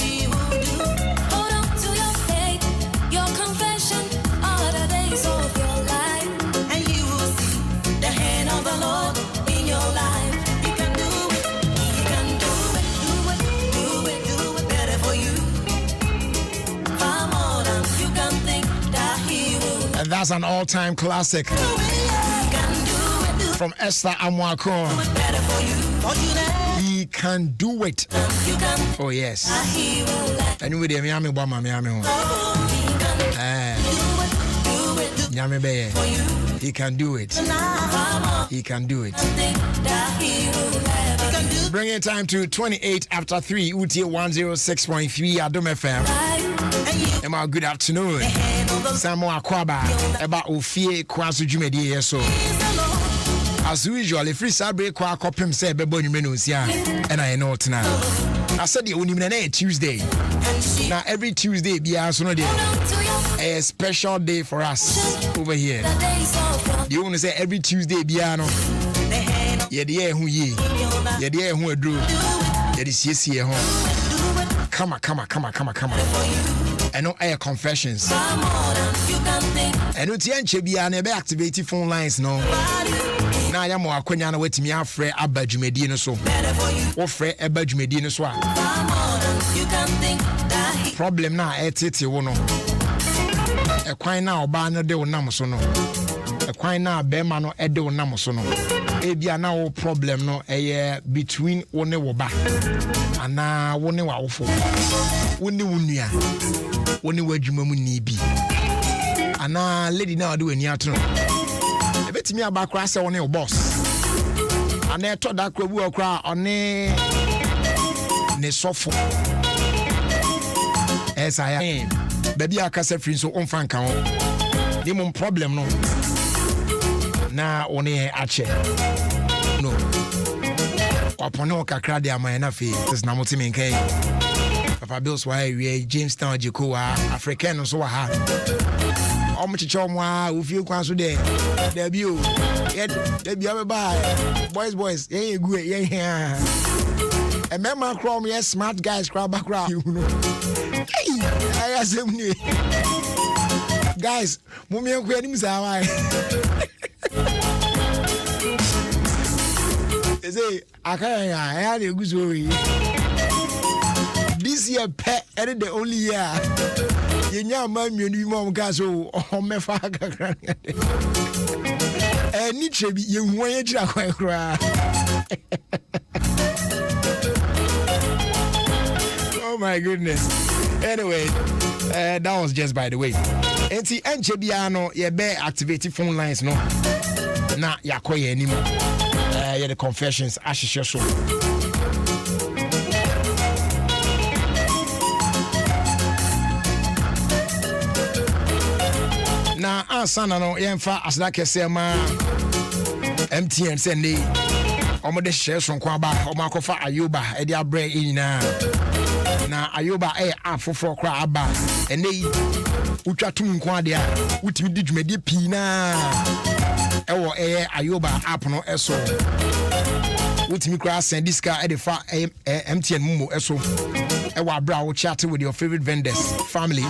he will do. Hold on to your faith, your confession, all the days of your life, and you will see the hand of the Lord in your life. You can do it, you can do it, do it, do it better for you. Far more than you can think that he will. And that's an all-time classic from Esther Amwako. He can do it. Oh yes. Anyway, the Miami Bama Miami. He can do it. He can do it. Bringing time to 28 after 3. UT 106.3 Adom FM. Emma, good afternoon. Samuel Akwaba. Eba OfieKwanso Jumedi so. As usual, if free sabre kwa kopim say bebo nyumenu sia, and I know tonight. I said the only Tuesday. Now every Tuesday be so no day. A special day for us over here. You want to say every Tuesday be no. Ye de hu ye. Ye de hu adru. Ye de siesie ho. Come on. I know air confessions. And no tianche bia na be activate phone lines no. Na ya mo akwanya na wetimi afre abadwumedi no so. Wo frɛ abadwumedi no so a. Problem na etete wo no. Ekwan na oba no de wo nam so no. Ekwan na bema no ede wo nam so no. Ebia na wo problem no eye between wo ne wo ba. Ana wo ne wa wofo. Wo ne wo nua. Wo ne wadwuma mu ni bi. Ana lady na ode wani ato no. Ebetimi abakra se wo ne boss. Ana eto da krabu okra one ne sofo. Esa ya. Baby akasa free so onfa nka ho. Ni mo problem no. Na one ache. No. Wapono kakra de amana na fe. Tis na motimi nkai. Papa Bills why we Jamestown Jikowa African so ha. Omuchicho mwa OfieKwanso de. Debut. Debut bye. Boys. Yeah good. Yeah. A member chrome yes smart guys crowd background. You know. Hey, I assume you. Guys, mummy ko anim sa why. Say akaya I had a good story. This year pet and the only year. You know my mom gas so on me faka. And Nietzsche be you want to cry. Oh my goodness. Anyway, that was just by the way. And see Enchebiano, you be activating phone lines no. Na yakoye anymore. Yeah, the confessions ashisho so. Na ansana no yemfa asda kese ma MTN sende omo de share so kwa ba omo akofa Ayoba e de abre nyina na Ayoba afoforo kra aba ene utwa tum nko ade a utimi di dwumade pi na ewo Ayoba app no eso utimi kra send this car e de fa MTN mumo eso ewo abra wo chat with your favorite vendors, family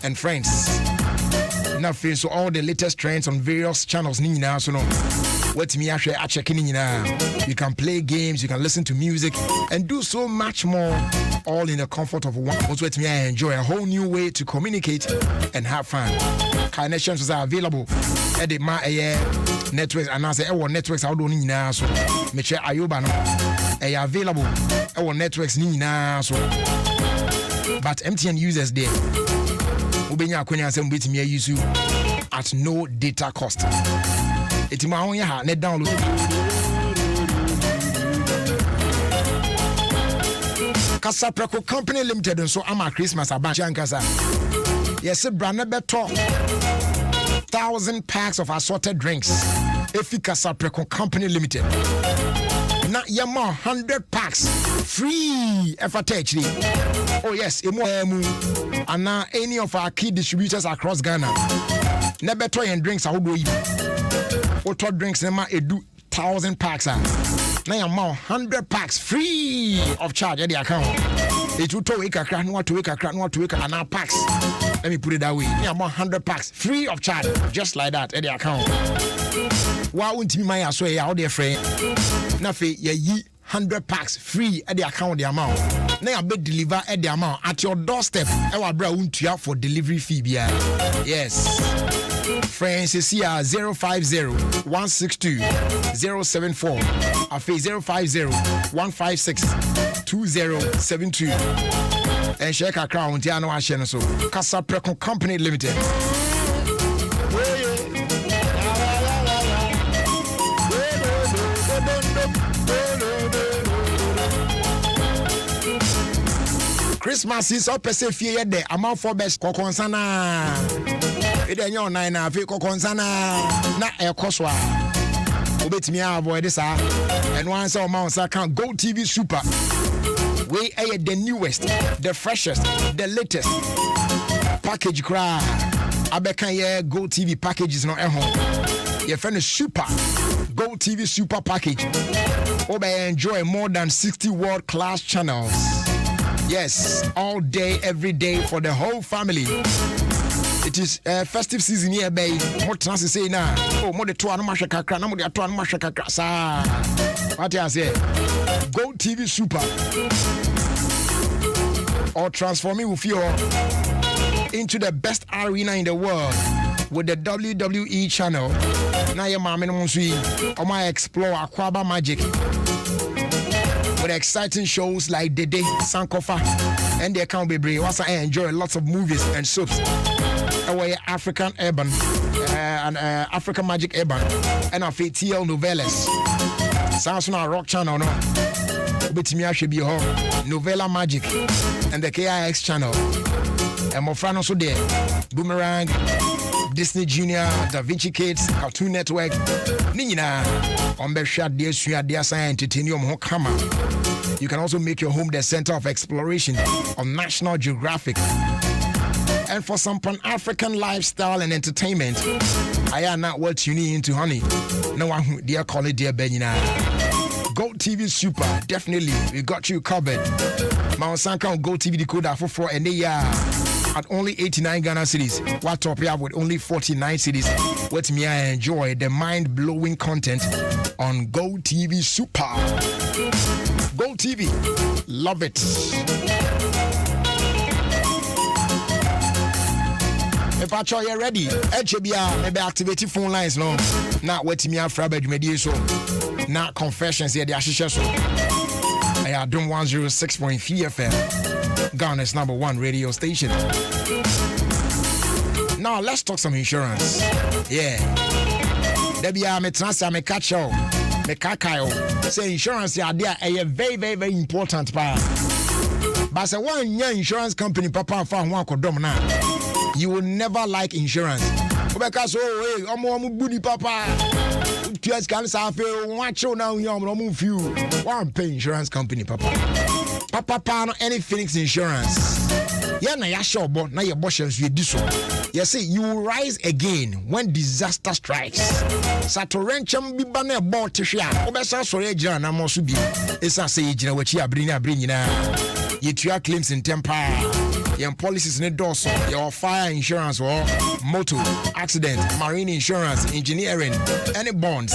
and friends. Now, so all the latest trends on various channels. So no, what me actually checking you can play games, you can listen to music, and do so much more, all in the comfort of one. Also, let me enjoy a whole new way to communicate and have fun. Connections are available at the networks, and I say our networks are doing now. So, make sure Ayoba no available. Our networks so, but MTN users there. Ubenya kwenya asem betimi use you at no data cost. Etima won ya ha ne download. Kasa Preko Company Limited so ama Christmas aban chankasa. Yes, brand beto 1,000 packs of assorted drinks. Efi Kasa Preko Company Limited. Na yama 100 packs free FATH. Oh yes, and now any of our key distributors across Ghana. Nebeto and drinks are do you. Auto drinks nema edu 1,000 packs. na your mouth 100 packs free of charge at the account. It will to wake a crack, not to wake a crack, not to wake a now packs. Let me put it that way. Yeah, more 100 packs free of charge, just like that at the account. Why won't you my way out there, friend? Nafi, ye 100 packs free at the account the amount. Now be deliver at the amount at your doorstep. Our bra won't you for delivery fee. Yes. Friends is here 050-162-074. Afi 050-156-2072. And check account here no ashene so. Kasa Precon Company Limited. Christmas is up a fie de amount for best kokonsana. Ede nyo nine na fe kokonsana na ekoswa. Obetimi avoid this and once our mouse account Go TV Super. We are the newest, the freshest, the latest package cry. Abeka ye Go TV packages no home. Your friend is Super Go TV Super package. Obe enjoy more than 60 world-class channels. Yes, all day, every day for the whole family. It is festive season here, babe. What chance to say now? Oh, more the 2 animasha kakra, no more the 2 animasha kakra. Sa, what I say? Go TV Super or transforming with you into the best arena in the world with the WWE channel. Now your mama no see. I might explore Aquaba Magic. With exciting shows like Dede, Sankofa, and they can't be brave. Also, I enjoy lots of movies and soaps. Our African Urban and African Magic Urban, and our TL Novelas. Sounds on our rock channel, no? Betimi should be home. Novella Magic and the KIX channel. And Mofrano so there. Boomerang, Disney Junior, Da Vinci Kids, Cartoon Network. Nina, Ombesha, dear Suya, dear Science, Titanium Hokama. You can also make your home the center of exploration on National Geographic. And for some Pan-African lifestyle and entertainment, I am not what tuning into, honey. No one, dear colleague, dear Benina. Go TV Super, definitely, we got you covered. Mount Sanka Go TV decoder for 4 and they are at only 89 Ghana cedis. What top here with only 49 cedis. Let me enjoy the mind-blowing content on Go TV Super. Go TV, love it. If I try you ready, HBR maybe activate phone lines no. Now wait me after bedroom so. Now confessions here the ashisha so. I Adom 106.3 FM, Ghana's #1 radio station. Now let's talk some insurance. Yeah. Debi me transfer me catch you. Me kakayo. Say insurance ya there a very very very important part. But say one year insurance company papa fa ho akodom na. You will never like insurance. Because hey, omo budi papa. Yes, can say watch you now you move you. One pay insurance company papa. Papa no any Phoenix insurance. Yeah na ya sure but na your bosses you do so. You see you will rise again when disaster strikes. Satorencham bi ba na bo tehwe a. Obesa sore agina na mo so bi. Esa say agina wachi abri na. Yetua claims in temper. Your policies need doors, your fire insurance or motor, accident, marine insurance, engineering, any bonds.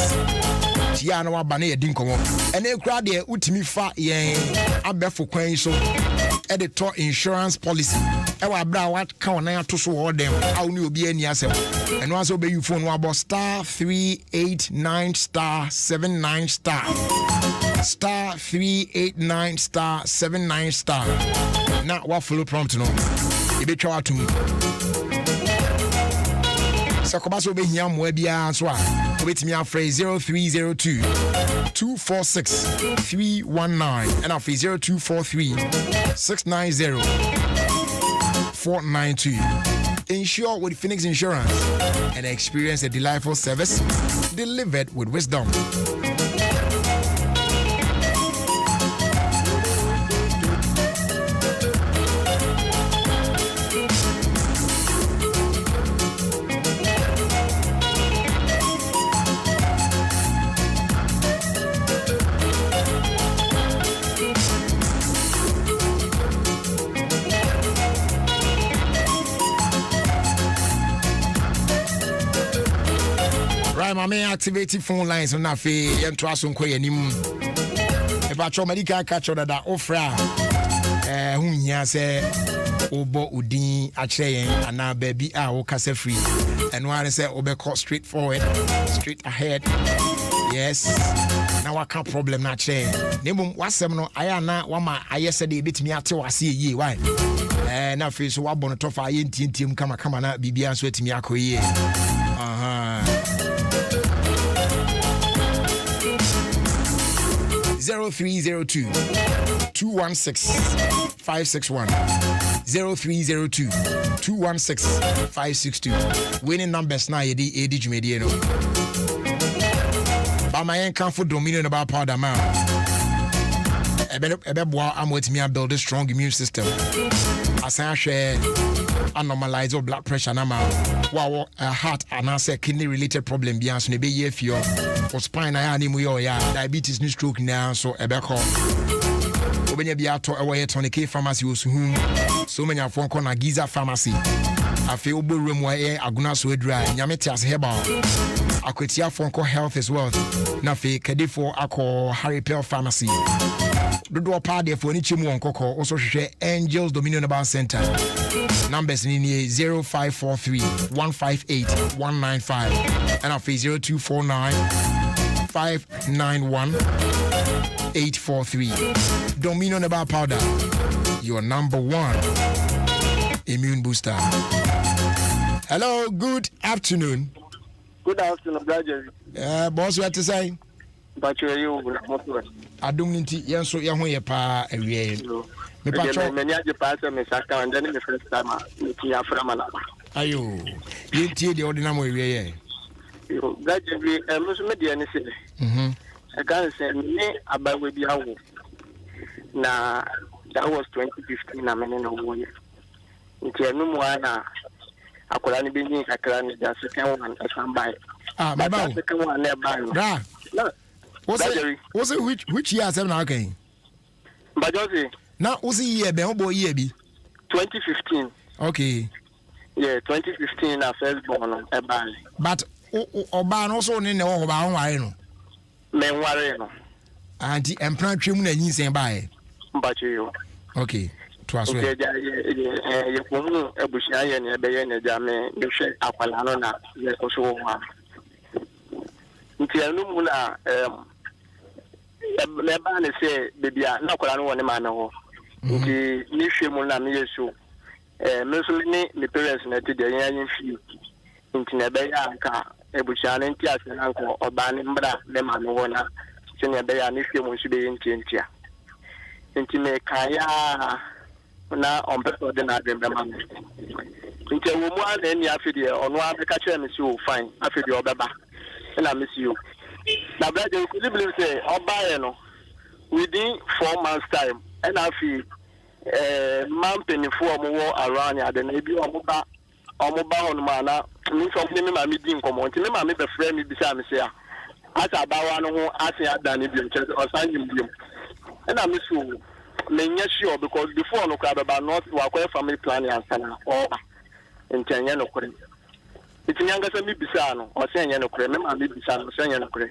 Tia no abane edinko. And they crowd there utimi fa yen abefo kwan so editor insurance policy. Ewa bra what kan na to so all them. How ni obi ani asem. And once obey you phone about *389*79*. *389*79*. Now what follow prompt no? You be try to. So come so be here mo bia so a. Wait me afraid 0302 246 319 and after 0243 690 492. Insure with Phoenix Insurance and experience a delightful service delivered with wisdom. Alright, my man, activate phone lines on that fee. Yen to ask unko yenim. If I try medical catch on that offer, who ya say obo udin ache and now baby kase free. And one say obe straight forward, straight ahead. Yes. Now I can't problem na che. Nemu wasem no aya na wama ayesede betimi ate wase ye why. Na fe so wabon to fa ye ntientim kama na bibia so etimi akoye. 0302 216 561 0302 216 562 winning numbers na yedi jumedie no. But my income for dominion about powder man. I'm waiting me to build a strong immune system. As I share and normalize your blood pressure now. Wow, a heart and answer kidney related problem beyond so be ye fear or spine I animu ya diabetes new stroke now so ebeko. When you be out to away Tony K pharmacy whom so many of one corner Giza pharmacy. I feel blue room where aguna so dry. Nyametias herbal. Akwetia Fonko Health as well. Nafi Kadifo Ako Harry Pell Pharmacy. Dodo party for Nichimu on Coco also share Angels Dominion Bar Center. Numbers in 0543 158 195 and Afi 0249 591 843. Dominion Bar Powder. Your number one immune booster. Hello, good afternoon. Good afternoon, brother. Boss, what to say? But you Adom nti yenso ye ho ye pa awie. Me pa cho many of the pastor me saka and then the first time me aframa na. Ayo. Ye tie de ordinary awie ye. Yo, brother, musu me de ani se. I can say me abawe bi awo. Na that was 2015 na me no wo ye. Nti enu mu ana akola ni binyi kakra ni da second one asambai. My bow. Second one na ba. Da. Was it which year 7 okay? But Josie. Now was year be obo year bi? 2015. Okay. Yeah, 2015 na first born e ba. But oba no so ne wo ba ho ware no. Me ware no. Anti empran twem na nyinsen ba e. But you. Okay. Twaso. Ye komu ebushia ye ne be ye ne ja me hwe akwala no na ye ko so ho. Nti anu mu na me ba ne se bebia na akwala no woni ma na ho. Nti ni hwe mu na me yesu me so ni me parents na te de yan fi. Nti na be ya nka ebushia ne nti ase na nko oba ne mbra me ma no wona. Se ne be ya ni hwe mu nso be ye ntia. Nti me kaya na on person de na dem man nti wo mu ana ni afidi ono abeka kire me si o fine afidi obeba na me si o na brother you believe say oba no within 4 months time and afi man penifo omo around ya de na bi omo ba on ma na me so me ma me di nkomo nti me ma me be frɛ me bi sa me say asa bawa no ho ase adane bi nche osanyim bi na me si o menya sure because before no crab about not wa family planning and sana or intenya no kure itinyanga se mi bisa no o se nya no kure me ma mi bisa no se nya no kure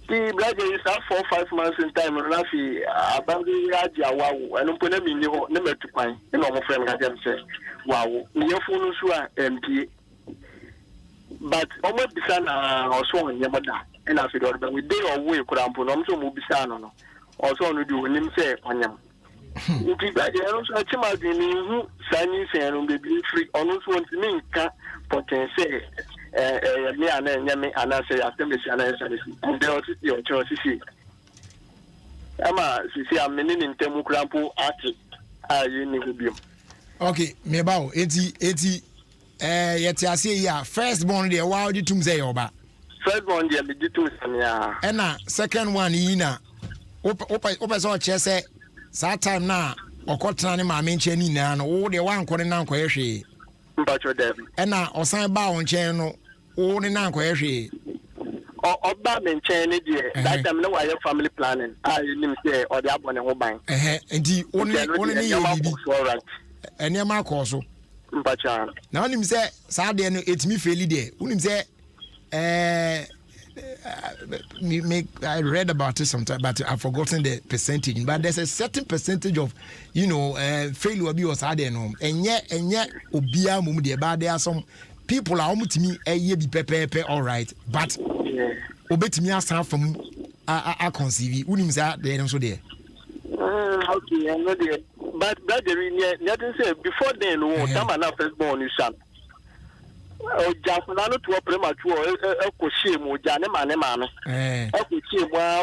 the brother is 4-5 months in time na fi abangi aja wawo eno pona mi ni ho ne metupan e no mo friend ga dem se wawo ni yefunu so a MP but omo bisa na oso nya moda e na fi do we dey away kurampo no mo so mo bisa no also no do nim say onyam nti ba de no so chima de ni hu sani se no be bi free ono so nti me nka potential me ana nyame ana say atemesi ana say and the other o cho sisi ama sisi amene ni ntemu krampo ati ayi ni hubium. Okay, me ba o enti yeti ase ya first born there wa di tum say yoba first born there be di tum samia ena second one yi na opa so che say that time na okotena ne ma me nche ni na no wo de wan kore na nkoye hwe mpacho dem ena osan ba won nche no wo ne na nkoye hwe oba me nche ne de that time no wa family planning nim say o de abone ho ban enti woni ne ye bibi eniema ko so mpacha na nim say saa de no etimi feli de wonim say I read about it sometime, but I've forgotten the percentage. But there's a certain percentage of, failure be was added on. And yet, obia mum de. But there are some people are almost me a year be pepe all right. But obet me as from I conceive. Unim that they don't so there. Okay, I know there. But brother, nothing say before then. Time and first born is son. Japanano to a premature shame with Janemane.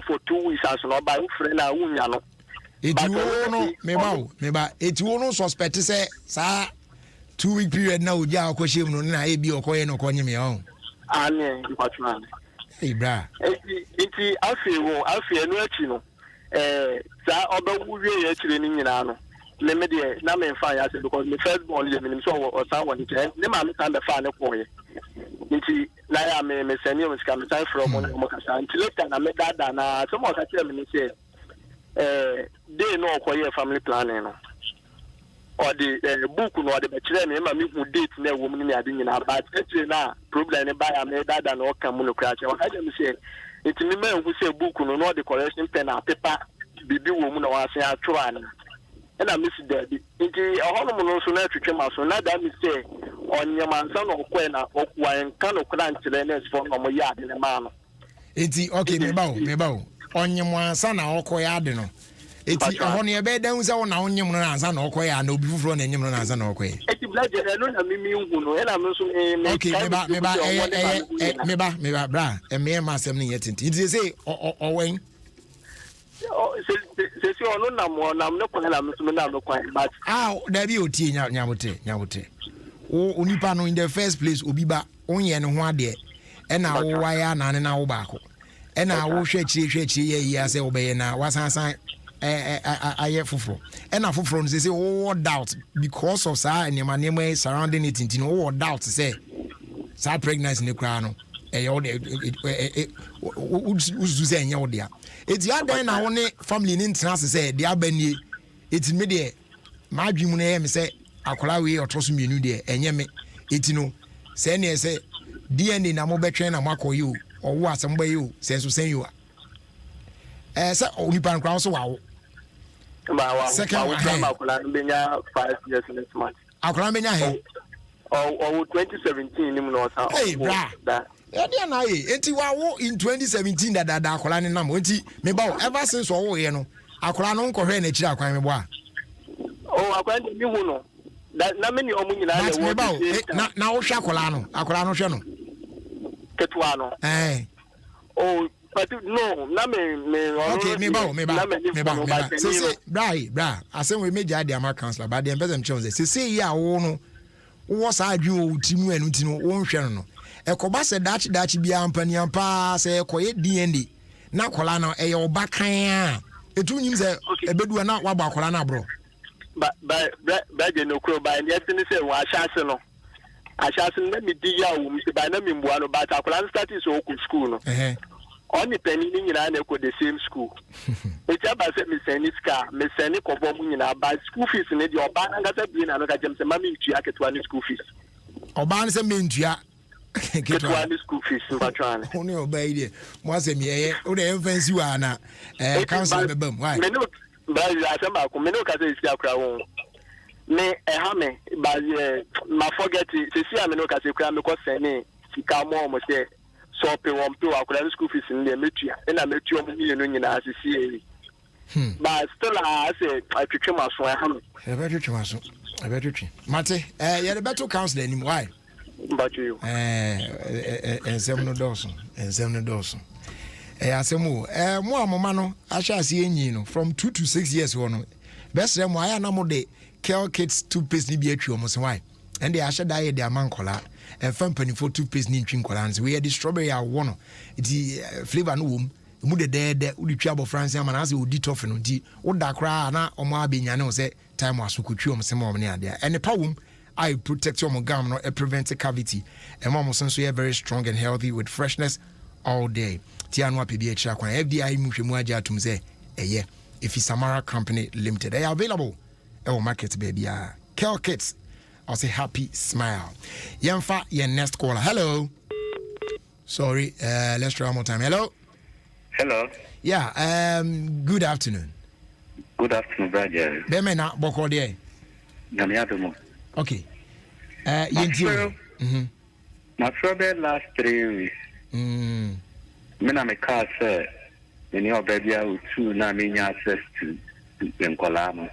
For 2 weeks as no by friend. It won't suspect to say, sir, 2 week period now, Jao shame no be or coin or coin me on. Hey, bra. It's Alfie, no, sir, although we are actually in Yano. Limited, not me fire because the first born living so or someone, the man can the final point. Inti Naya me send you come time from Mokasa until later I met that and some of the say they know quite family planning or the book or the children who date no woman in the but now problem by I made that and all come crash. I just say it's me who say book no the correction pen and paper baby woman or say I try. And I miss that. Inti a hormone also not to come so not that mistake on your man's son or quena or one kind of clan to the next form of my yard in a man. Inti okay, mebo. On your man's son or coyadino. It's on your bed down so now on your man's son or coya no before and your man's son or quay. It's blood, I don't have me, and I'm also okay, meba, bra, and me and my 7 years. It is a or when. But there be oti nyawote o nipa no in the first place obiba onye ne ho ade e na wo waya na ne na wo baako e na wo hwechire ye ya se obeye na wasansan aye foforo e na foforo no say wo doubt because of sa enema surrounding it intino wo doubt say sa pregnancy ne kra no e yo de uzu say enye wo de a eti adan na wo ne family ni ntina say de abanie eti me de ma adwemu na ye me say akola we otroso mienu de enye me eti no say na say DNA na mo betwen na makoyi o owo asem bayi o say so sen yo say onipa nkra so wawo second akola benya 5 years next month akola benya he 2017 ni mo no sa hey bra dia na enti wawo in 2017 da akola ne nam enti me ba ever since wo ye no akola no nkohwe na kira akwan me bo a akola ni hu no na me ni omu nyina na wo hwe akola no hwe no ketwa no but no na me okay me ba say bra asem we meja dia ma counselor but dem person chance say ya wo no wo sa adwen o timu anu ti no wo nhwe no ekoba se dachi bia ampani ampa se ekoye DNA na kola na eye obakan a etu nyim se ebedu na waba akola na bro ba je no kro ba ni ese ni se wa ashase no na mi di ya wo mi se ba na mi mboa no ba ta akola start so ku school no oni penny ni nyina na ko the same school etia ba se mi send ska me send ko bo mu nyina ba school fees ni di oba na ngata bi na no ka jem se mami ntua ketwa ni school fees oba na se me ntua ketwa ni school fees ba twan oni oba ide mo asem ye o de fancy wa na council bebam why me no ba ya se ba ko me no ka se isi akra won me ha me ba ma forget se si am no ka se kra me ko send sika mo se so pe won pe akura school fees in the metua na metua mo ni no nyina asisi but still I say I twetwe maso ha me e be twetwe mate ye the better counselor ni why but you ensem no doso asemu mo amoma no ahya ase enyi no from 2 to 6 years no best mo aya na mo de Kel Kids toothpaste ni bi atwi omo se why and they ahya da ye de amankola and fam penifo toothpaste ni ntwi nkola nse we the strawberry a wo no iti flavor no wom mu de udi twa bo France ama na ase odi tofe no nti wo da kra na omo abenya ne se time aso kotwi omo se mo ne ade and the power I protect your gum, no, it prevents a cavity. And mom so you're very strong and healthy with freshness all day. Tianwa PBH Aqua FDI Mushimuaja to say, yeah, if it's Samara Company Limited, they are available. Oh, market baby. Kel Kids, I'll say happy smile. Yamfa, your next caller. Hello. Sorry, let's try one more time. Hello. Hello. Yeah. Good afternoon. Good afternoon, brother. Bemena boko de. Adom. Okay. Yentio. My friend last 3 weeks. Me na me car sir. Me ni baby out to na me nya access to Nkolamo.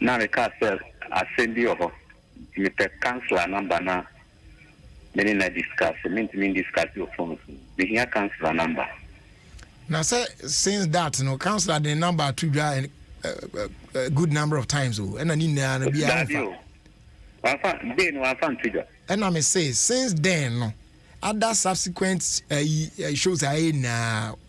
Na me car sir I send you over. Me te cancel number na. Me na discuss. Me discuss your phone. Me here cancel number. Now say since that no counselor the number to a good number of times and I need to be and I may say since then no other subsequent shows I in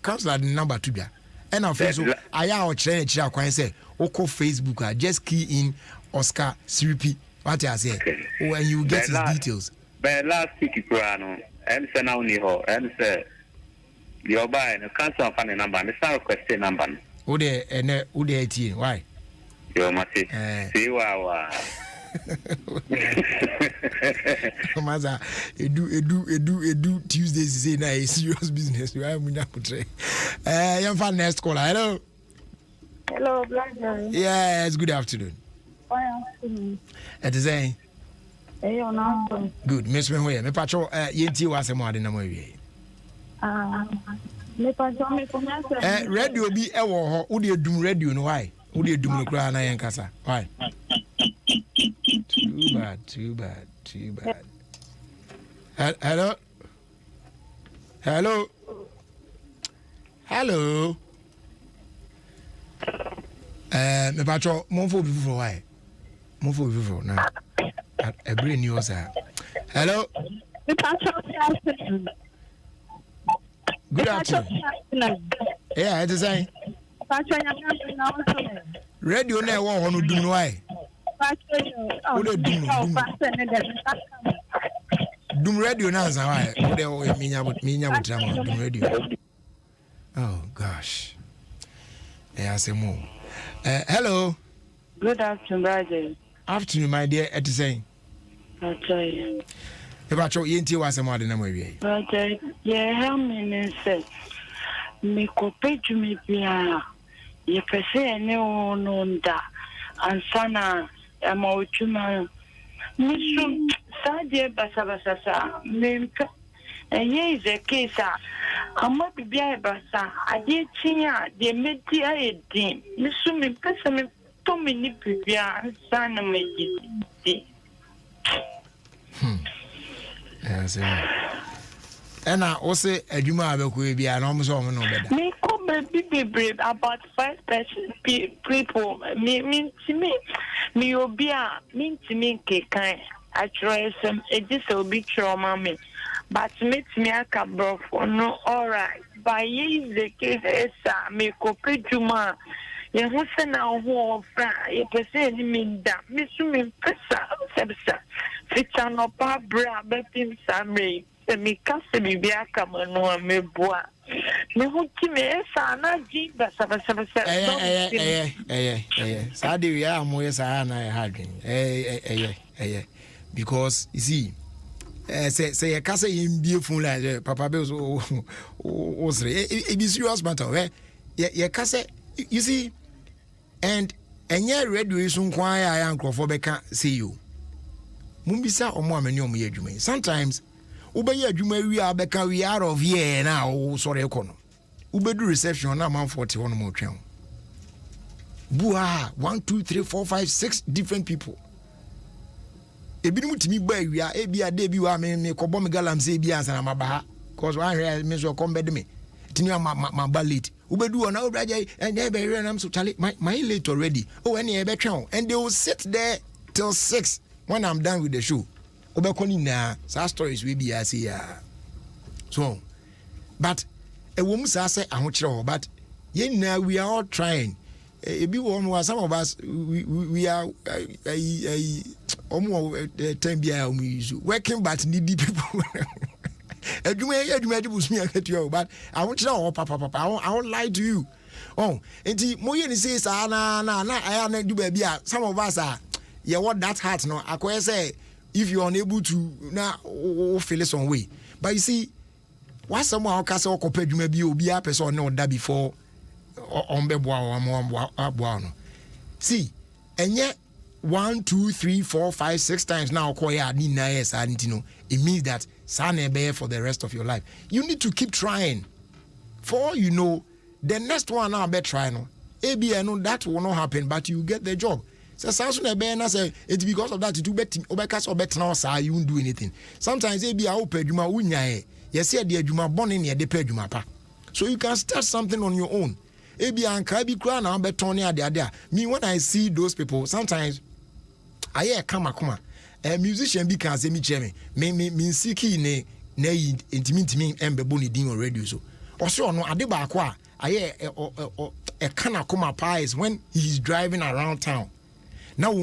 counselor the number to and I feel so I our train say oko Facebook just key in Oscar Siripi what I say when you get his details but last week you and say now ni ho and say your buy no cancel fan number me start request number who dey 18 why you must see wow maza edu Tuesdays say na a serious business we are munya putre yan fan next caller. Hello brother. Yes, good afternoon. It is a good miss me here me patcho yenti wa asemo ade na mo wie me patcho me komasa radio bi e wo ho wo de dum radio no why wo de dum no kra na yen kasa why too bad hello me patcho mo fo bi fo why mo fo bi fo na every news hello me patcho good afternoon. Yeah, it is saying radio na wo ho no dum no why dum radio na za why wo de wo minya botra mo dum radio. Oh gosh. Asemo. Hello. Good afternoon, brother. Afternoon, my dear. It is saying. Okay. About your yenti was a modern way. Brother, yeah, how many said me copy to me pia. Ye pese ne ononda ansana amauchuma. Misu sadie basa sa me ye is a case. Ama bibia basa ade tinya de meti ayedin. Misu me pese me to me ni bibia ansana me gidi. Yes. And I also a Juma will be an almost on better. Me come be about 5 people. Me will be a mean to me kind. I try some edges will be trauma me. But meet me a cabro for no all right. By ye the case me copy Juma. You who send out who you present me that Miss me pesa. Ficha no pa bra betim samre me kase bibia kama no me boa me hu ki me esa na ji basa sa de we am we sa na hadwen because you see say you kase yim bie fun la papa be so o sre e be serious matter we ye kase you see and enye radio so nkwan ya nkrofo beka say you mumbisa omo amani omo ye adwuma sometimes ubeye adwuma wi abeka we out of here na o sore ekono ubedu reception na man 40 hono mo twen bua 1 2 3 4 5 6 different people ebi mu timi ba wi a ebi ade bi wa me kobo me galam se bi ansa na mabaha cause one here me so come bed me tini ma ba late ubedu ona obraje and e be na am so chale my late already oh any e be twen and they will sit there till 6. When I'm done with the show, obekoni na sa stories we be as here. So, but a woman say ahochiro, but now we are all trying. Some of us we are almost 10 years working, but needy people. But I want to know, Papa. I won't lie to you. Oh, and the Moyen says, I do baby. Some of us are. Yeah, what that heart no I say if you're unable to now feel some way. But you see, What's someone cast or compared you maybe be a person or that before on Beboa. See, and yet 1, 2, 3, 4, 5, 6 times now it means that Sane bear for the rest of your life. You need to keep trying. For all you know, the next one I'll be trying. Maybe I know that will not happen, but you get the job. So Samson say it's because of that you bet Obecas or bet now, sir, you won't do anything. Sometimes maybe I open Juma Unya. Yes, the Juma Bonnie near the Pejuma. So you can start something on your own. Maybe I'm Kabi Kran and Betonia there. Me, when I see those people, sometimes I hear Kamakuma. A musician because me chemi. Me siki ne intimate me and Beboni ding on radio. So also no Adeba Kwa. I hear a Kanakuma pies when he's driving around town. Now,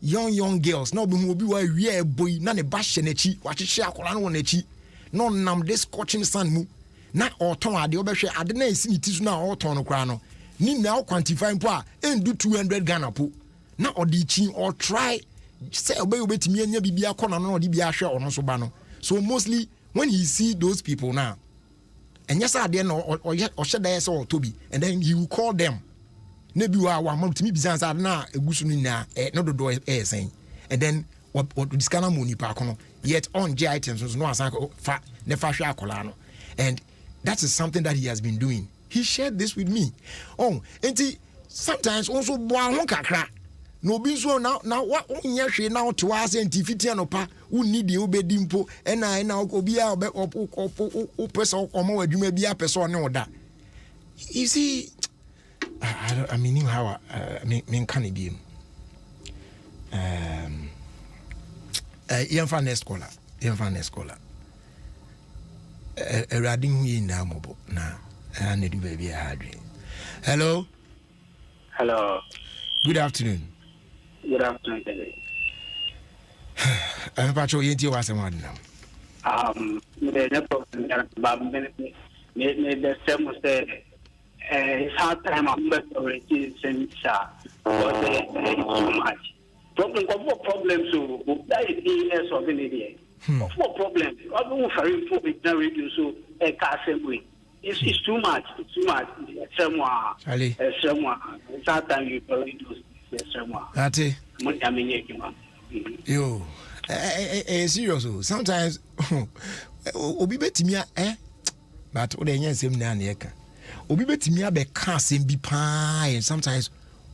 young girls, now be we boy, none a bash nechi, watch it share Colano nechi, no nam this scorching sun mu. Not all ton at the overshare, I didn't see it is now all ton crano. Need now quantify poor and do 200 Ghana po. Now or the chin or try say obey to me and be a corner or the share or no so bano. So mostly when he see those people now, and yes, I didn't or shed their soul to be, and then you call them. Maybe you are one to me business are now a gusunina, not the door air saying, and then what this kind of money parkono, yet on J items was no asako fat nefasha colano. And that is something that he has been doing. He shared this with me. Oh, and sometimes also boy kakra. No be so now what on now to us and Tifitiano pa who need the obedimpo and I now go be out or person or more you may be a person or that. You see, I mean how I mean can it be young fan scholar a riding in now mobile now I need to be a hard dream. Hello. Good afternoon. Good afternoon, David. I'm Pacho Yenti was a one now. The same was it's hard time I'm not already saying, sir, too much. Problems, so that is illness of an idiot. What problems? I don't very for with the radio, so a car way. It's too much. It's too much. Someone, it's hard time you probably do. Ate. Yo, serious. Sometimes obi betimia but o de yen sem na na eka. Obi betimia be ka sem bi pa and sometimes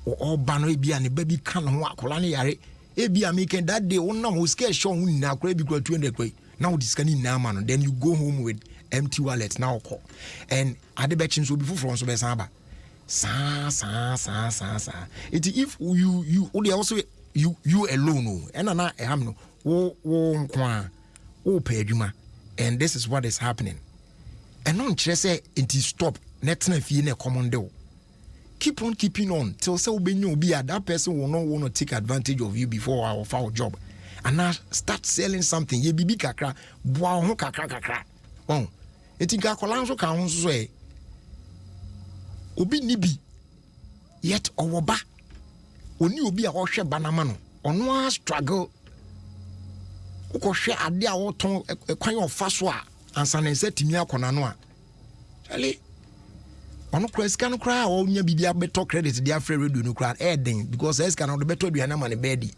o ba no bi an ba bi ka no akola ne yare. E bi ameken that day won na ho scare show hun na akora bi kwa 200 kwa. Now this can na ma no then you go home with empty wallet now call. And ade be chin so bi fufuro so be san ba. Sa. If you also you alone and na am no wo nkwa wo pa adwuma and this is what is happening. And non kire say it stop net na fie na common deal. Keep on keeping on till say obenyo obi that person will not want to take advantage of you before our foul job. And now start selling something ye bibi kakra boa ho kakra. Oh, etinka kolanso ka ho so e obi nibi yet owoba oni obi a ohwe banama no ono a struggle ukɔhwɛ ade a wɔtɔn kwan ɔfa so a ansa na nsa timi akɔna no a chale ono kura sika no kura a onya bibia beto credit dia free radio no kura den because sika no de beto aduana ma ne bedi.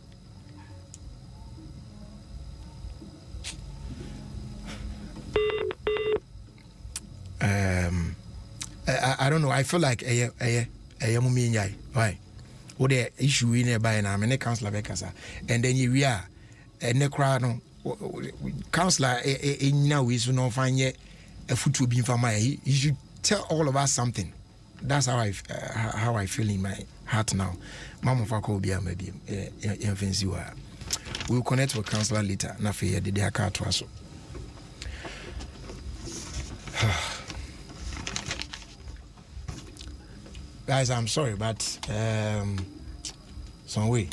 I don't know. I feel like mumi nyai. Why? O the issue in by na me councillor bekasa. And then you are ne kra no councillor nyina we so no find ye a futu bi fama. He should tell all of us something. That's how I feel in my heart now. Mama Fako bi maybe fancy wa. We'll connect with councillor later. Na fe ye de aka to aso. Guys, I'm sorry, but some way.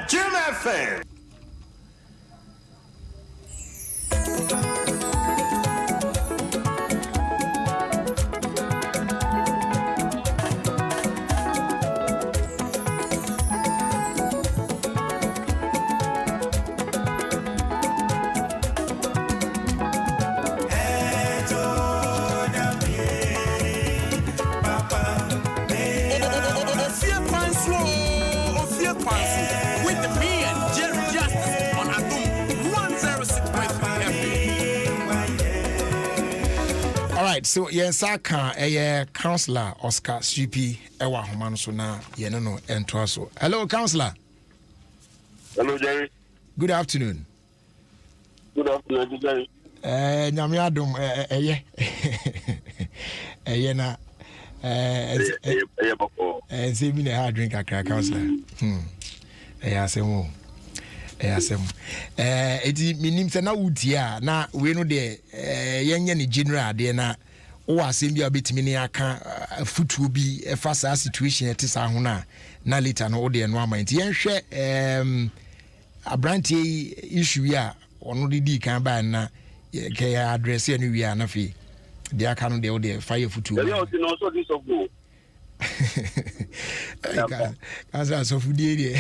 Jim FM. OfieKwanso with the man, Jerry Justice, on Adom 106.3 FM. All right, so Saka, a counselor Oscar CP, Ewa Homansona, Yenano, and Twaso. Hello, counselor. Hello, Jerry. Good afternoon. Good afternoon, Jerry. Nyame Adom, na. Say me a drink a crack counselor. Asem. Eti minim se na wutia na we no de yenye ni general de na o asem bia betimi ne aka futuo bi e fa sa situation ete sa ho na later no o de no ama nti yenhwe abrantie issue ya ono di kan ba na ke address ya no wi na fi de aka no de o de fire futuo Kansa so fudie de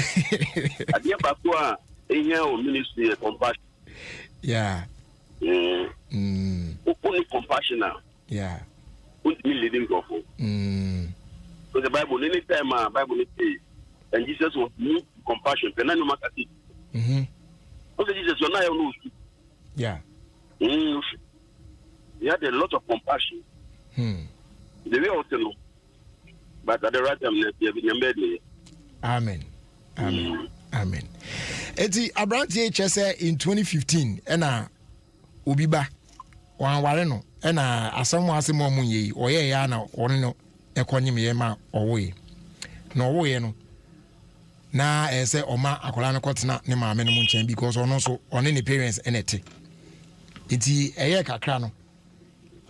adia bakwa enya o ministry compassion. Yeah. Only compassion now. Yeah. Only leading God. So the Bible, anytime Bible says, and Jesus was need compassion. Can I no matter it? Okay, Jesus, you're not your. Yeah. He had a lot of compassion. The way also know, but at the right time, he been Amen. Amen. Eti abrantie chese in 2015 ena obiba wan ware no ena asamo asemo munye oye ya na ono no ekonyim ye ma owoye no owoye no na ese oma akola no kotena ne maame no nchen because ono so one ne parents enete eti eye kakra no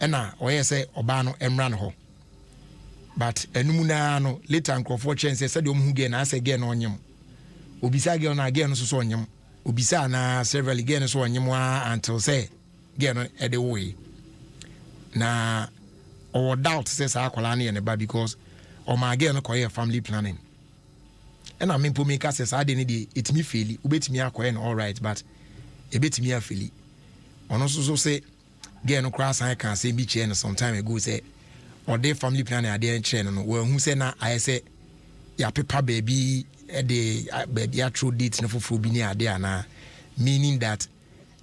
ena oye se oba no emra no ho but enumu na no later nkrofo chense se de omhu ge na ase ge na onyem obisa ge na again so so onyem obisa na several again so onyem until say ge no e de way na or doubt says akola na ne ba because o ma again no koye family planning and I mean po make says ade ne de etimi feli obetimi akoye no all right but e betimi afeli ono so say ge no cross I can say bi che no some time ago say or dey family planning ade en che no we hu say na I say ya paper baby the baby actual date no for bi ni ade ana meaning that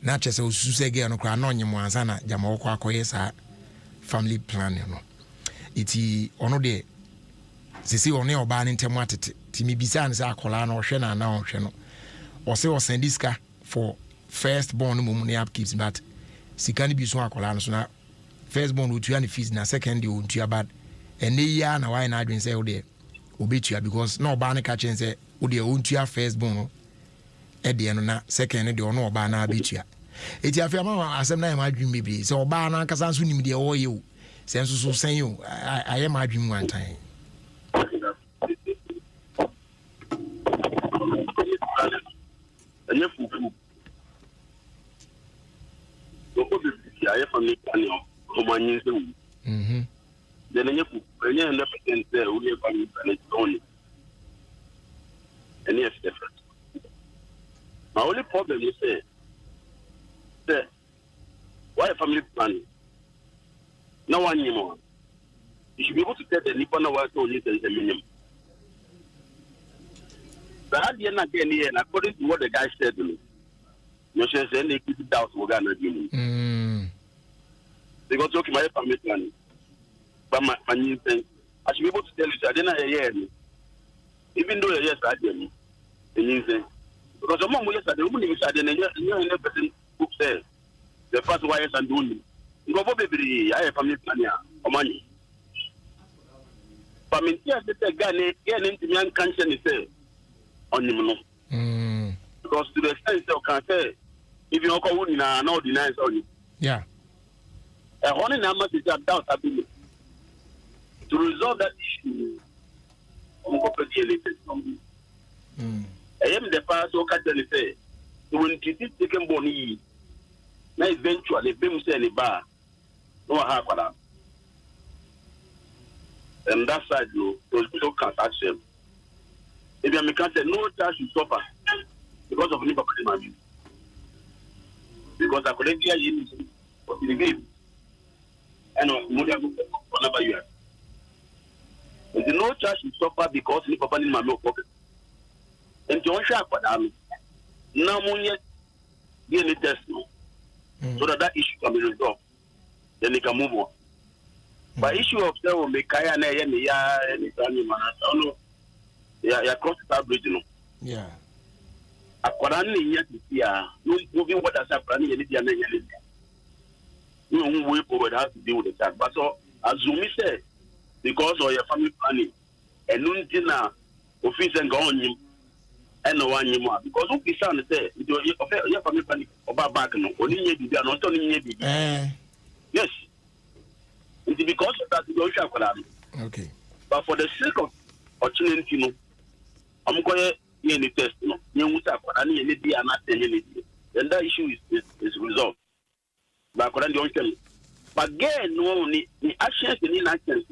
na chese osusu se ge no kra na onyem ansa na jama wo kwa akoye sa family planning no iti ono de sisi one oba ne ntemu atete ti mi bisa an sa akola na ohwe na ohwe no o se o send diska for first born mum ne upkeeps but sikani bi so akola no so na first born utua ne fees na second o utua bad ene ya na why na adwen say o de obetua because na oba ne ka chen say o de o utua first born no e de no na second de ono oba na abetua eti afia ma asem na ma adwen bebre say oba na nkasa so nim de o ye o senso so sen yo aye ma adwen one time anya fufu oko be fi aye family planning o ma nyin se then anya fufu anya 100% there o le family planning only and yes different my only problem is say why family planning no one anymore you should be able to tell the nipa na wa to only the minimum. But at the end again here, according to what the guy said to me, you should say they keep it out for Ghana. Because okay, my family planning, but my new thing, I should be able to tell you, I didn't hear you. Even though yes, I didn't. Because the mom yes, I didn't even say the person who says the first why yes and doing. You go for baby, I have family planning or money. But me here the Ghana, get into young cancer is say. On him, because to the extent you can say, if you don't call in no denies on you. Yeah. A honey number is a doubt ability to resolve that issue. On property related from me. I am the past so can say, when it is taken bony, now eventually, Bim say any bar, no half of that. And that side, those people can't accept. If you can say no child should suffer because of any problem, because I couldn't hear you for the game. And whatever you are. If no child should suffer because any papa in my milk pocket. And John Shapadam. Now, Munya, the any test, so that issue can be resolved. Then they can move on. But issue of them will make Kaya and any man. Yeah, cross the bridge, Yeah. Accordingly, yes, moving what has happened in the no way forward has to deal with that. But so, as Zumi said, because of your family planning, and no dinner, office and go on him, and no one more. Because who is on the say, your family planning about back, no, only you be not only you. Yes. It's because of that, you don't share for them. Okay. But for the sake of opportunity, no, I'm going to any test, no, you will have any idea, not any. Then that issue is resolved. But again, no, the actions and inactions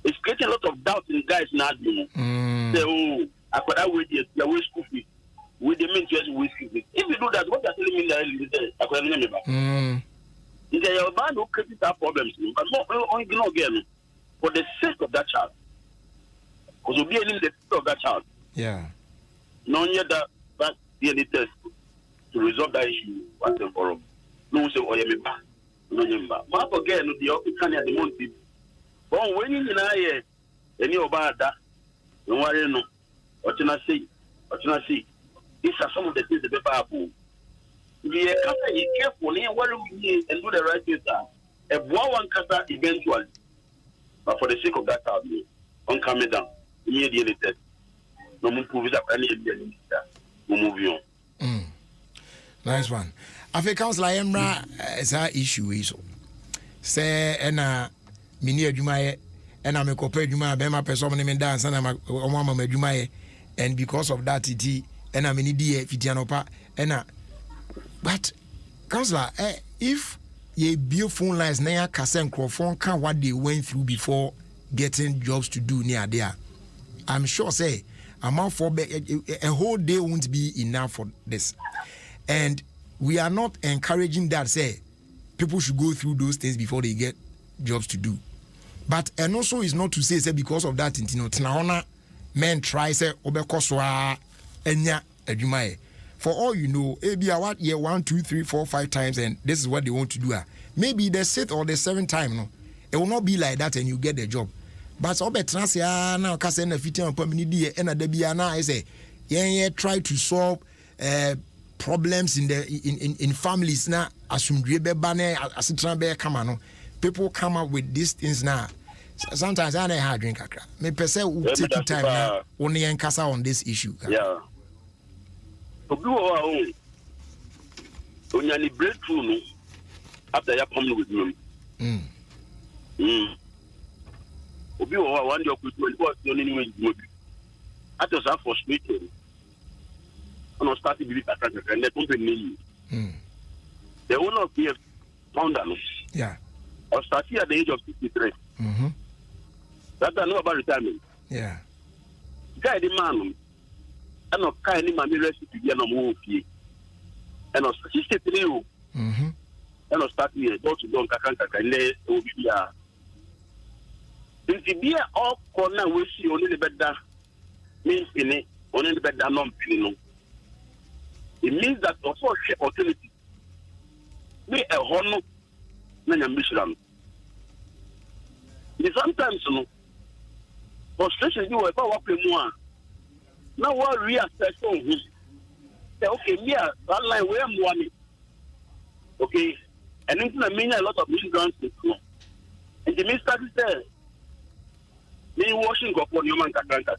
is creating a lot of doubt in guys now. Say, oh, I could have waited, your way school fees. With the mean just with school fees. If you do that, what you're telling me that I could remember. There are bad who create that problems, but not again for the sake of that child. Because we'll be in the sake of that child. Yeah. None yet that the any test to resolve that issue once and for all. No say oh yeah back. No remember. But again the can at the month. But when you know here any about that, no worry no. What you see? These are some of the things the paper have. We are careful and do the right thing. A boy one kasa eventually. But for the sake of that child, on coming down, immediately test. No move up any we move on. Nice one. OfieKwanso Emra is our issue is say ena mini adwumaye ena me kopa adwuma be ma person me dance na ma mama adwumaye and because of that it ena mini die fitianopa ena but counselor if ye build phone lines na ya kase nkrofon kan what they went through before getting jobs to do near there, I'm sure say amount for a whole day won't be enough for this. And we are not encouraging that say people should go through those things before they get jobs to do. But and also is not to say because of that tinahona men try say obekoswa enya adwumaye. For all you know, maybe what year 1, 2, 3, 4, 5 times, and this is what they want to do. Maybe the 6th or the 7th time, no, it will not be like that, and you get the job. But so better now, cause na fitting on permanent and a debiana, I say, yeah, try to solve problems in families now. Assume drebe bane as a come on. People come up with these things now. Sometimes I have drink a crap. Me per se will take time now only and casa on this issue. Yeah. Obi wa o onyani breakthrough no after ya come with me. Obi wa one day opportunity was no anyway with after so frustrated. And started believe that and the company the owner of PF founder no. Yeah. I started at the age of 63. That I know about retirement. Yeah. Guy the man and of kind of my recipe to no more and of 63 and of start me door to door kakanta kale obia in be all corner we see only the better means in it only the better non no it means that also share opportunity me a hono na nyambishram sometimes no frustration you about what more now what reassess on him say okay yeah that line where money okay and then I mean a lot of immigrants and the minister said me washing up on your man kakanta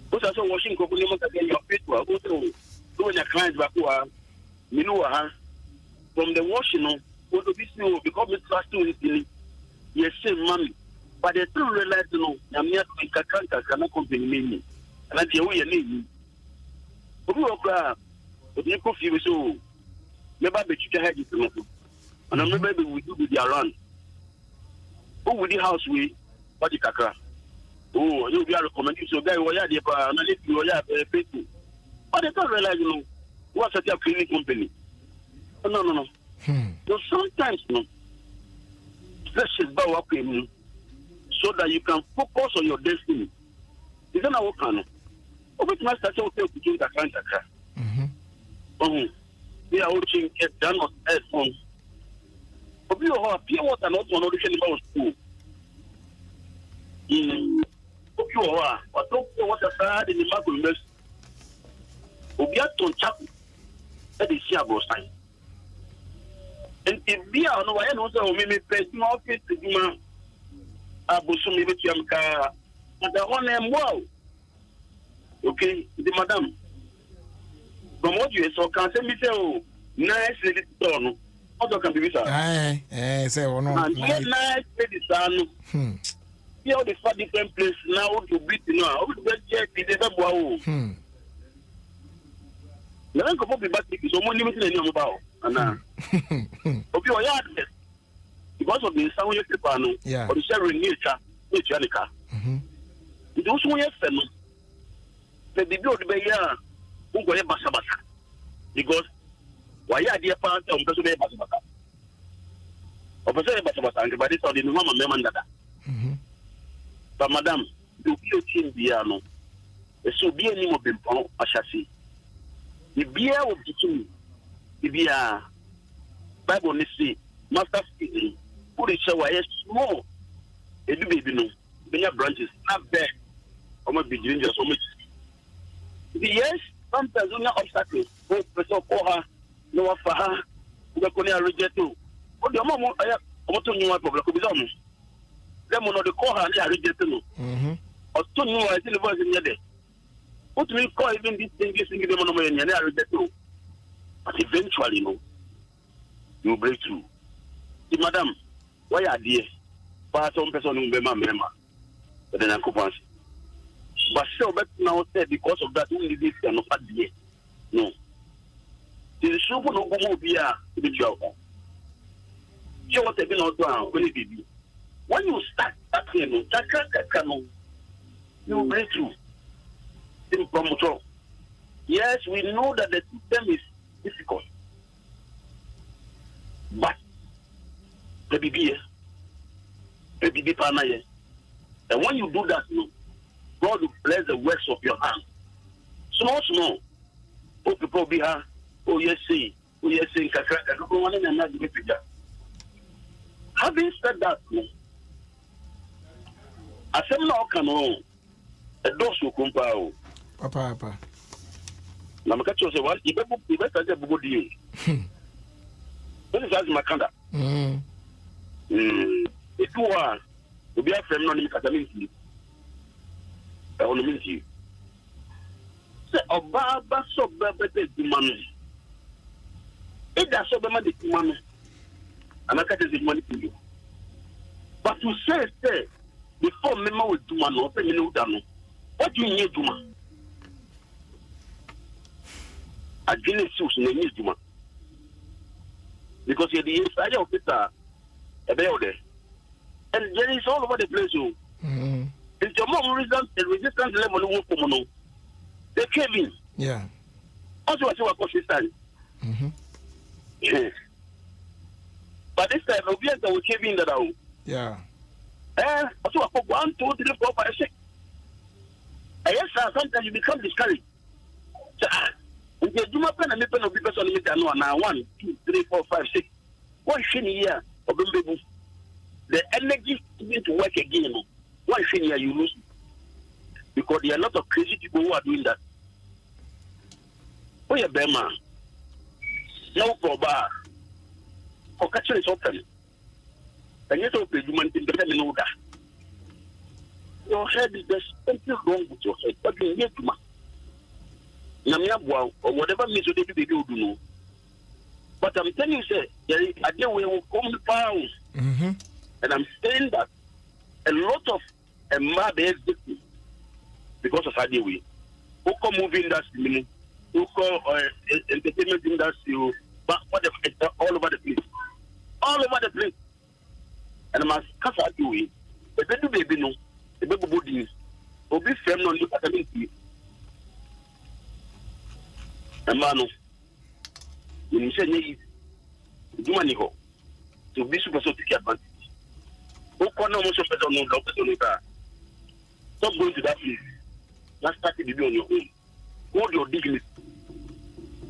but also washing up on your man kakanta your people also when your clients back you know from the washing go to this new because it trust to it yes say mommy but they still realize no I'm here to kakanta cannot company me and that's the way you need obi okra obi ko fi so never be chicha head to no and I'm maybe we do with around who with the house we what the kakra oh you be recommending so guy we are there and let you are people but they don't realize no what's a cleaning company no so sometimes no let's just bow up so that you can focus on your destiny. Isn't that what can? Obit master so to do the contract. We are watching get done on headphones. Obi o pure water not one audition about school. Obi o what pure water side in the Bible mess. Obi aton chap that is here about sign. And if we are no way no so me pay no office to do abusu me bet yam ka the one name wow. Okay, the madam. From what you saw, can say me say oh nice lady done. Also can be sir. Say oh no. And nice lady son. Here all the different place now to beat now. We get check the devil wow. Na nko be back so mo limit na ni about. Ana. Obi o ya because of the sound you prepare no. Or the sharing nature nika. It also yes no. The bibi o be ya ungo ye basa because why are there parts of person be basa basa. O person be basa basa and by this the mama me man dada. But madam, do you think bia no? So be any mo be pon ashasi. The beer of the king, the beer Bible ni say, master speaking, put it shower small. A baby no, many branches, not bad. Or might be dangerous or much. Yes, sometimes no obstacles. Oh, person for her, no for her, the Korea reject you. Oh, the mom, I want to know what problem could be done. Them on the call her, they are rejecting you. Or to know I see the voice in your day. What we call even this thing, them on the money, and I reject you. But eventually, no, you break through. The madam, why are they? But some person who be my member, but then I could answer. But so, but now said because of that, only this cannot be. No. The issue will not go be a job. Show what they've been out down when it be. When you start that thing, you break through. Yes, we know that the system is difficult. But the BB, Panaye. And when you do that, God will bless the works of your hand. Small. Oh, people be her. Oh, yes, see. Oh, yes, see. Having said that, I said, no, can a dose will compare. Papa. I'm catch you say what? You better get good deal. This is as Makanda. If you are to be a friend, no need to I want to meet you. Say, Obaba so better money. It does so better money. And I catch the money to you. But to say, before Mema will do man, or say, what do you need to man? I didn't choose the need to man. Because you're the inside of it, a there. And there is all over the place. It's your mom resistance level of woman. They came in. Yeah. Also, I was consistent. Yes. But this time, we came in that out. Yeah. Also, I put 1, 2, 3, 4, 5, 6. Yes, sir, sometimes you become discouraged. If you do not pen and pen of people on the now 1, 2, 3, 4, 5, 6. 1 year of the energy to work again. 1 year you lose. Because there are a lot of crazy people who are doing that. Oh, yeah, Bema. No problem. For catching is open. And yet, open, you might be better than that. Your head is there's something wrong with your head. But you need to man. Or whatever means you do know. But I'm telling you, sir, there is a day where we will come down. And I'm saying that a lot of mad victims because of that way. Who come moving industry, who come entertainment industry, but all over the place. All over the place. And I must catch that way. The baby no, the baby body will be firm on the paternity. And man, when you say you do money go to be super so to get advantage. Who can no more person no doctor no car. Stop going to that place. Let's start to be on your own. Hold your dignity.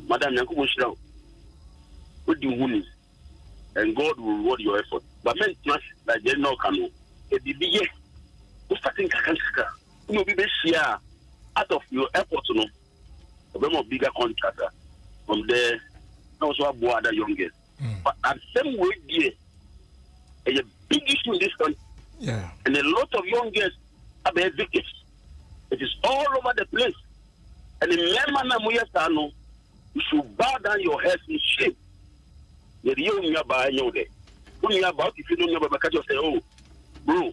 Madam Yankubo Shirao. What do you want? And God will reward your effort. But men trust that they know can it be yes. What's starting Kakanska? You will be here out of your effort, no. A more bigger contractor. From there, also a boy other youngest. But at the same way, dear, a big issue in this country. Yeah. And a lot of young girls are being victims. It is all over the place. And in Lemana, you should bow down your heads in shame. You don't know about if you don't know about you say, oh, bro,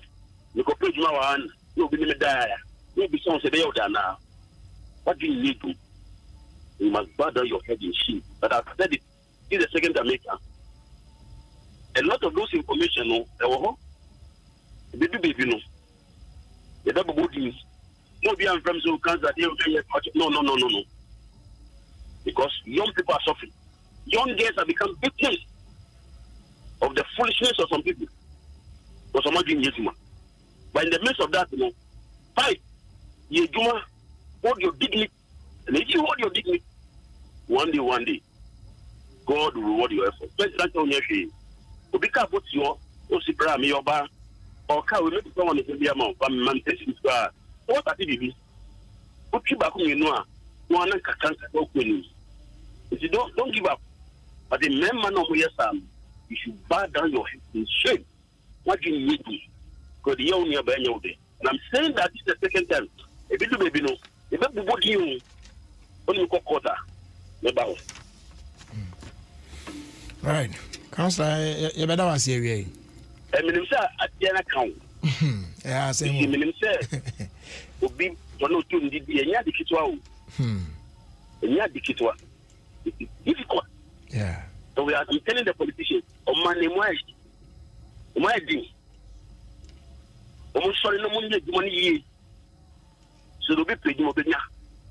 you go pay my hand, you'll be die. You'll be someone say, now. What do you need to? You must bow down your head in shame. But I've said it. This is the second Jamaica. A lot of those information, baby, no. The double bodies. No, be I'm from so cancer. No. Because young people are suffering. Young girls have become victims of the foolishness of some people. For some doing Yezuma. But in the midst of that, fight. Yezuma, hold your dignity. And if you hold your dignity, one day, God will reward your effort. President Onyeshi, Obika put your Osipra, Mioba, or can we make someone in the amount from Manchester? What are the put you back on you know, one can't open. If you don't give up, but the men man of your son, you should bow down your head in shame. What do you need to? Because the young near Benyo day. And I'm saying that this is the second time. If you do baby no, if you bought you only quarter, never. Right. Councillor, you better was here. I mean, sir, at the account. Yeah, same. I mean, sir, would be one or two in the Kitwa. It's difficult. Yeah. So we are telling the politicians, money, my thing. Almost sorry, no money. So they'll be paid more.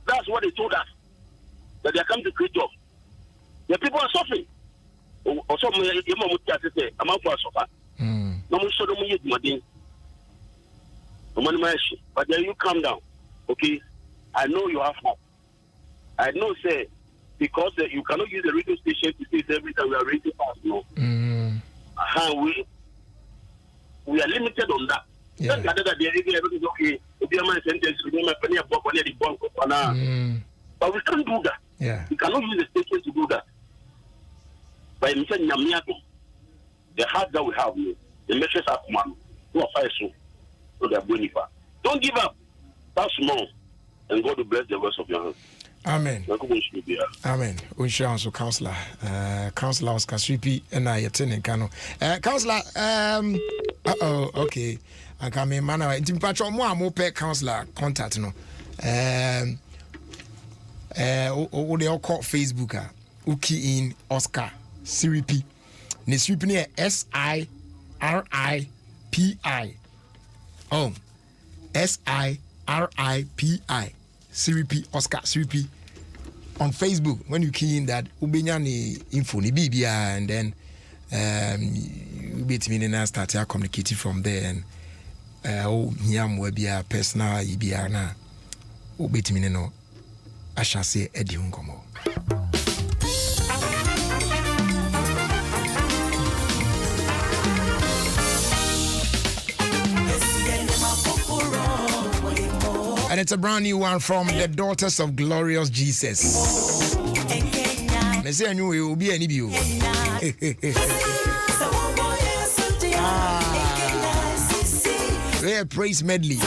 That's what they told us. That they are coming to create job. The people are suffering. Also, I'm out for a suffer. No one saw them money. But then you calm down. Okay? I know you have hope. I know, say, because you cannot use the radio station to say every time we are raising fast, no. We are limited on that. Yeah. Everything is okay. But we can't do that. Yeah. We cannot use the station to do that. By the heart that we have, the measures are command. Who are fire so? So they are going far. Don't give up. That's small. And God will bless the words of your hands. Amen. Amen. OfieKwanso councillor. Councillor Oscar Sweepy and I attending Kano. Councillor, okay. I come in man. Intim patro mo pe councillor contact no. O de call Facebook key in Oscar Sweepy. Ne Sweepy ne SIRIPI. Oh. SIRIPI. Siripi, Oscar Siripi. On Facebook, when you key in that, ubenya ni info ni bibia, and then you bet me and start communicating from there, and nyam webia personal ibia na ubet me no asha say edi hunkomo. And it's a brand new one from the Daughters of Glorious Jesus. They say I knew it will be any view. Rare praise medley.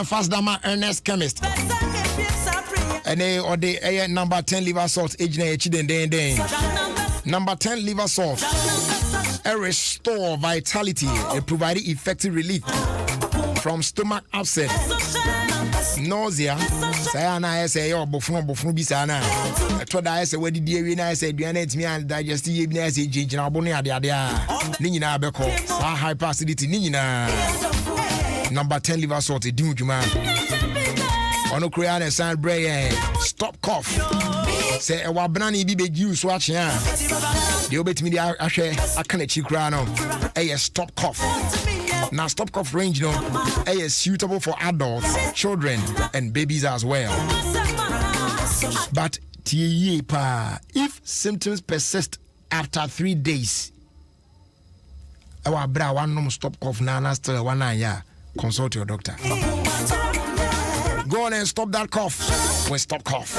fast dama Ernest Chemist. And they or the number 10 liver salt age na den. Number 10 liver salt. Restore vitality and provide effective relief from stomach upset, nausea. Sayana say your bofun bisana. Told I say where did you na say duane me and digest ye na say jinjina bonu ade ni nyina beko sa hyperacidity ni nyina. Number 10 liver salt e din djuma. Ono krea na san bray stop cough. Say e wa banana bi be juice so ache a. The obetimi di ahwe akana chi kra no. Stop cough. Now stop cough range is suitable for adults, children and babies as well. But if symptoms persist after 3 days, our bra one stop cough na still 1 year, consult your doctor. Go on and stop that cough with stop cough.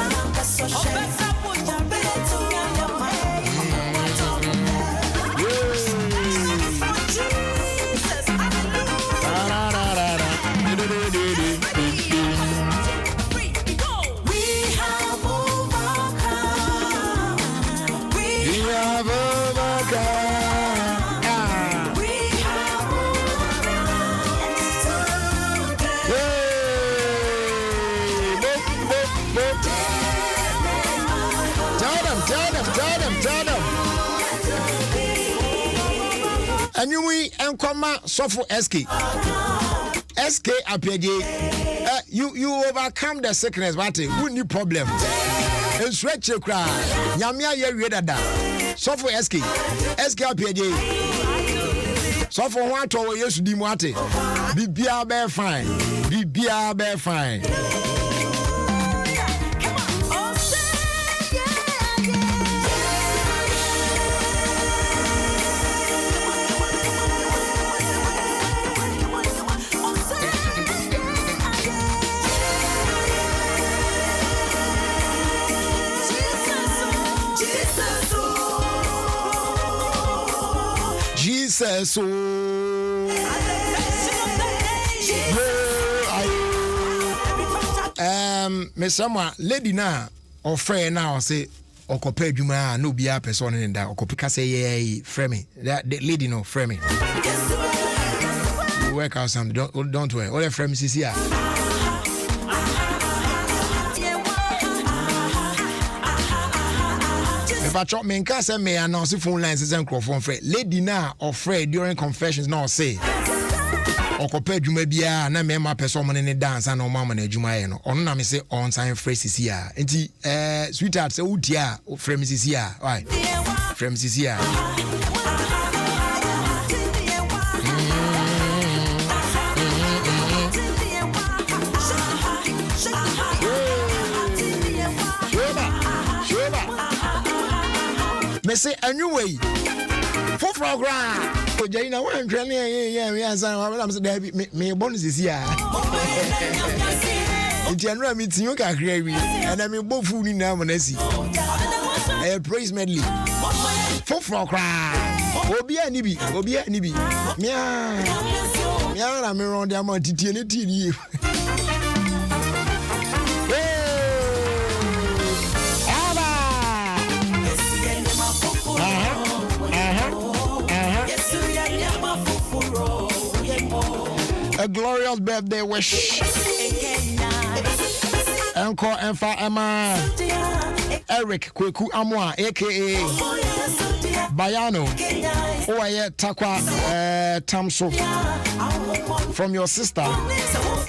Tell them. And you and come so for SK appear you overcome the sickness, but who need problem? And stretch your cry. Yamia ye dada. So for SK appear so for one to yes di mwate. Bibia be fine. Jesus, Miss Summer, lady now, or friend now, say, or compare Juma, no be a person in that, or copy say, yeah, frame that lady, no frame. Work out something, don't worry, all the frames is here. If I chop me in case me announce phone lines and microphone free. Lady now or Fred during confessions now say or compare Juma bia na me ma person in the dance and no mama na Juma no. On na me say on time phrases here. Enti sweetheart say udia frames is here. Why? Frames is here. Me say a new way for program. Oh, Jaina, one training, yeah, me bonus is here. In general, meeting you can create, and I mean, both food in Namanesi. Praise medley for program. Obi a nibi. Mia, I'm around the amount of TNT. A glorious birthday wish. Encore Enfa Emma Eric Kweku Amwa aka Bayano Oye Takwa Tamso from your sister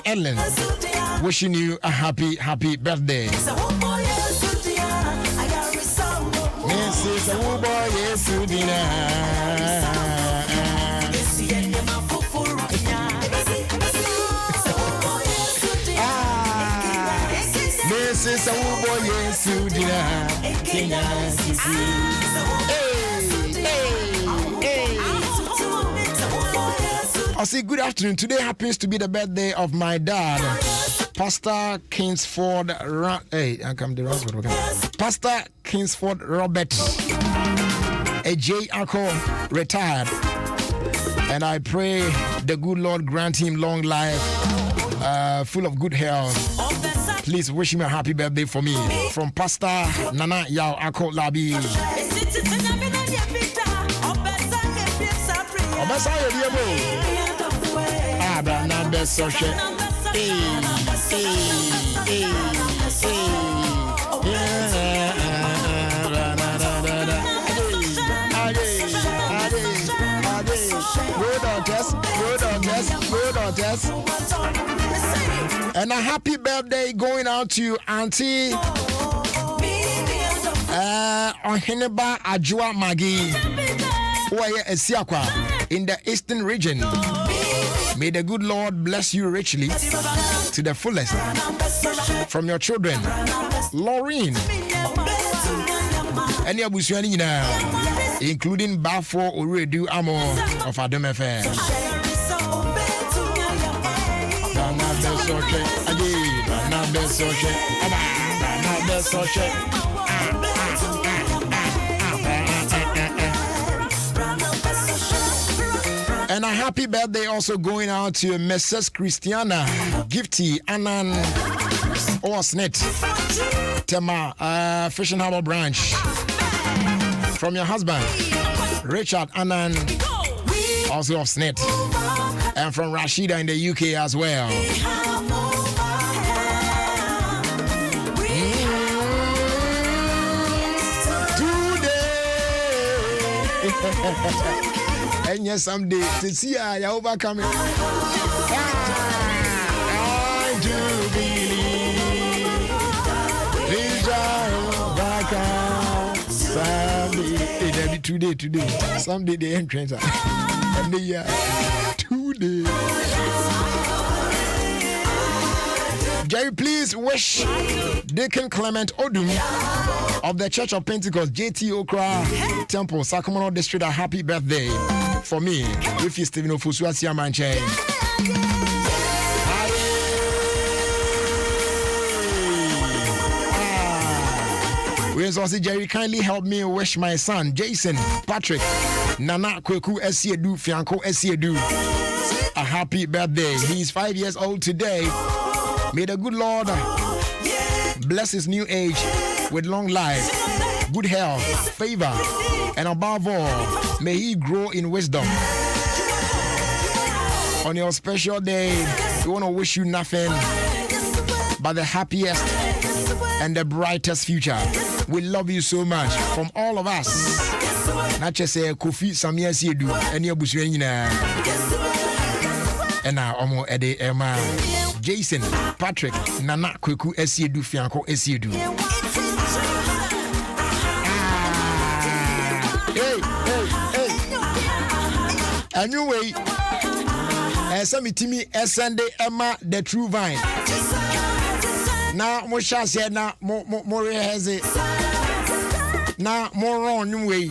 Ellen, wishing you a happy birthday. Mrs. Boy, yes, you Mrs. Boy, yes, you I say good afternoon. Today happens to be the birthday of my dad, Pastor Kingsford. Pastor Kingsford Robert, a J. Ako, retired, and I pray the good Lord grant him long life full of good health. Please wish him a happy birthday for me. From Pastor Nana Yao Ako Labi. And a happy birthday going out to Auntie Oheneba Ajua Magi, who are Esiakwa in the Eastern region. May the good Lord bless you richly to the fullest. From your children, Laureen, and your Busuanina, including Bafo Uredu Amo of Adom FM. And a happy birthday also going out to Mrs. Christiana Gifty Anan Osnet Tema Fishing Harbor Branch. From your husband, Richard Anan, also of Snet. And from Rashida in the UK as well. And yes, someday to see you're overcoming. I do believe these are overcome. Someday, today. Someday the entrance. And the today. Jerry, please wish Deacon Clement Odum of the Church of Pentecost, JT Okra Temple, Sacramento District, a happy birthday for me. If you Stephen Ofusuasia Manche. We also Jerry, kindly help me wish my son Jason Patrick Nana Kweku Esiedu Fianco Esiedu a happy birthday. He's 5 years old today. May the good Lord bless his new age with long life, good health, favor, and above all, may he grow in wisdom. On your special day, we want to wish you nothing but the happiest and the brightest future. We love you so much from all of us. Not just Kofi Samia Siedu and your Busuena. And now, Omo Ede Emma, Jason, Patrick, Nana Kweku Esiedu Fianco Esiedu. Hey. Anyway, Samitimi Sunday Emma the True Vine. Now, Mosha said, now, more has it. Now, more on way.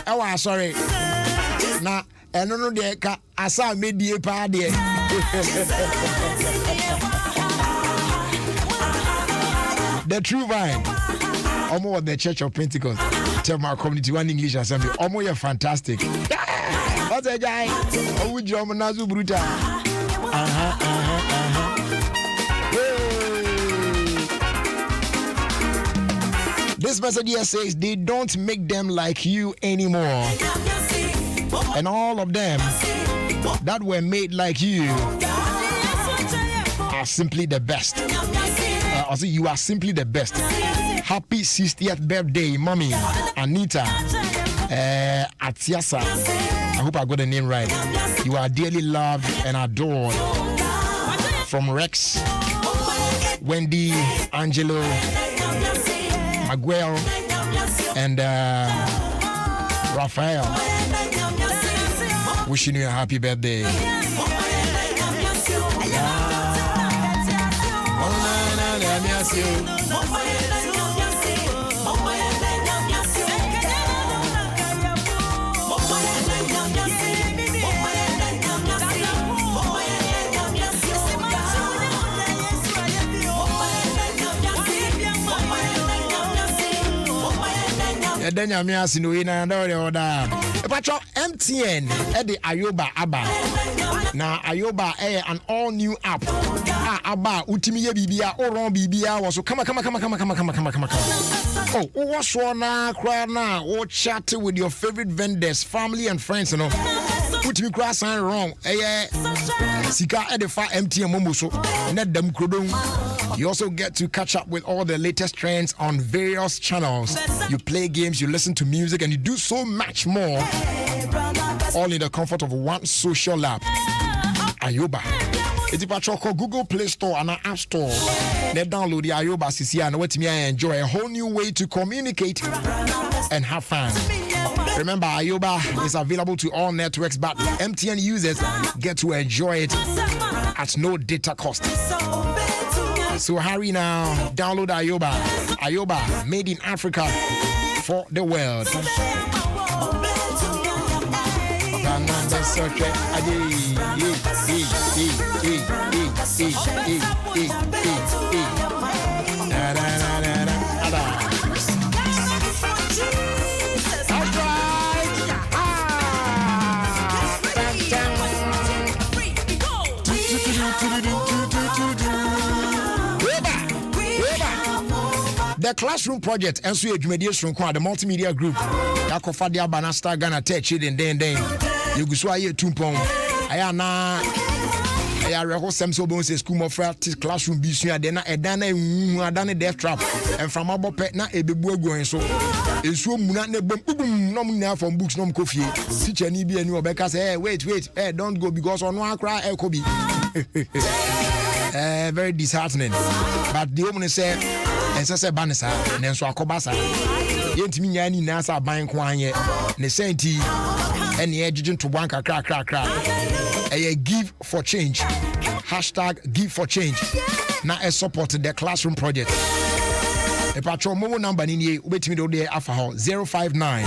Oh, sorry. Now, and no, I saw media party. The True Vine. Almost the Church of Pentecost. Tell my community one English assembly. Almost you're fantastic. What's a guy? Oh, would you Nazu Bruta? This message here says they don't make them like you anymore. And all of them that were made like you are simply the best. Also, you are simply the best. Happy 60th birthday, Mommy Anita Atiasa. I hope I got the name right. You are dearly loved and adored. From Rex, Wendy, Angelo, Miguel, and Raphael. Wishing you a happy birthday. Yɛda nyame ase no ina na oda. Epacho MTN the Ayoba aba. Na Ayoba an all new app. Aba utimi ye bibia oron bibia wo so come. Oh, what's one crowd now? Or chat with your favorite vendors, family and friends, you know. Put me cross and wrong. Sika edify MTN Momo so net them kudung. You also get to catch up with all the latest trends on various channels. You play games, you listen to music, and you do so much more. All in the comfort of one social app. Ayoba. It's a Google Play Store and App Store. They download the Ayoba CC and let me enjoy a whole new way to communicate and have fun. Remember, Ayoba is available to all networks, but MTN users get to enjoy it at no data cost. So hurry now, download Ayoba. Ayoba, made in Africa for the world. The Classroom Project and so education from the multimedia group. Yakofadia Banasta Ghana Tech in den. You go so aye tumpon. Ayana I reho sem so bon say school mo frati classroom bi sua de na edana ehu adane death trap and from abopet na ebebu aguan so. Ensuo muna na bom no muna from books no mkofie. Teacher ni bi ani obeka say wait don't go because ono akra ekobi. Very disheartening. But the woman said and say banisa and so akobasa yentimi nya ni na sa ban ko anye ne senti and ye jijin to one kra give for change #give for change na support the Classroom Project e patro mo number ni ye obetimi do de afa ho 059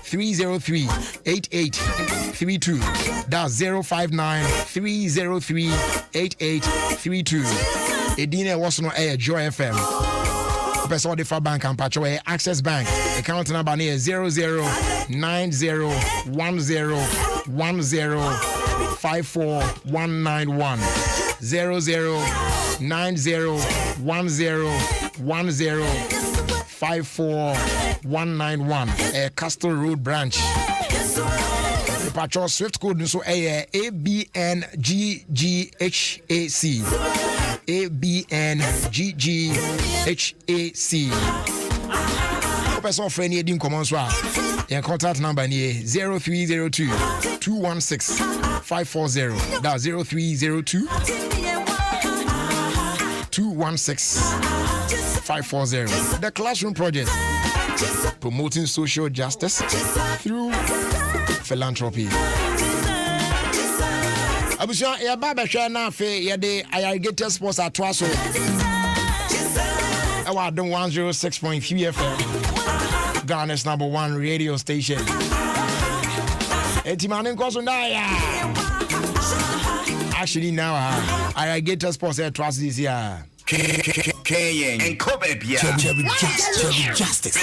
303 8832 that's 059 303 8832 edine was no Joy FM person the for bank and patch away Access Bank account number near 0090101054191 0090101054191 Castle Road branch. The patrol Swift code so ABNGGHAC. ABNGGHAC. Person friend here didn't come on so. Your contact number near 0302 216 540. That's 0302 216 540. The Classroom Project, promoting social justice through philanthropy. Abusha ya baba hwa na afi ya de irrigated sports atwaso. Ewa Adom 106.3 FM. Ghana's #1 radio station. Etimane nkoso ndaya. Actually now irrigated sports atwaso this year. And Kobe Bia. Justice.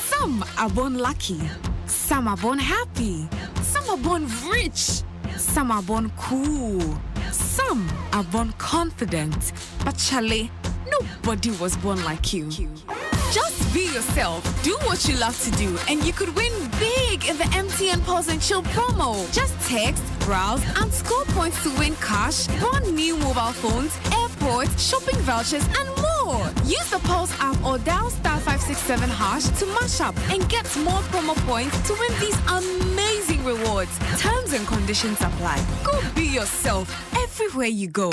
Some are born lucky. Some are born happy. Some are born rich. Some are born cool. Some are born confident. But Charlie, nobody was born like you. Just be yourself. Do what you love to do, and you could win big in the MTN Pulse and Chill promo. Just text, browse, and score points to win cash, brand new mobile phones, airports, shopping vouchers, and more. Use the Pulse app or dial *567# to mash up and get more promo points to win these amazing rewards. Terms and conditions apply. Go be yourself everywhere you go.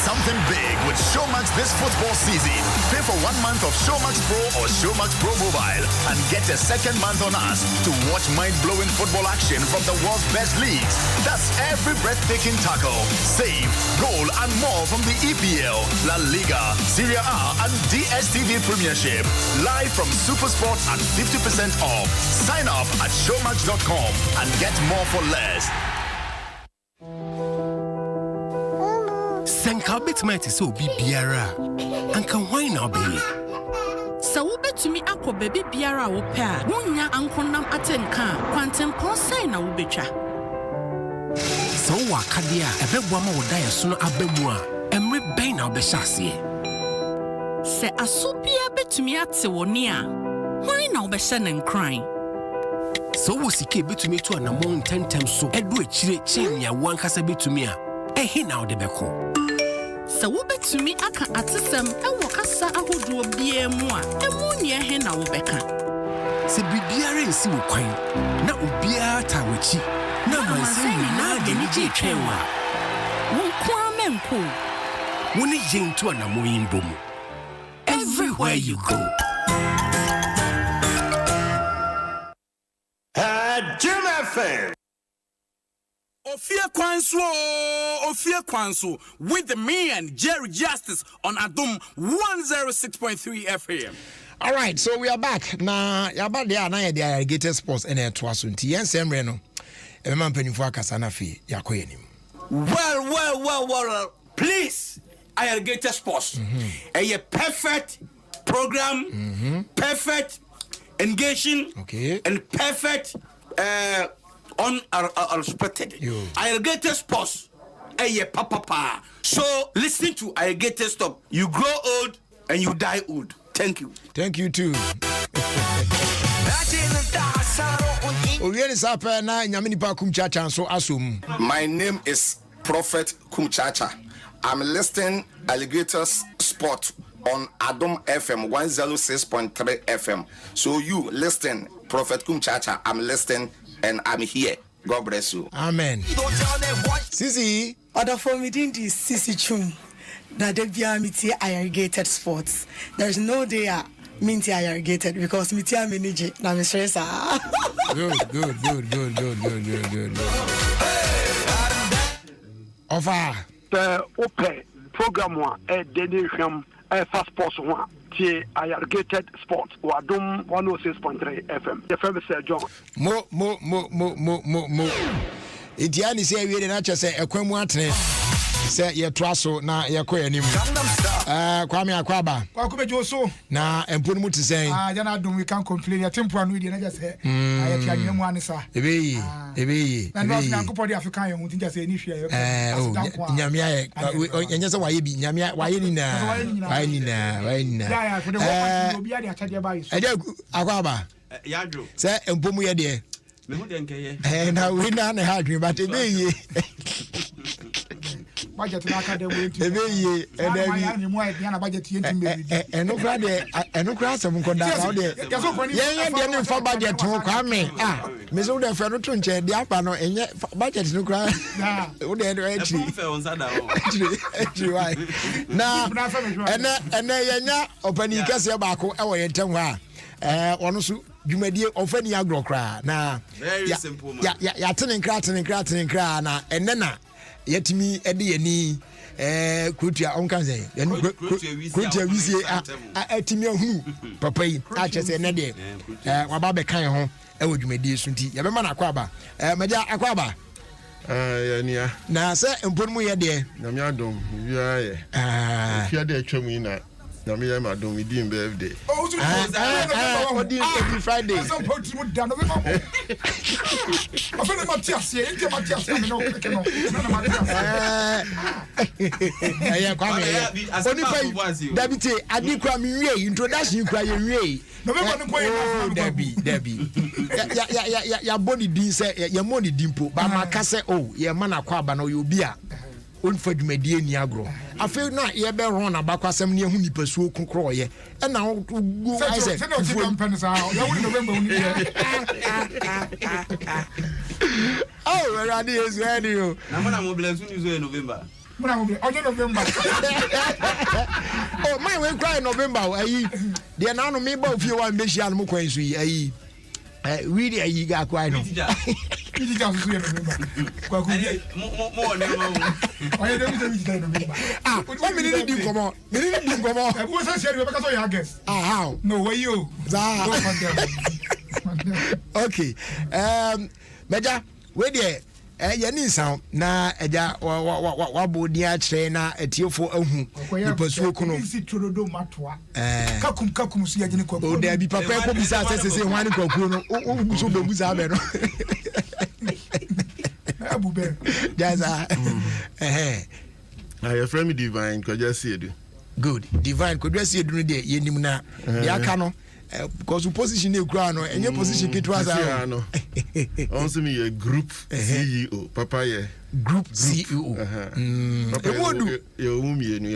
Something big with Showmax this football season. Pay for 1 month of Showmax Pro or Showmax Pro Mobile and get a second month on us to watch mind-blowing football action from the world's best leagues. That's every breathtaking tackle, save, goal, and more from the EPL, La Liga, Serie A, and DStv Premiership. Live from Supersport at 50% off. Sign up at showmax.com and get more for less. Anka betumi ate se obi biara. Anka hwan na obi. Sa wo betumi akọ baby biara wo pe a wonya ankonam atenka kwantempon sai na wo betwa. Sa wo akade a ebeboa ma wo dae so no abamu a emre bɛn na obɛhyɛ aseɛ. Se asobia betumi ate wo ne a hwan na wo bɛhyɛ ne nkran. So wo sike betumi to anamon tentem so edu akire kyenya wo ankasa betumi a ehe na wo de bɛkɔ. Sa wo betumi aka atesem ewo kasa ahodoɔ bia mu a emu ne ehe na wo bɛka. Se bibiara nsi wo kwan na obiara ta wachi na manse na de ni je twenwa. Wo kwa menko. Wo ne yentu anamon yimbomu. Everywhere you go. Adom FM. OfieKwanso with me and Jerry Justice on Adom 106.3 FM. All right, so we are back. Now, you're back there now. The Alligator Sports and Twasun. Yes, Emreno. Everyone penny for Kasana fee. Yakoyenim. Well. Please, Alligator Sports. A perfect program, perfect engaging, and perfect unexpected. Alligator Sports. Papa. So listen to Alligator Stop. You grow old and you die old. Thank you. Thank you too. My name is Prophet Kumchacha. I'm listening Alligators Sport on Adom FM 106.3 FM. So you listen, Prophet Kumchacha. I'm listening and I'm here. God bless you. Amen. Sisi. Other for me didn't Sisi Chum. That they be amity irrigated sports. There's no day minty irrigated because miti manage na me stress. Good. Offer the open program one dedication fast sports one tie irrigated sports or Adom 106.3 FM. The famous John. Mo. Itiani say we dey na che say ekwemu atene. Say ye traso na ye koye nim. Kwame Akwaba. Kwakubejo so. Na emponu mu tisɛn. Jana Adom we can complain. Ya tempo anu dey na just say. Aye tia nyemu anisa. Ebeyi. Na no Nyankopɔ dey African ye mutin just say ni hwe ye. Nyame aye. Enye say waye bi. Nyame waye ni na. Waye ni na. Ya for the work obi ade achade ba yi so. Ede Akwaba. Yadro. Say empomu ye de. Me hu de nkeye. Na we na ha adwen but ebeyi. Budget na aka dem we nti. Ebeyi. Edebi. Ni mo e na budget ye nti me bi. Enokra asem nkoda na wo de. Ye de ne fa budget ho Kwame. Me so de fe no to nche de apa no enye budget no kra. Wo de echi. Echi why. Na ene yenya opani kase baako e wo ye ntam ha. Ono so dwumadie ofani agro kra na very simple man. Ya tene nkra na ene na yetimi ede yani kutua onka say kutua wisie atimi ahunu papa yi a chese ne de waba be kan ho e wo dwumadie so nti ya be ma na Akwaba meja Akwaba ya na se emponu ye de na me Adom bia ye fia de atwa mu na na me ya ma Adom we din birthday Friday so put mu da no be ma afena Matias ye nke Matias na no keke no Matias ya Kwame oni pai David adikura mi wie introduction kura ye wie November no koy Debbie ya body din say ya money dimpo ba makase ye ma na Akwaba na yo bi a on fa dwumadie ni agro afi na ye be ron abakwasem ne hu nipasuo kokro ye e na go I say se no ti company sa ya woni November woni oh ready is ready o na mo na mo bless you so November muna mo ojo November oh my we cry November ayi de na no me ba ofie wa mbehia no mo kwan so yi ayi really ayi ga kwai no Kiji ja so November kwa ku mo ne mo oye de mi de November o mi ni di komo e wo say share we ka so ya guess how no way you okay meja we de yɛne nsa na agya wabɔ ni akyerɛ na atiefo ahu nipasuo kono kakum so yɛgyene kwakuo o da bi papa ko bisa sɛ hwan ne kwakuo no wo so bɛbu saa bɛ no abube jaza your friend Divine could just see it. Good. Divine could just see it during the yenim na ya no because position e kura no enye position ketu asa no also me a group CEO papa ye group CEO papa your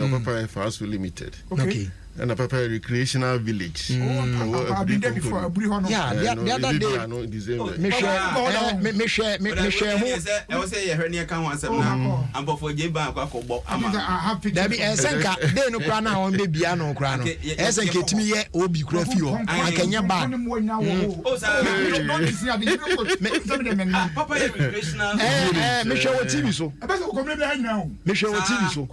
papa fast food limited okay and a papa recreational village. I've been there before. Yeah, the other day. Me share. I was say you near can once now. I'm before Jeba Kwako. There be a senka. They no crana on the piano crano. Esenka to me obi crafio. I can ya ban. Papa recreational. Me share what TV so. Me share what TV so.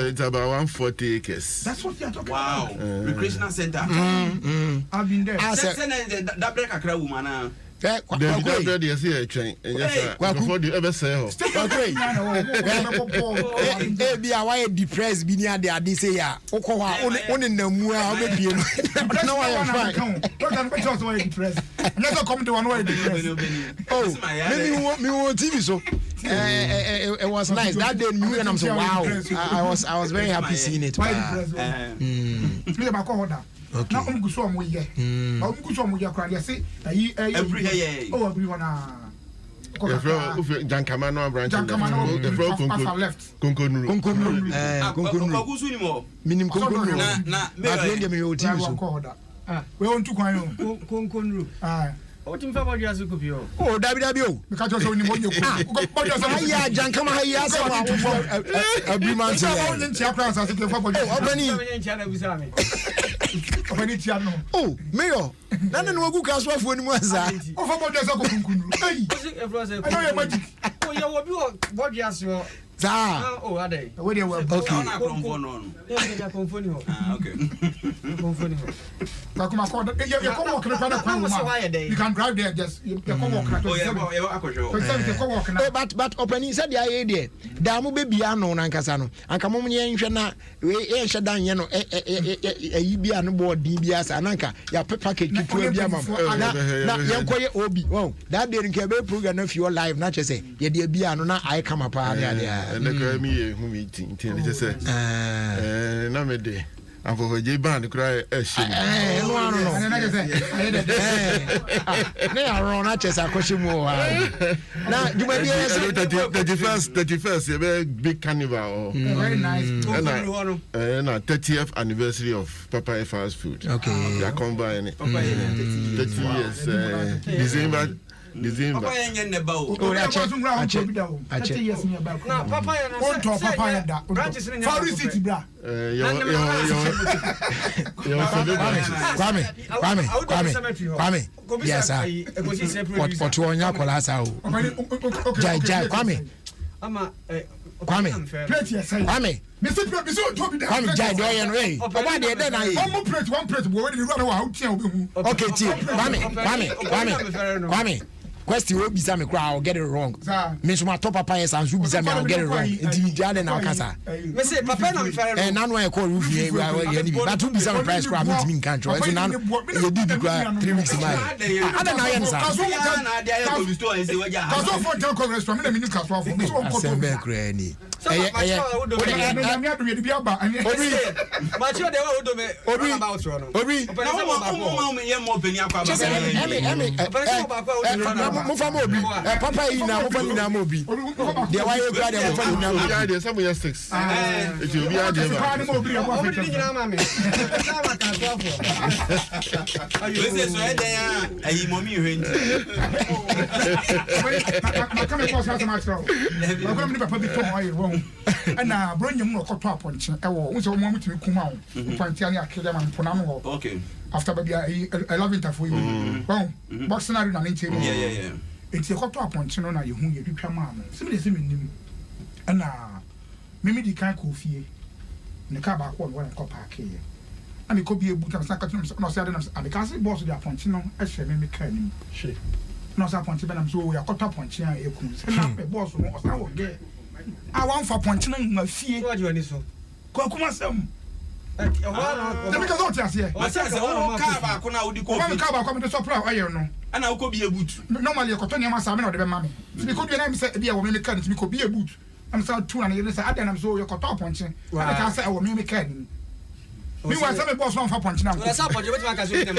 It's about 140 acres. That's what. Wow, recreational center. I've been there. That break a crowd woman. Before you ever say, be a why depressed be near the say ya. Only no more. No, I am fine. Never come to one way depressed. Oh, maybe me want TV so. It was nice that day. Me and I'm so wow. I was very happy seeing it. Okay. Now I'm going to here. I'm going to cry. Say, everyone. Jankamano branch. The frog left. Konkonu. Minim Konkonu. We want to Konkonu. What in favor you ask you? Oh, W. Because you're only one. Yeah, Jankama, yes, a woman. Oh, Mayor, none of who can swap when was that? Oh, for what oh, are they? Okay. You can drive there, just you can walk. But opening said the idea. Damu baby ano nankasano. And come on, Yanshana, we shadan yano, a Ibian board DBS Ananka, ya package to a Biamam. Yankoye Obi. Oh, that didn't care about program if you're live, not just say, ye dear Biano, I come up there. And the Grammy who meeting, just say, Namede. And for J Band cry a shame. They are wrong, not just a question more. Now, you may be 31st, a very big carnival. Very nice. And 30th anniversary of Papa Fast Food. Okay. They are combining 30 years, December. Papa ain't in the boat. Oh, that's what's wrong. 30 years in your back. Now, Papa, Kwame. Yes, sir. What you on your colasa? Jai, Kwame. Kwame. Kwame, Jai, do I know? Why did then I? One plate, we already run out. Okay, Kwame. Question will be some crowd, I'll get it wrong. Miss my top papa is and be some, I'll get it wrong. Indeed, Jordan, our casa. And now I call you, but to be some price crowd meeting country. So now you did 3 weeks in my. I don't know, answer. Mufamo obi papa yi na mufamo na obi de wa ye grade mufamo na obi ya de some year 6 it will be ade ba obi ni nyina ma me sama ka to afo we say so eden ya ayi momi hwe nti ma come ko sa ma tro ma ko mi papa bi to ho ayi wo na bro nyem no ko to aponche e wo wo se wo mo mutimi kuma wo pantia ni akede ma mpona no ho okay after baby I love it for you bon boxing arena na nche yeah it's a koto aponche no na ye hu ye twitwa ma no simi de nim na mimi di kan ko fie ne ka ba ko no ko park ye ami ko bi ebu kan saka tun no se ade na because boss di aponche no e hwe mimi ka nim no sa ponche be na so ya kota ponche a ekun se na pe boss no o sa wo ge a wan fa ponche na ma fie so adi oni so ko kuma sam e wa na because what you say ma say o ka ba ko na odi ko fi ka ba ko me so pra aye no ana wo ko bi ebutu normally e ko to ne ma sa me na de be ma me fi ko bi na me say e bi e wo me ka ni ko bi ebutu am sa tu na ne say ada na so ye ko to ponche ana ka say e wo me ka ni mi wa say me boss no fa ponche na so sa ponche wetin ma ka so bi na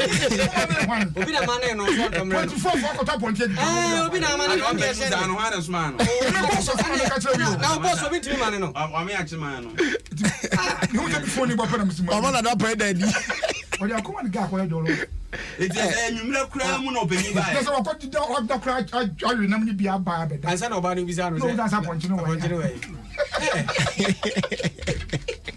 obi na ma na no so to me 24 for ko to ponche obi na ma na no be say no ha na so ma no na boss obi timi ma no o me achi ma no ni ho te phone ni bo pa na msimu o ma na da pa daddy o dia ko ma ga ko e dolo eti enwumre kura mu na obeni ba e so ko ti da kura ayu na mu ni bia ba be da ansa na oba ni bisa no no da sa ponche no ponche no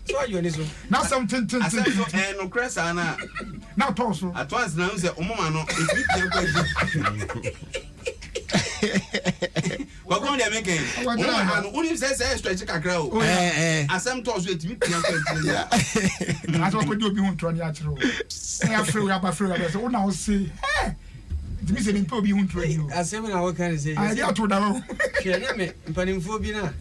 so you ni so na something so no cresa na toso at once na say omoma no ebi pia kwa ji wa ko dey make omoma no uni say stretch kakra o asem toso ebi pia kwa ji na so ko di obi hu tro ni a kire o ya free ya ba free ya so una o say it means me obi hu tro ni o asem na what can say I dey to da o kenya me mpanimfo bi na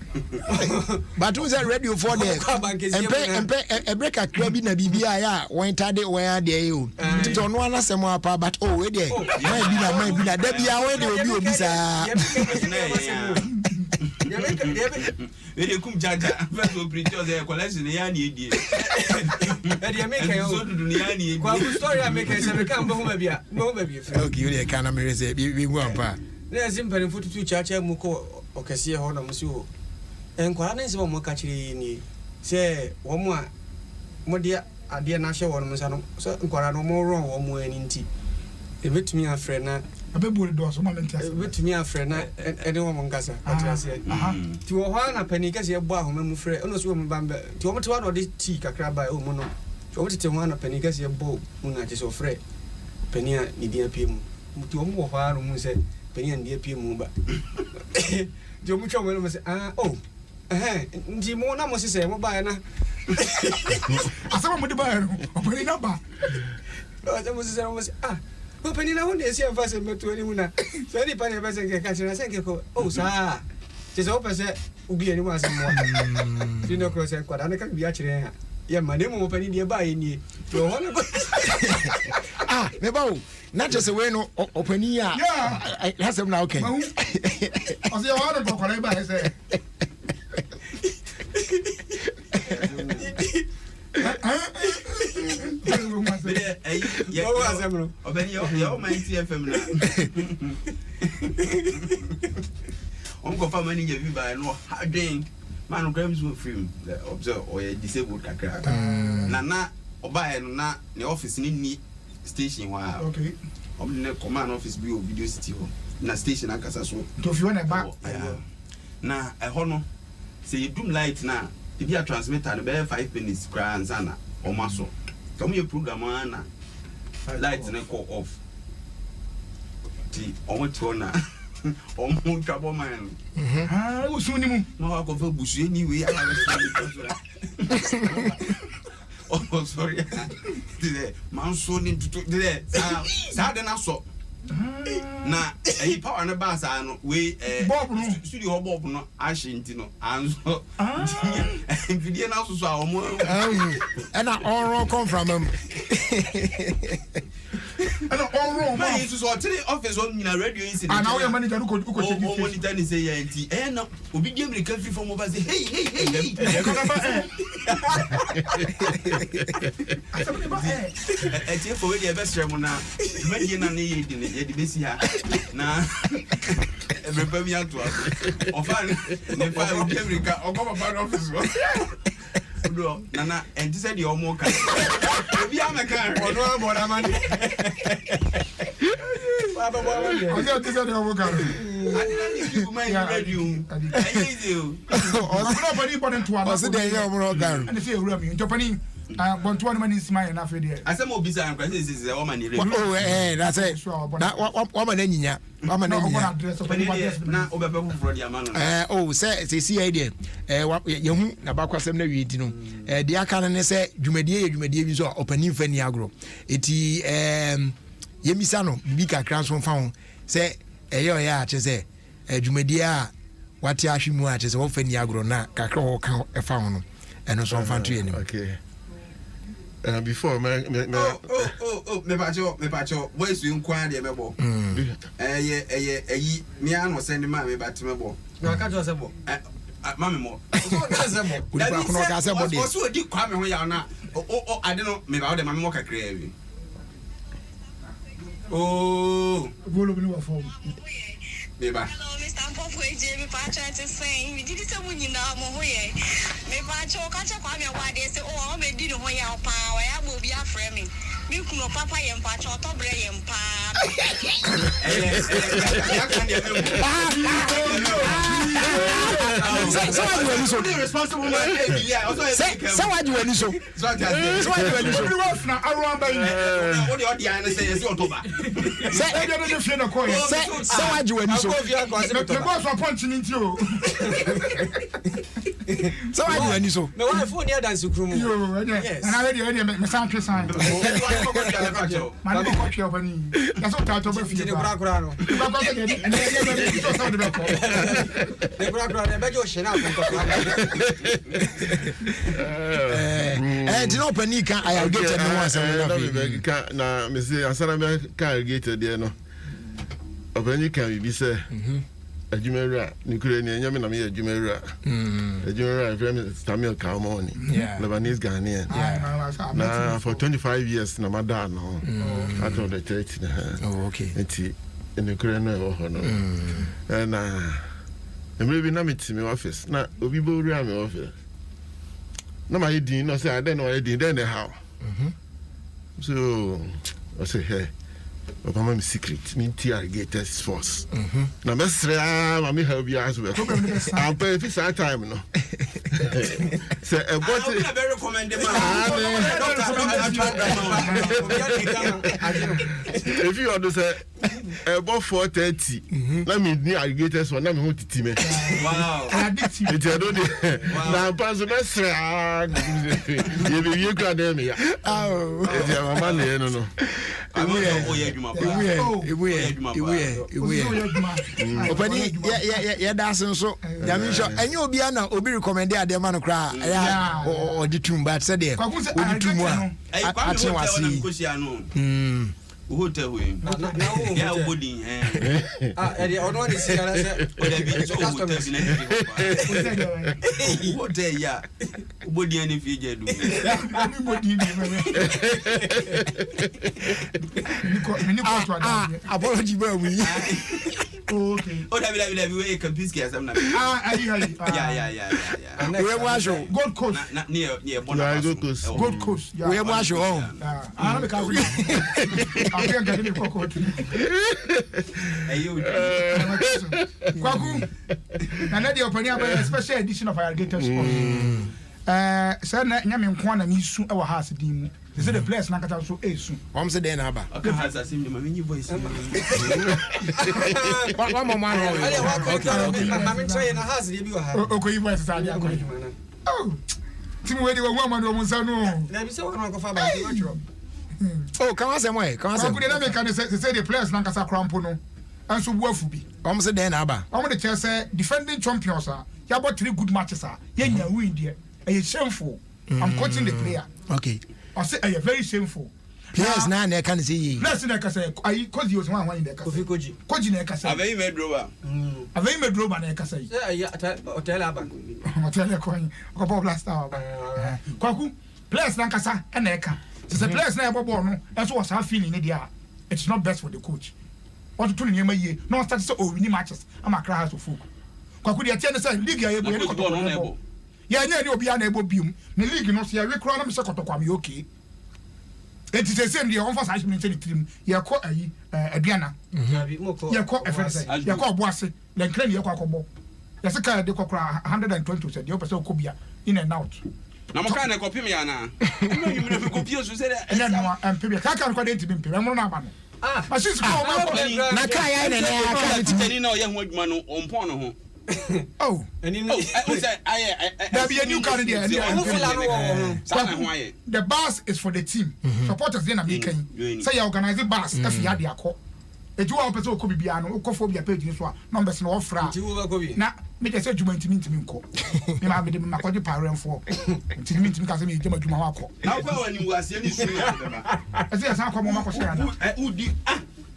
but who's that radio for there empe break a crab na bibia ya when tade when ade you to no na sem apa but oh we there my bi na da bia we dey obi sa we dey kum jaja first operator there collection ya na edie e dey make e so dudu ya na edie kwa story make e se be kan bo ma bia okay we dey kana me say bi go ampa na zimpare fututu chacha mu ko okese ho na musi ho enkwara na nse mo ka kire ni se wo mu a mo dia ade na hye wo no musa no so enkwara no mo ron wo mu ani nti e betumi afre na abebure do so mo lenti ase betumi afre na ene wo mo ngasa atrase ti wo ho na panika se bo ahoma mu frɛ ono so wo mu bamba ti wo mte wa no de tea kakra ba o mu no ti wo mte ho na panika se bo mu na je so frɛ pania ni dia pie mu ti wo mu wo ho no mu se penia ndi apie mu ba je mu twa mo se ndi mo na mo se mo ba na asema mo de ba no opani na ba je mo se mo se opani na hunde esi amfa se meto ni huna so ni pa ne ba se ke ka chira se ke ko sa je so pa se ubi ni mo ase mo fino ko se kwada na ka bi a chire ha ya ma ne mo opani de ba ni to ho na me ba not just a way no opani a has them now okay o se wa do ko le ba se obeni yo my TFM na go fa mani je bi ba no hadin man grams wo film observe or disabled kakra na oba no na the office ni station wa okay ne command office bi o video city ho na station akasa so to fi wona ba na ho no say you doom light na e bi a transmitter no be 5 minutes kra nzana o maso to me program na light na call off ti o mo ti na o mo twabo man o so ni mu no ko fa busu anyway ala oh sorry today man so ni today sa de na so na power na ba sa no we studio bob no ashinti no anso video na so a omo and all come from him and all man is so three office on na radio incident and now your manager ko check this monitor ni say ya nti na obi game recovery from over say hey eti for we dey best rem na me na na ye di besi ha na everybody me ato ofan ne fa o game ka o go papa office do na enti say the omo ka obi ameka odo aboda man baba baba o se enti say the omo ka adina you my radio easy o no body important to o se dey omo ka and say ewura mi ntopani but one man is my na fe there asem obisa an kwase sisi o man radio that's it na o man anyinya o man anyinya na obepe fufuro dia ma no say see idea ye hu na ba kwasem na wi di no de aka ne say dwumadie bi so opani fani agro eti yemisa no bi kakra so fa ho say eyo ya che say adwumadi a wate ahwe mu a che say wo fa ni agro na kakra wo ka e fa ho no eno so fa to yenim okay before me pacho boys we nkwa de mebo eyi me ano send ma me bat mebo na ka jo sebo mami mo so ka sebo da ko no ka sebo de so di kwa me ho ya na ade no me ba wo de mami mo kakra wi volo bini wa form Beba. Hello, Mr. Popo AJ, me pacho to say, me did say when you know mo hoye. Me pacho ka che kwa me wa de say oh me di no hoye pa, wa ya mo bi afre me. Me kuno papa yem pacho to bre yem pa. So what you so responsible man so what you so we was na around by what the audience say is October say e dey dey fear na call say what you so the boss wa punch ni nti o so what you so me wa phone near dance krum yes and I ready me sound three sign man ko ko twa bani na so ta to be fear ni kura no ba ko dey and dey so sound be ko ni kura be jo shena ko dino panika I get no one say na me say ansana me ka get there no obanika bi say adwumawura nikure ni enyame na me adwumawura adwumawura friend Samuel Kalmoni Lebanese Ghanaian na for 25 years na mada no out of the church okay enti nikure no e ho no na maybe na meet me office na obi bo ria me office na my din no say I don't know din then how so I say hey Papa my secret me alligator force na mesra ma me help you as well I'm pay if that time no say a bot I very recommend if you understand about 4:30 na me ni alligators for na me ho titi me wow it do dey na pass mesra you be you can dem ya e dia mama le no opani ya dasen so ya mi sho enye obi ana obi recommend ade ma no kra ya o di tumba said there o di tumu a atin wasi hotel we ya obodi e ono ni sikara se o da bi so hotel si na di hotel ya obodi ani fi je du mi bodi ni ni ko to ada apology ba wi okay o da bi we can piece asam na ya we wa show Gold Coast na near bona Gold Coast we wa show on ah me ka we I'm going to go to Kwaku, and the opening of a special edition of Alligator Sports. Sir, Yamin Kwana Nisu, our house, Dim. Is it a place Nakata so Asu? I'm saying, Abba. Okay, has a similar mini voice. One more man. I'm trying a house, you have. Okay, you might say, oh, Tim, where you were woman or Musano. Let me say, one of our oh, come on, somewhere. Come on, say the players Nankasa Crampono and so Wafubi. I'm saying, Abba. I'm going to tell say defending champions are. You have 3 good matches are. You win there. It's shameful. I'm coaching the player. Okay. I say I very shameful. Players now they can see. Players na ka say I coach you one in the ka. Coach na ka say. Ave me droba. Ave me droba na ka say. Yeah, hotel aba. Hotel ko yin. Ko bo blaster aba. Kwaku players na ka sa na ka. The players na ebo ball no. That's what I'm feeling in there. It's not best for the coach. What to nyema ye. No start say oh we need matches. I'm a cry to folk. Kwaku dey tell say league ya ebo ye ko. Ya nya ni obi na ebo bium. Na league no say we kro na me say kotokwa me okay. It is the same. The unforced ice military team. You call Adriana. You call FNC. You call Boise. Then claim you call Kobo. You say they call 120. Said the opposite Kobia in and out. Na mo kan na copy me ana. You me copy so say that. And no and pay. Ka kan ko dey timi pay. Mo na ba no. Ah, but she's call na kai ya na ya ka timi na o ye ho adwuma no on pon no ho. Oh, and you know, there be a new candidate. The bus is for the team. Supporters then are making. Say you organize the bus if you had your call. eju wa pese okobi bia no okofobia page ni so a numbers no ofra na me dey say juma ntimi nko me ma me dey ma kwaje paremfo ntimi ka say me juma juma wa ko na kwa wani wase ni sunu ya beba ese ya san kwa mo ma ko share na udi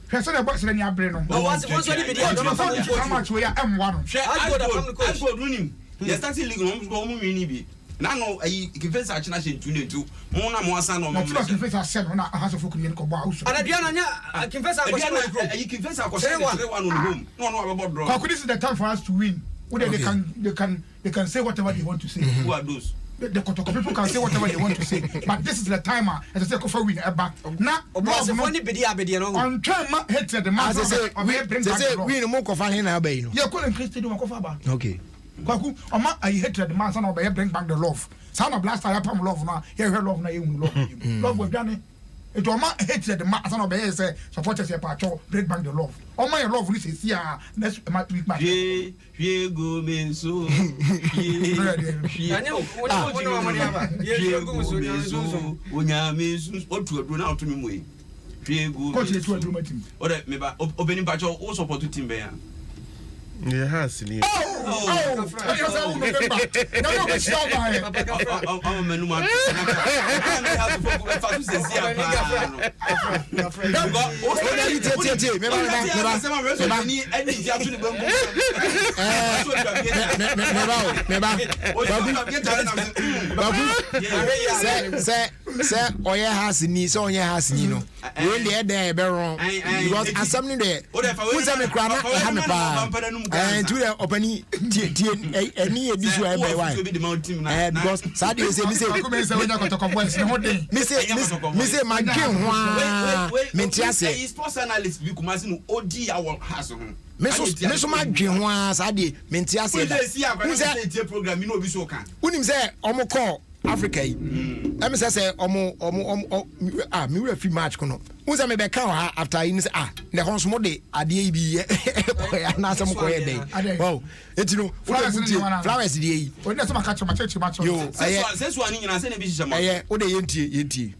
hwese na box na ni abre no once we be there don't know how much we are M1 no I go running you starting league no mo win ni bi na no ayi kifesa achina she ntu mo na mo asa no mo na kifesa se no na haso foku ni ko ba uso ana dia na nya kifesa ko ayi kifesa ko se 3-1 on home no ababo draw Kwaku, this is the time for us to win. They can say whatever they want to say. Who are those? The Kotoko people can say whatever they want to say, but this is the time as I say for win back. Now, funny bedia no. On time hate the man say we no more cover hin abey no. You couldn't Christy do cover ba. Okay. Kwaku, Oma I hate the man son obey bring back the love. Son of blast fire pam love now. Here love na you love. Love we done. It Oma hate the man son obey say supporters here pacho bring back the love. Oma your love is here next week match. Ye go menso. Onya menso otu aduro na otu mi moyi. Ye go. Coach the two aduro team. Ode me ba obeni pacho o support team be ya. Yeah, has ni. Oh, and to the opening any edition by one because Saturday say me say my game sports analyst bi kuma sinu odi our house me so my game ho Saturday mentia say that program me no bi so kan unim say omo call Africa yi em say omo me we fi match kono unza me be kan ha after you say the hon smo de ade bi na some ko ye dey wow etino flowers dey yi o dey so maka chama chechi match yo say so ani nyina say na bi hihama o dey yentie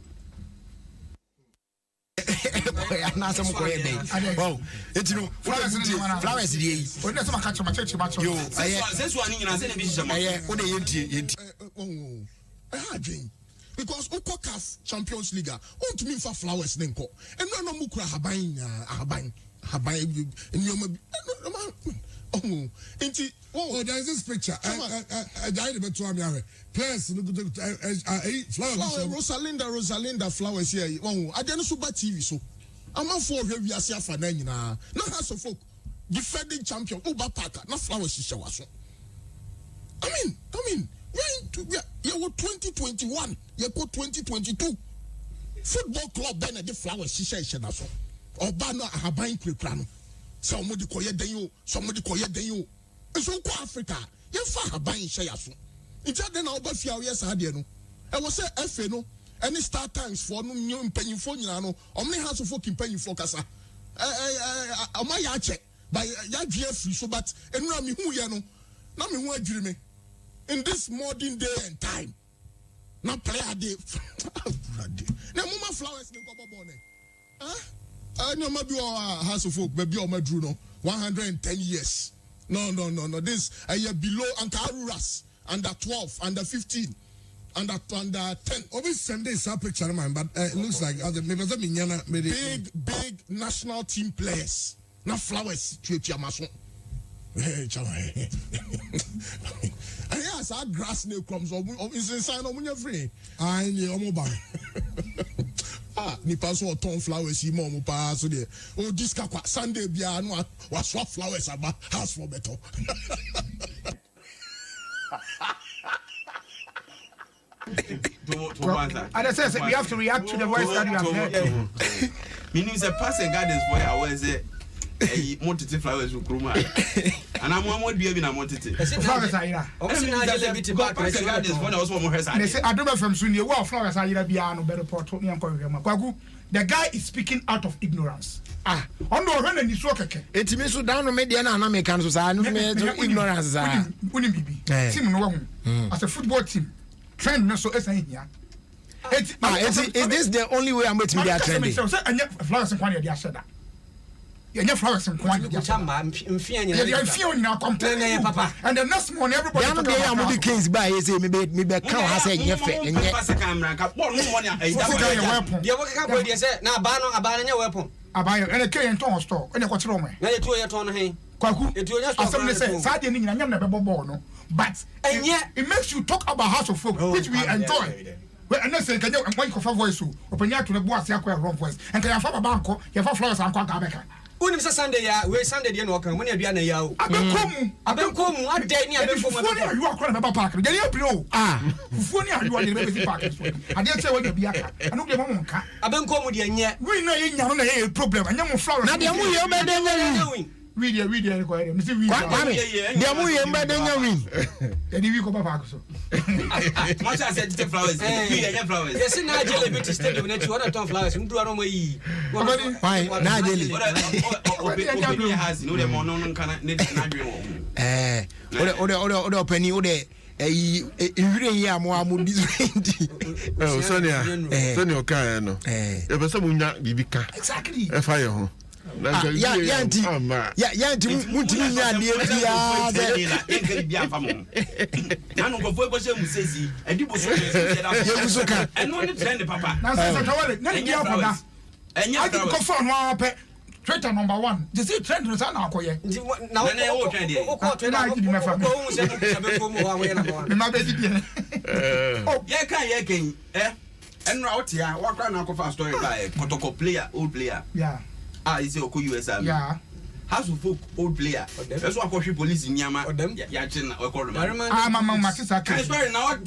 na some ko ye dey wow etino flowers dey yi o dey so maka chama chechi match yo say so ani nyina say na bi hihama o dey yentie because CAF Champions League won't mean for flowers nenko and no mukura haban oh there is this picture I died about 2 hours players flowers Rosalinda flowers here oh I didn't super TV so I'm not for we are for na has of folk defending champion Uber Parker na flowers show I mean you were 2021 you put 2022 football club then the flowers shisha na so obano ahaban prekrano somebody koye den you so ko Africa you fa ahaban share so ntia den na obafia we sa de no e was say FA no any Star Times for no new mpanyimfo nyina no omni has for mpanyimfo kasa oma ya che by ya dwe free so but enura me hu ye no na me hu adwiri me in this modern day and time na play a day na mama flowers ni ko bobo ne ma bi o house of folk be o ma dru no 110 years no this below ankaruras under 12 under 15 under 10 over Sunday sa picture man but it looks like big national team players na flowers tuatua maso and yes, our grass no crumbs or is inside of your free. I need nipa so ton flowers yi mo pa so de o disca kwa Sunday bia no wa swap flowers aba house for better. And I says we have to react to the voice that you have heard. Meaning the person gardens boy I was there. Montete flowers with Kruma. And I'm one be in a montete. Flowers are here. They say Adom from Sunday. Well, flowers are here. Biano better port. The guy is speaking out of ignorance. On the run and you so keke. It means so down media na American society ignorance. Unim bibi. Team no as a football team. Trend no so esa here. Is this the only way I'm going to be trending? Flowers and Kwani they said that. Yenye flowers in Kwan. Chamba, Mfian, you're complaining, Papa. And the next morning, everybody. I'm the kings by his me back count has a year. And yes, camera, one money, a weapon. You're working up with you said, now ban your weapon. I buy a K and Tom store. And what's wrong? Now you're 2 years on him. Kwaku, it was just something said, Saturday, I never born. But and yet, it makes you talk about House of Folk, which we enjoy. Well, and let's say, can you make a voice? Open out to the boss, wrong voice. And can I have a banco? You have flowers and Quack. When it's a Sunday, we Sunday, you know, when you're doing a yow. I've been come, one day near the you are crying about Parker. Then you know, funny, you are the baby Parker. I didn't say what you'll be a cat. I don't give a monk. I've been come with you, and yet we know you have a problem. And you're flowers. Now, the read it. They are moving better than you win. And you go back. Much I said the flowers. Flowers. Yes, and I tell you to stay with you. What I flowers. You do a way. Why? Now, Open has no more non cannot need or penny or there. Sonia, Sonia Kayano. Ever some Bibika. Exactly. A fire. Yanti, Mutinia, Traitor number 1. You see, trend is an alcohol. Now, and out here, what kind of fast story by Kotoko player, old player. Yeah. Is it okay? USA? Yeah. House of Folk, old player. That's why I police in Yama or them. Yachin or Corman. I'm a sister. Now,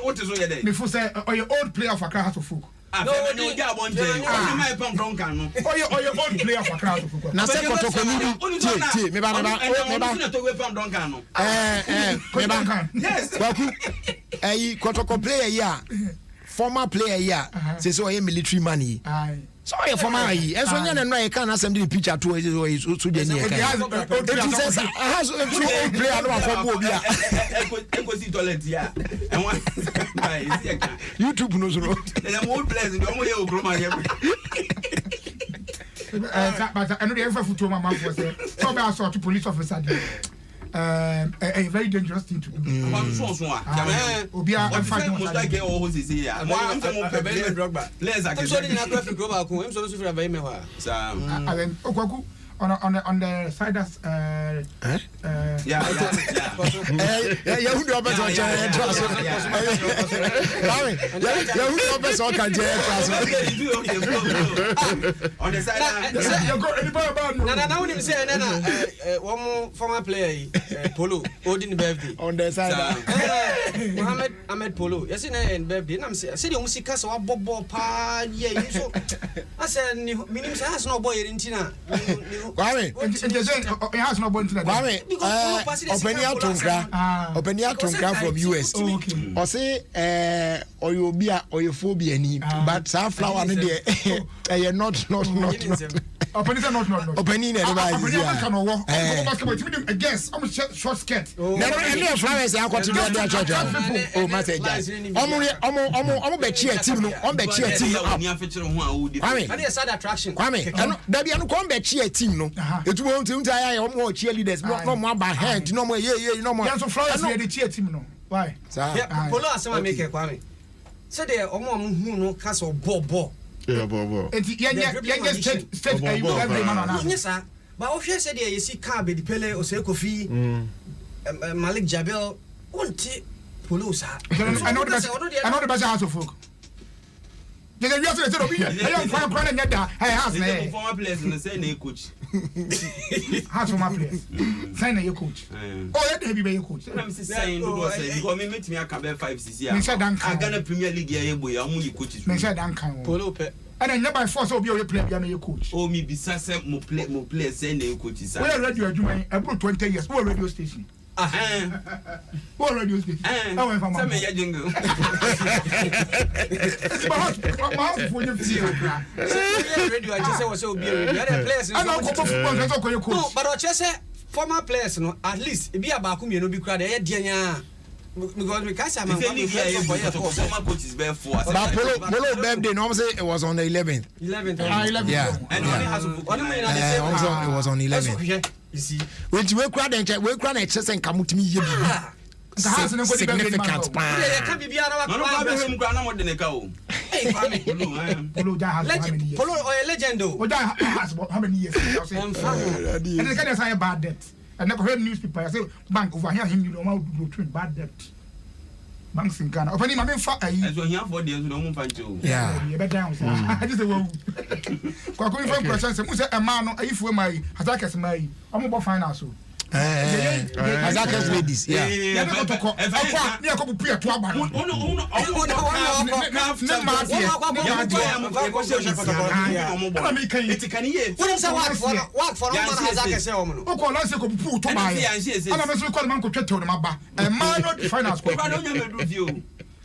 what is all your day? Before say, or your old player for House of Folk. No, you got one day. My pump don't come. Or your old player for House of Folk. Now, say Kotoko, yes. Kotoko player, yeah. Former player, yeah. Says so military money. So I for my as when you know you can't ask them the picture to has a player no for Bobia. YouTube knows no. The more pleasant, don't we go but I know the ever foot my mouth was there. So I saw to police officer. A very dangerous thing to do. On the side as former player Polo Odin birthday on the side Mohammed Ahmed Polo yes in birthday na say the music cast wa bobo pa yeah so I said minimum has no boy intina Kwame, it has no point to that. Kwame, Openia Tonka from US. Or say, or you be a or your phobia, but sunflower, you're not. Openia not. Openia, I guess I'm short skirt. Never flowers. I got to do that. Oh, my I'm bet you a team. I'm bet you a team. Kwame, sad attraction. Kwame, there be no come bet you a team. It won't entire more cheerleaders, no more by hand, no more, no more. So flowers here the cheer team, no. Why? Polo asema make Kwame. Say there omo hu no castle bobo. Yeah, bobo. And yeah, state every man on. Yes, sir. But Ofie said there you see car be the Pele or say Kofi Malik Jabel won't Polo sir. I know the best House of Folk. You can just say, I don't find and get that. I have a former players in the same coach. House of my players. Sign a coach. Oh, that be a coach. I'm saying, because me meet me a Cabe 5 years. I got a Premier League year, boy, I'm only coaches. Polo Pet. And then never force of your player, your coach. Oh, me be Sassa, more players, send a coaches. Where radio doing about 20 years, what radio station? What radio station? I went from my jingle. Radio, I just was so be players. I know, but I just say former players, no, at least it be about whom you know be crowded. because we can't say I'm former coaches bear for. But Polo birthday, no, say it was on the 11th. 11th. Yeah. And only has it was on 11th. You see, when you wake up and just and come to me, significant plan. Polo or a legend. How many years? And the guy say bad debt. I never heard newspaper. I say bank over here him you know how to train bad debt. Banks in Ghana. Opening my fa so here for the no mo pancho. Yeah. You better down. I just say well. Kwa ko from question say say a man no if we my attackers my omo finance so. Azakas ladies, yeah. Yeah, go to ko. Akwa, ne ko puya to aba.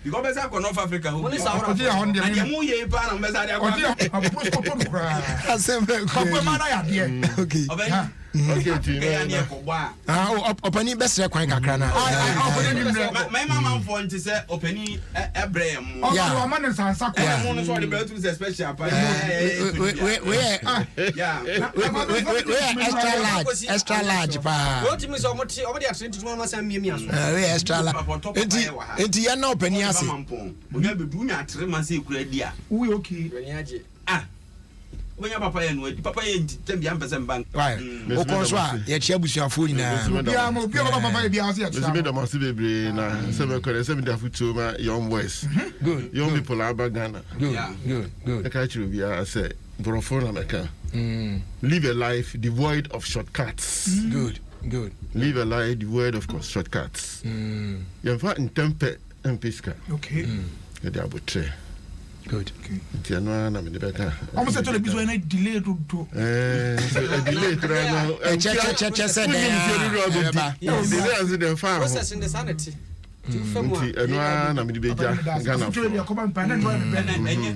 Because better for North Africa who is our Openi best kwan kakra na. My mama for to say openi Abraham. Yeah, man is answer ko. Yeah, no so the belt is special. Extra large pa. What means omoti are trying to mama say me aso. We extra large. Enti ya na openi ase. Onya bedu nya atre ma say kura dia. We okay. When your papa and papa and Tembia bank. Right. Okonso a ye chia busuafo nyina. Papa be ase ya. Must be massive na 7 da futu ma young boys. Good. Young people are Ghana. Good. Good. The culture be I say brofo na meka. Live a life devoid of shortcuts. Good. Live a life devoid of shortcuts. You fa intempe empiska. Okay. You dey abotre. Good. Tiano na me beka. Almost at the bizo na delay to. Delay tra check say delay as the farm. Process in the sanity. Eno na me beja Ghana.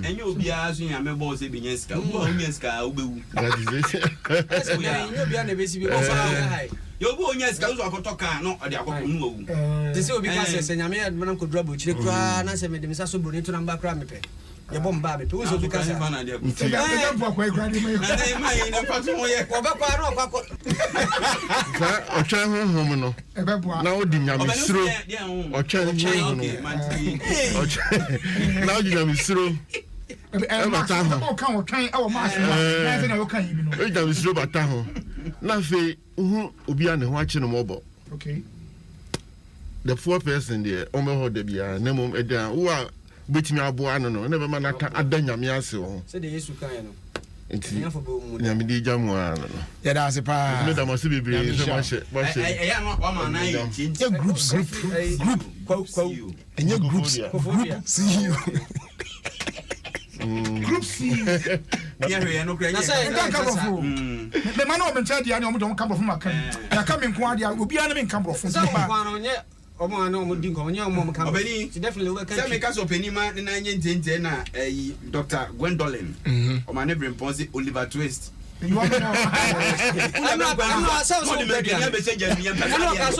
Enye obi azu ya me boss e binyeska. Wo onyeska obewu. That is it. Enye obi na be si be offer high. Yo bo onyeska uzo akotoka no ode akoko nu owu. They say obi ka say nyame ya manam ko drabo chire kra na say me de misa so bro ni to na mba kra me pe. Ye bomba be pe uzo bi ka say. Na dia ku. Ya bo kwa kra di me. Na mai na patu mo ye. Obekwa na okwa. Sa otwa honhom no. Na odi nyame siro. Otwa honhom no. Na odi nyame siro. Bata ho. Kan otwan e wo ma ase na say na wo kan yi bi no. Odi nyame siro bata ho. Na fe obi a ne ho ache no mobo. Okay. The poor person there, omo de bia na mom edan wo a betimi abo ano no na be ma naka adanyame ase wo. Say the Yesu kan no. Enti nyame di jamu ano no. Ya da se pa. Me da mo se bebre so ma she. Ya no wa ma na yi tinti. Groups. Enye groups. See you. Group C. Yeah, no credit. Na say don't come from. Me man o me ncha dia ni omo don come from makan. Ya come nko adia obi ana me nka brofo. So kwano nye omo ana omo di nko nye omo come. Obeni definitely we can. Say me ka so peni ma na nye ntente na Dr. Gwendolyn. Omo na Brimponsi Oliver Twist. You want to know? I'm not so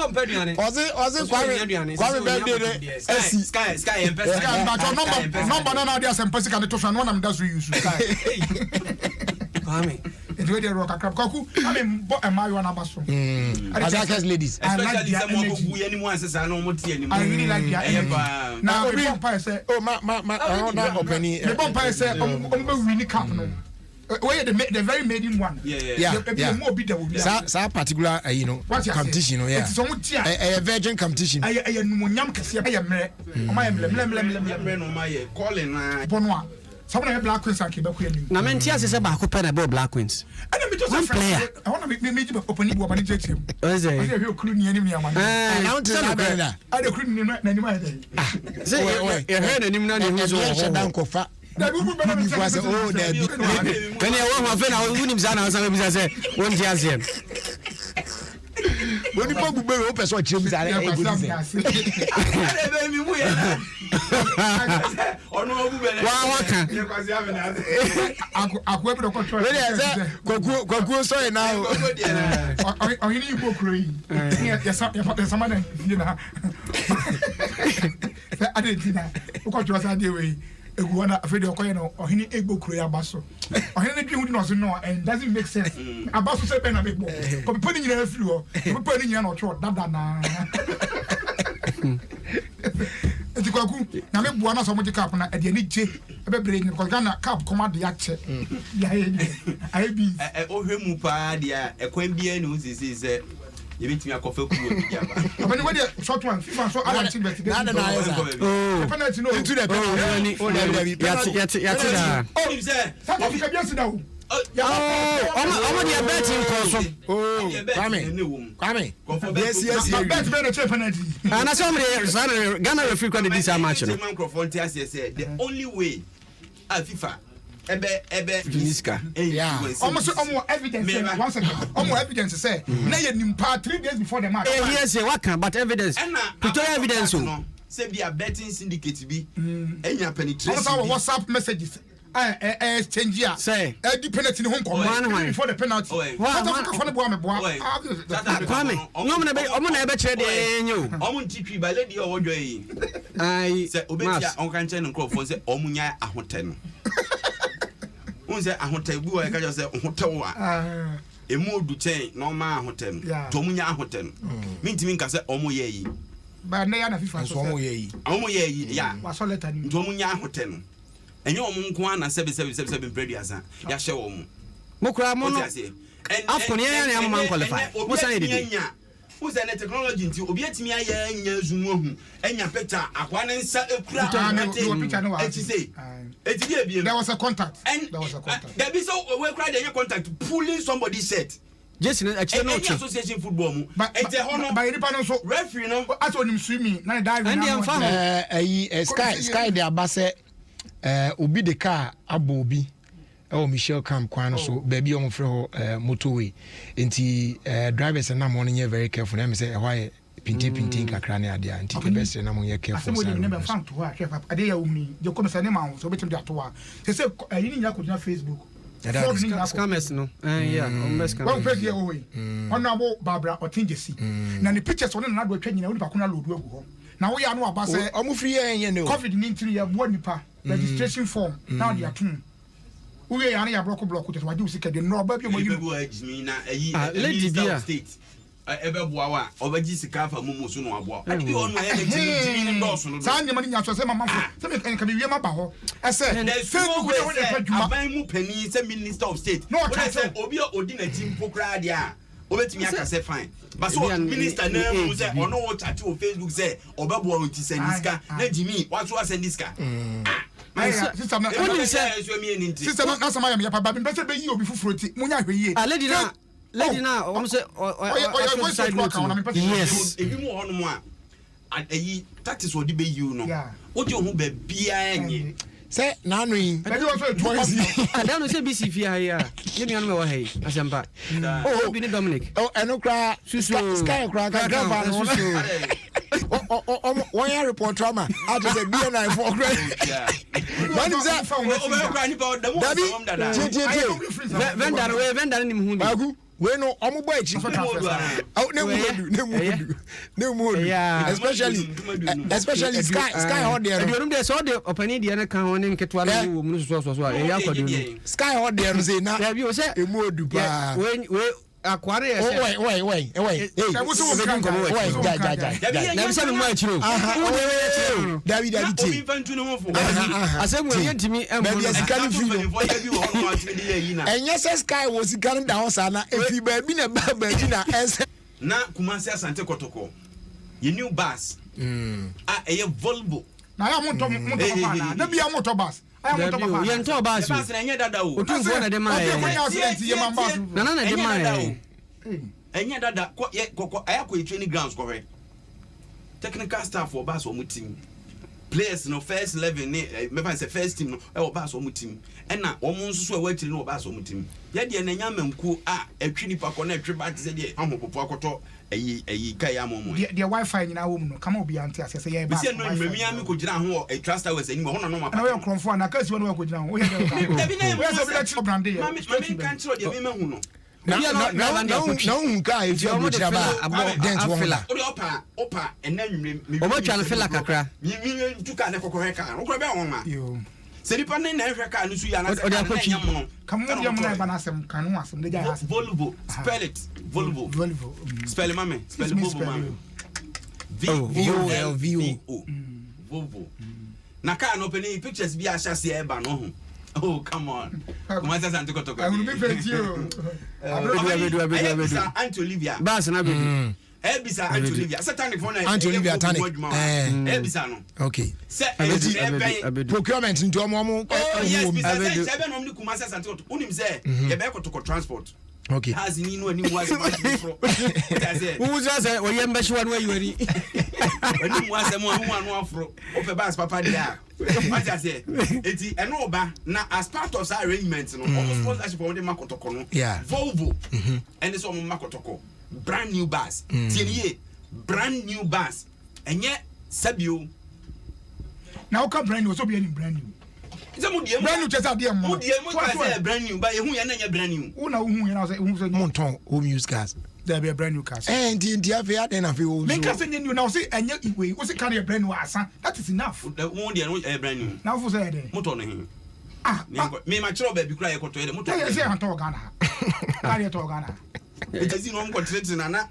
Pedriane. Kwame birthday Sky empesa. Sky number na dia sempesi kan to so no na me da so use Sky. Kwame. It wey dey rock akrab kwaku I mean bo emayo na baso. Azakas ladies. Especially some mo bu ye ni mo ansesa na mo tie ni mo. I really like their na obi papa say oh ma na openi. The papa say be win cup no. Where the very maiden one. That particular competition, it's a virgin competition. I am someone have Black Queens and Quebec. Na mentia se baako pɛ na be Black Queens. And me just a player. I want to make you open it one team. What is it? I hear crew near me. I want to say I don't crew near anymore. Say you heard the name na ni so down kofa. That would be oh there be. Can you want my friend I win him sana sana bi say won ti asem. When you put be open so chim say e go say. Ebe mi mu ya. Ono obu be. Wa kan. Akwa bi do control. We dey say kwaku so now. Ohini Igbo kuro yi. Yes somebody you know. I didn't know. Because you was a way. Iguana afraid of coin or any ego create basso. Or any dream doesn't know and doesn't make sense. A basso say pen a big boy. But putting in a flu, putting in or short, It's a good. Now, make one of some of the cap at the need to be bringing because Ghana cap command the action. I be a Mupa, a Quambian who is you meet me a coffee. But when you short one, so I want to investigate. Oh, penalty no into the penalty. Oh, he's there. Somebody can just know. Oh, I'm the betting course. Oh, Kwame. Yes. Bet penalty. And that's somebody Ghana referee can this match. The only way FIFA Niska. Yeah. Almost evidence. Once again, almost evidence say. Now you 3 days before the match. Yes, what can but evidence. Put evidence. Say be a betting syndicate be. Enya penetration. Also WhatsApp messages. Exchange here. Say. The penalty in home court before the penalty. Kwame. No man be trade you. Omun TP by lady or joy. I say obetia on kan chen nkrofo say omunya ahoten. Unse ahoten bu o ka just say hotel a. Emu du chen normal ahoten. To omunya ahoten. Mintimi nka say omu ye yi. Ba na ya na FIFA so omu ye yi. Omu ye yi ya. Wa so letter ni. To omunya ahoten. Enye omu nko na 7 prediasa ya hye wo mu mokra mo no afko ne ya na man qualify mo san edidi who's the technology nti obi atimi aya nya zumu ahu enya picture akwa ne nsa ekura there was a contact there be so we cry the contact pulling somebody's shirt Jason actually no association football mu ete hono by ripa no so referee no aso nim swimming na dive na sky the abase obi de car abo obi Michelle Camp kwan so baby o mfre ho motorway enti drivers na mo no very careful na me say why pinti kakra na ade anti the best na mo ye careful say never found to her chef ade ya umi je come say na ma so betim de ato say yini nya ko na Facebook scammers no yeah almost scammers one face here we honorable Barbara Otingesi na the pictures one na do atwa nyina we pa ko na lodu agu ho na wo ya no aba say omufri ye no COVID-19 ya bo nipa registration form now they are tune we ya na ya block to waji usika de no ba bi mo yi lady bia state ebe boa wa obaji sika fa mumu so no aboa ade bi onu ya na jimi ni ndoso no sa nyama ni nya so se mama fo se me kan ka bi wie ma ba ho ese Facebook we won e fa aban mu pani se minister of state no say obi odi na tim pokra de a obetimi aka say fine but so minister na mu say ono wo chat o Facebook say obebo on ti sendiska na jimi what was sendiska sister na sister na sama ya pa ba be say be yi obi fufuro ti munya hweye lady na o say yes ebi mu hono mu a ayi tactics odi be yi no o je ohun be bia enye say na no yin be do so boys ada no say bc fi ha ya ye nua no me wa ha yi asempa oh bi ni Dominic oh eno kra sky kra ka grava no one year report trauma I just say BNI for great man is that vendor ni mu bagu we no omo boy chi especially sky hot there no dey so dey opani dey na kan woni nketwa no wo mu so e ya kwado no sky hot there say na emu odu pa we akware ye wait na bisa me achiro David o infantu no hofo asem we yentimi embo no scan free enye se sky wo scan down sana efi ba bi na ba ji na ense na Kumasi Asante Kotoko ye new bus eye Volvo na ya moto pa na bi ya moto bus ye nto bus bus na enye dada o otunfo na de ma na de ma enye dada ko ayako training grounds ko technical staff for bus o mutim players no first 11 me fan say first team no e bus o mutim e na o mu nsusu e watiri no bus o mutim ye de na nya manku atwi nipa ko na atwi bat se de ahopopo akoto ayi kai amomo de wifi nyina wo mu no kama obi ante ase ye ba se no mmami ami ko gina ho e trust hours ani ho no ma pa na we kronfo na kasi wo no ko gina ho we de bi na we so bi da chi brande ye mami kan tro de me hu no na unka if you go chaba dent wona opa enanwem omatwa no fela kakra mi tuka ne kokore ka no ko be won ma seripa ne na hwe ka no su ya na odi akotwi kamu dia mo na ba na asem kanu asem de ja asem Volvo spell it Volvo spell mame spell Volvo mame Volvo na ka no peni pictures bi a hyase e ba no ho oh come on come on santo kotoko I will be plenty o abedu Aunt Olivia bas na bedu Ebisa Aunt Olivia satanic phone Aunt Olivia tanic Ebisa no okay se procurement nti omo oh yes bisa se no mni kuma santo kotoko unim se ye be kotoko transport okay has ni no ani mu ase fro who say we yem be shwa no ayuri ani mu ase mu anu afro o pe bas papa dia what I say eti eno oba na as part of that arrangement no almost sponsorship for the makotoko no Volvo and so makotoko brand new bus tieniye brand new bus enye sabio na o ka brand new so be any brand new brand new chesa dia mo brand new but ehun ya na nya brand new una uhun ya na say uhun say monton home use cars there be a brand new car and ave ya then afi o make us new now say enye iwe o say carry a brand new asa that is enough won dia no brand new now for say there motor no hin me ma chiro ba bi kura ye koto ye motor ye say anto Ghana carry to Ghana ezi no mko treat na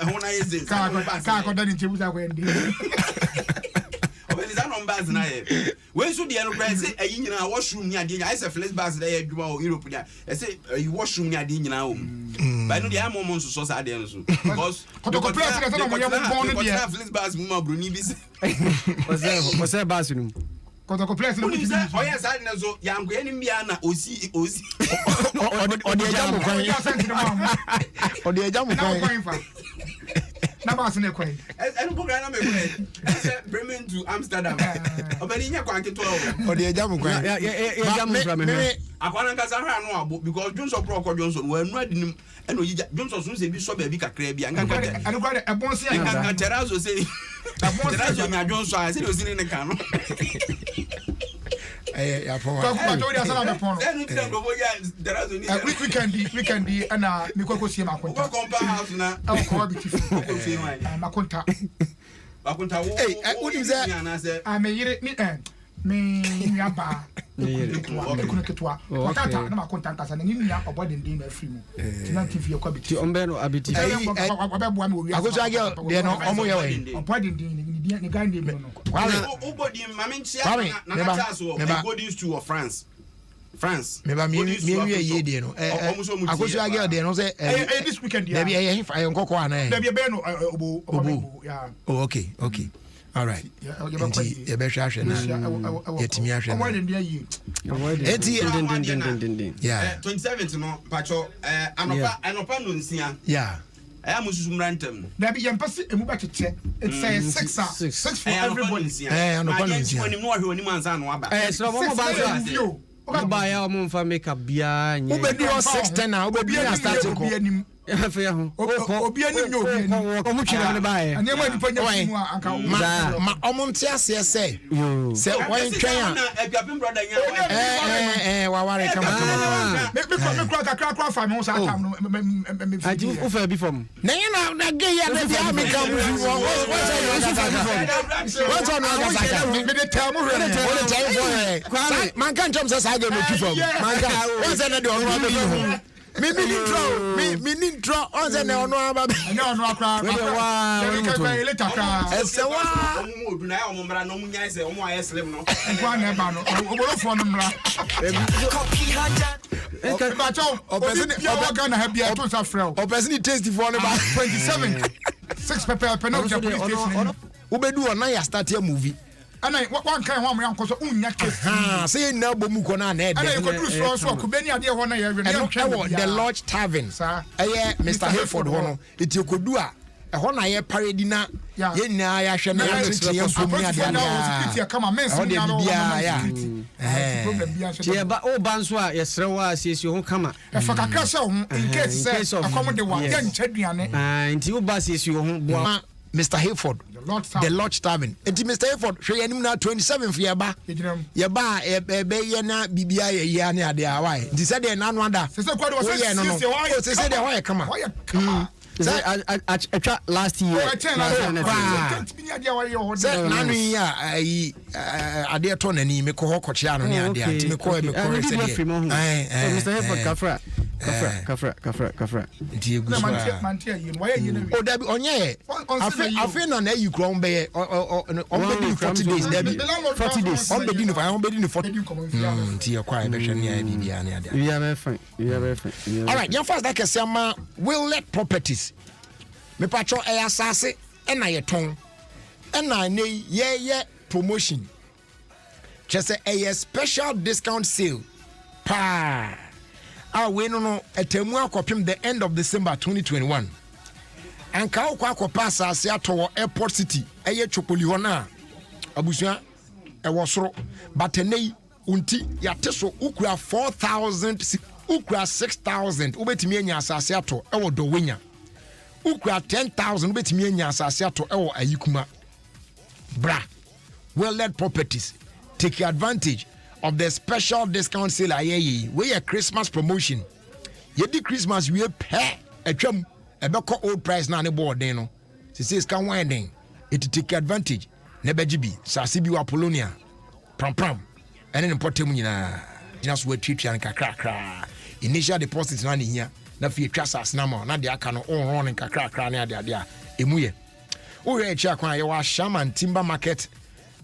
ehun na ye zen ka ko dani chebu za ko ndi obeliza numbers na ye we so de no kra say ayi nyina washroom ni ade nya say flex bus dey adwuma o Europe dia say ayi washroom ni ade nyina o ba no dia mo nso so sa ade nso because ko place na say no mo ye bon dia flex bus mu ma broni biose bus no ko place na mo ti o yes ade na so yango ye ni bia na osi odi ejamu kwan odi ejamu kwan na ba se ne kwai enu program na me kwai Bremen to Amsterdam obani nya kwa keto o de jamu kwan ya jamu from me akwana nka sa hra no abo because Johnson pro ko Johnson wa enu adinim enu yi Johnson so se bi so ba bi kakra bi anka ka anu kwa de ebon se anka terazo se terazo nya Johnson a se do sini ne kan no ya for kwa to dia sala me pon enu ti ngo bo ya terazo ni weekend ana mi kwa ko sie ma konta ko compound house na ko bi ti makonta wo unim say me yire me nyaba me ketwa wakata na makonta nkasa na nyinya obodendin na free mu tina tv yakwa biti ombe no abiti obebua me owi agoso age de no omo ye we obodendin ni gande me no obodi mame nchia na na chaso bodies to of France me ba mi ye de no agoso age de no say this weekend ya be ye fa nkoko ana be be no obo ya oh okay all right ye be hwahwe na yetimi ahwe na odi dia yi eti yeah 27th no pacho anopa no nsia yeah I am Susumrantem. There be empathy and move back to check. It says 6 for everybody. No so buy our mom for makeup bia nya. Obi do 610 na obi na start ko. Afa ya ho. Obi anim nyo obi anim. Omo twira ne bae. Anya ma nipa nya mu anka. Ma omo ntia se se wan twen a. Apiapim brother nya. Wa ware kama. Me kakra fa me so atam no me. Aji u fa bi fam. Na nya na ge ya na bia me kam fu. What on na saka. Me de tell mo hwe. Wo de tell for. Man kan chom se sa ge me tu fam. Man ka. Wo se na de onu abe ho. Me ni draw on the no aba no akra we can buy later ka esewa omo odu na omo mra no munya ise omo aye slim no kwa na ba no oborofo no mra copy hada ba cho obi na ha bia to sa frel o person taste for no ba 27 6 pepper no police station ubedu on na ya start a movie ana wan kan ho amran koso unya case say na bomu ko na na ana ko dru so ko beni ade ho na ye we na the Lodge Tavern eh Mr. Hayford ho no eti kodu a ho na ye parade na ye nyina ya hwe na ye mpomu ade ade security kama men sin ya no problem bia che ba o ban so a ye srewa asiesie ho kama e fa kakra se ho in case say akomo de wa ye nche duane nti o ba asiesie ho boa Mr. Hayford the Lodge Tavern. Enti Mr. Effort, hwe yanim na 27 for yeba. Yeba ye na bibia ye ane ade awai. Enti say de na no ada. Say kwado was say say de hoye kama. Atwa last year. Say nanu ya ade to nani me ko hokoche ano ne ade ati me ko say Mr. Effort kafra. Enti eguso. O dabi onye afi na you grown be on be 40 days dabi 40 days on be 40 enti e kwa be hwe ne bibia ne ade. We are fine. All right, your first that kesema will let properties. Me patcho e asase e na ye ton. E na ne ye promotion. Just a special discount sale. Pa. We no etemu akopim the end of December 2021. And ka okwa akopa asase ato airport city eye chopoli ho na abusua e wo soro but enei unti yate so ukura 4,000 ukura 6,000 ubetimi anya asase ato e wo dowenya ukura 10,000 ubetimi anya asase ato e wo ayikuma bra well-led properties take advantage of the special discount sale ayeyi we a Christmas promotion yedi Christmas we pay atwam ebeko old price na ne board den no says can winding it take advantage ne bejibi sase bi wa Polonia pram ene ne potem nyina just we twitwa an kakra initial deposit na ne hia na fi twa sase na ma na de aka no on run kakra na ade a emuye we e chia kwan ye wa Shaman Timber Market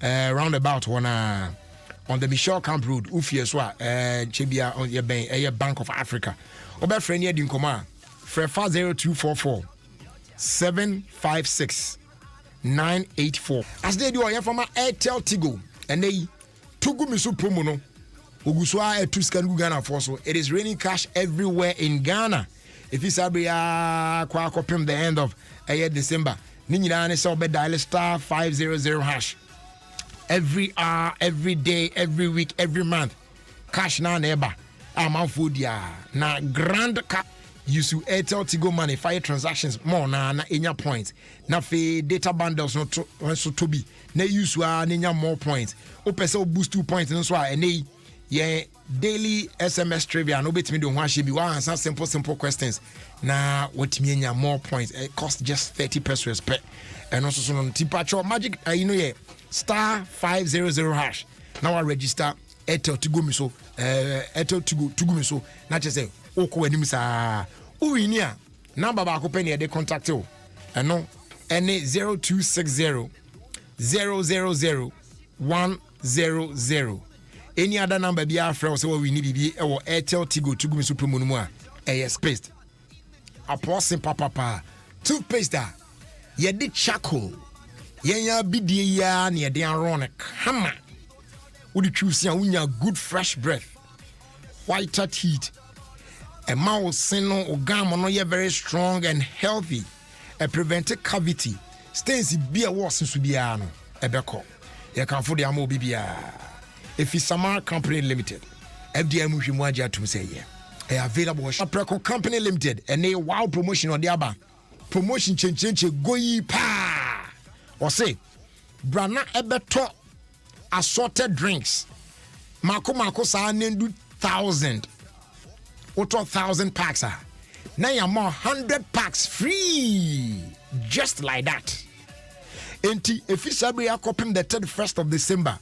roundabout on the Michelle Camp Road, Ufieswa, Chebia on your Bank of Africa. Oba friend Edin Koma, Frefa 0244 756 984. As they do, I am from Airtel Tigo, and they Tugu Misu Promono, Uguswa Tuscan Ghana Fosso. It is raining cash everywhere in Ghana. If you Sabria Kwakopim the end of December, Ninja so be dial star 500 hash. Every hour, every day, every week, every month. Cash na neighbor. I'm food ya. Na grand cap. Use to Airtel Tigo money fire transactions more na enya points. Na fe data bundles no to be. Na use wa enya more points. O pese o boost 2 points no so a ene ye daily SMS trivia no betimi do ho ahye bi wa answer simple questions. Na wetimi enya more points. It cost just 30 pesos per. And also so no tipacho magic you know ye star 500 hash. Now I register Airtel Tigo miso Airtel Tigo miso na chese okwo anim sa uwini a number ba ko pe ne de contact o eno ene 0260 000 100 any other number be afre so we need bi e wo Airtel Tigo miso promo no mu a space apostle papa toothpaste a ye de charcoal yenya bidie ya na ye de aronic hammer would choose ya good fresh breath whiter teeth a mouth sino organ no ye very strong and healthy a prevent cavity stains be a worse so bia no ebeko ye kan fo de amo bibia if it's Samar Company Limited FDM hwimu agya tum say ye available Preco Company Limited and a wow promotion on the aba promotion change go yi pa or say brana ebeto assorted drinks mako sa nendu 1,000 auto 1,000 packs now you more 100 packs free just like that enti if you sabi akopim the 31st of December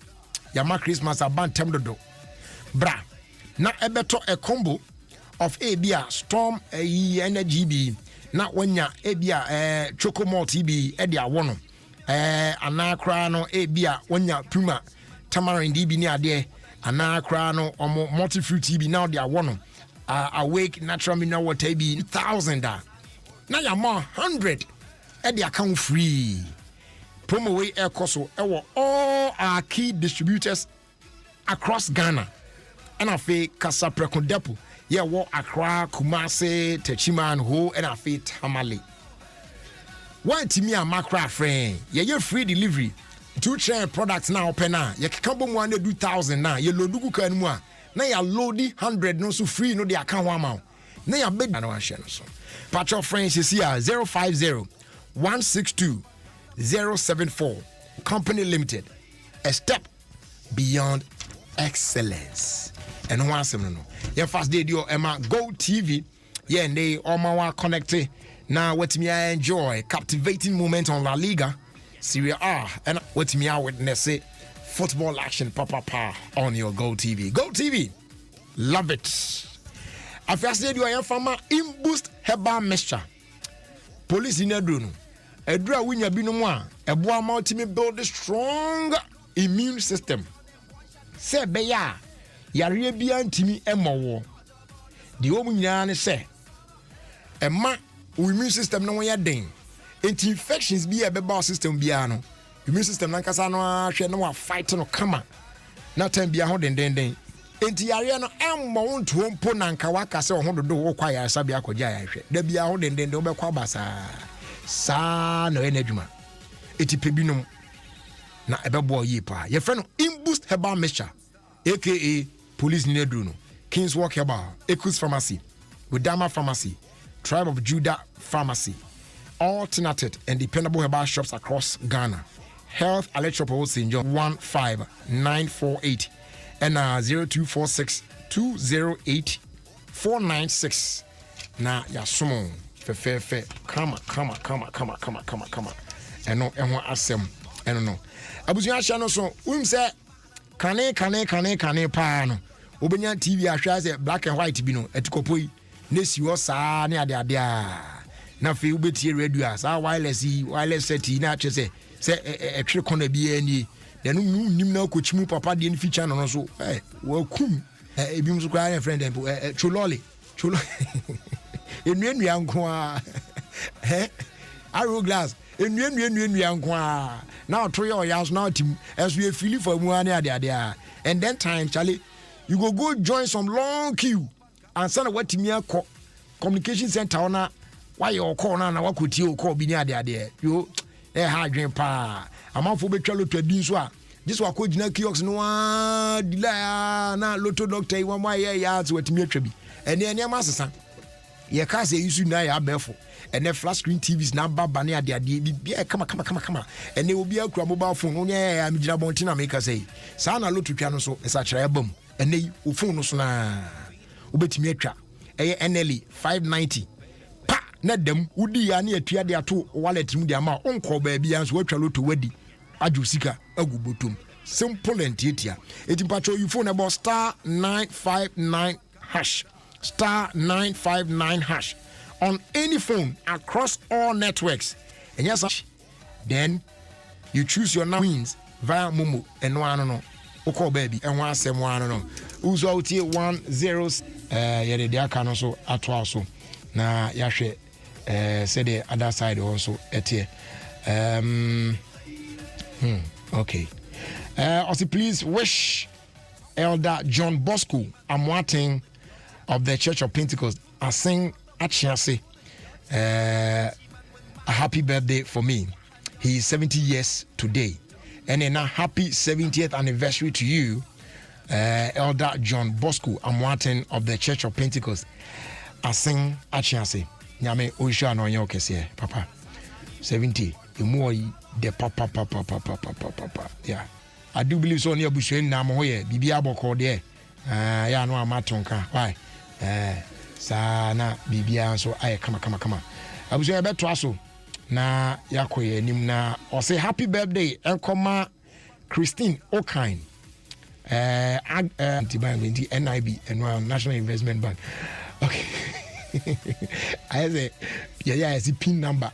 yama Christmas abantem dodo bra na ebeto a combo of abia storm energy b na wanya ebia choco malt b e dia wono anakra no ebia wanya puma tamarind bi ni ade anakra no omo multi fruit bi na dia wono awake natural mineral water bi 1,000 na ya more 100 e dia account free promo way air coso e all our key distributors across Ghana and afi Kasa Preco Depot ye wo Accra Kumasi Techiman Ho and afi Tamale one timi a macra friend ye free delivery two chain products now open na ye can bo 100,000 na ye lodugu kan mu a na ya loadi 100 no so free no de account one amount na ya be na wa share no so patch of friends is here 050 162 074. Company Limited. A step beyond excellence. And once no. Your first day do Emma Go TV. Yeah, and they all my connected. Now what me I enjoy captivating moment on La Liga, Serie A, and what me I witness it football action papa on your Go TV. Go TV, love it. I first day do I am from Imboost Herbal Mixture. Police in Adom. Edra winya binumwa. Eboa multi build a strong immune system. Se beya yare bia ntimi emowo. Di omu nyina ne se Emma immune system no ya den. Enti infections bi ebeba system bia no. Immune system nankasa no ahwe no wa fight no kama. Na time bia ho den. Enti yare no emmo wonto mpo nanka waka se ho dodo wo kwa ya sabia akogya ya hwe. Da bia ho den wo be kwa basa. Sa no enadwuma. Eti pebinum na ebebo yi pa. Ye frɛ no Imboost Herbal Mixture aka Police Nedru no. King's Walk Herbal, Equus Pharmacy, Widama Pharmacy, Tribe of Judah Pharmacy, alternated and dependable herbal shops across Ghana. Health Electropolis St. John 15948 and 0246 208 496. Na yasumo fe kama. Eno asem eno no. Abusuya hya no so wum se kane pa no. Obenya TV ahwa se black and white bi no etikopoi na si wo saa ne ade a na fe ubetie radio saa wireless set na che se etwe kona bi ani de no nim na kochimu papa de feature no so wa kum ebi mso kwa friend dem cholole enu anko a arrow glass enu anko a na to your house now team as we feel for mu ani ade a and then time Charlie you go join some long queue and send what timia communication center na why your call na wakoti o call bi ni ade yo ha dwen pa amafo betwa loto adin so a this wakogina kiosk no delay na loto doctor yi wa ya to watimi atwa bi ene ma sesa ye ka say isu na ya abefo ene flat screen TVs na baba ne ade bia kama ene obi akura mobile phone no ya mi gina bonti na make say sa na loto twa no so esa kire bam ene o phone no so na obetimi atwa eye NLE 590 pa na dem wudi ya na atua de ato wallet mu de ama onko ba bia so watwa loto wadi ajusika agubotum simple and titia eti pacho you phone about star 959 hash star 959 hash on any phone across all networks and yes then you choose your wins via Momo and no oko baby and one sem one no uzo outie 10 yede dia ka so atwa so na yahwe say the other side also etie okay also please wish Elder John Bosco Amwating of the Church of Pentecost Asing Achiase a happy birthday for me. He is 70 years today. And a happy 70th anniversary to you, Elder John Bosco Amwating of the Church of Pentecost Asing Achiase. Nyame Oisha no nyokese papa 70 emu the papa yeah I do believe so near Bushen na mo ye bibia boko de ya no amatonka why sana bibia so ay kama abuso ya beto aso na yakoye nim na o say happy birthday enkoma Christine Okine anti-bank NIB and National Investment Bank okay I say yeah it's a pin number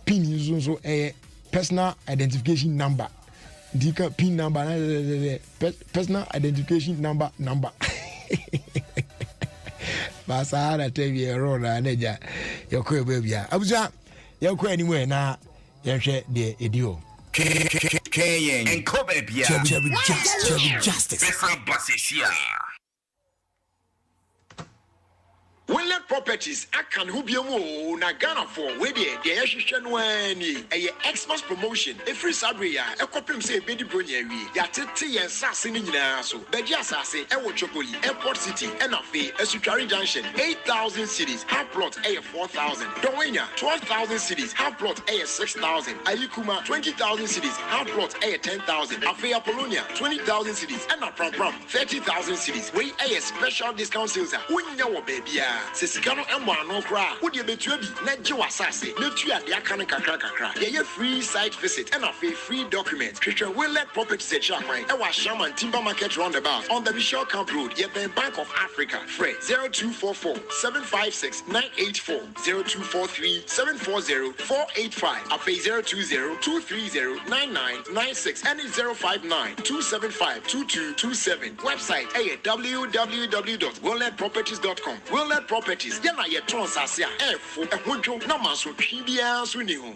pin is also a personal identification number. Dika pin number personal identification number. Basara tell you wrong na neja yoko baby. Abuja yoko anywhere na yehwe de edio. Kayen and Kobe Bia. Chubby Justice. Befra Basisia. Winlet Properties akan hu biemu na Ghana for we dey yehwehwe no ani Xmas promotion every Saturday ya ekopem say bedi bronya wi ya tete yen sase ni nyina so bedi asase ewo Chopoli Airport City enafe Esutwari Junction 8,000 cities half plot 4,000 Dowenya 12,000 cities half plot 6,000 Ayikuma 20,000 cities half plot 10,000 Afe Apollonia 20,000 cities and Pram 30,000 cities we special discount sales unya wo baby se sika no embo ano kra wo de betua bi na je wasase na tua de aka no kakra ye free site visit and free document Christian Willet Property Search Akwan e wa Shaman Timber Market roundabout on the Bishop Camp Road ye Bank of Africa Fred 0244 756 984 0243 740 485 afi 020 230 9996 and 059 275 2227 website www.willetproperties.com Willet Properties yana ye ton sase a efo ehunjo na maso twibia so ni ho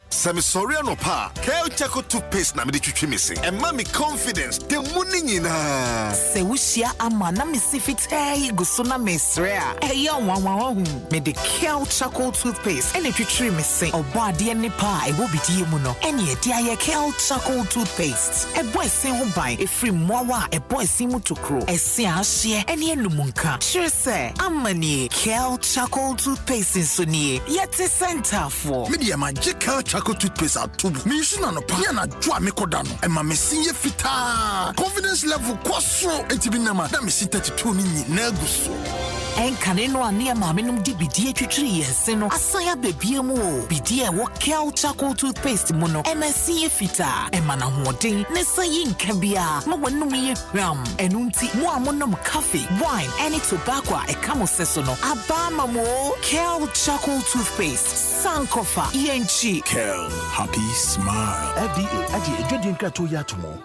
Samisoriano pa, Kale Chaco toothpaste na midi chuchi missing. And mommy confidence, the money na. Se wishia ama na misifite gusuna mesrea. Eya wawahu. Me the Kale Chaco toothpaste. Ene chuchi missing. Oba di ene pa e wobiti yemuno. Ene di aye Kale Chaco toothpaste. E boy se hubai e free mwawa e boy si mutukro. E se ashie ene lumunka. Sure se amani Kale Chaco toothpaste insuni. Yeti center for. Media magic Kale Chaco toothpaste atubu. Me shina no pa na dwa me kodano. E ma me sinye fita. Confidence level kwasro etibinama. Na me sin 32 ni na guso. Enkane no ane maame nom di bidie twitwiri yense no asaya bebie mu o bidie wo Kale Chaco toothpaste mu no emasi efita emana hoden ne sayi nka bia ma wonum ye hwam enunti mo amonom coffee wine any tobacco e kamo seso no abama mo Kale Chaco toothpaste sankofa yenchi Kale happy smile FDA adi edwedi nka to ya tomo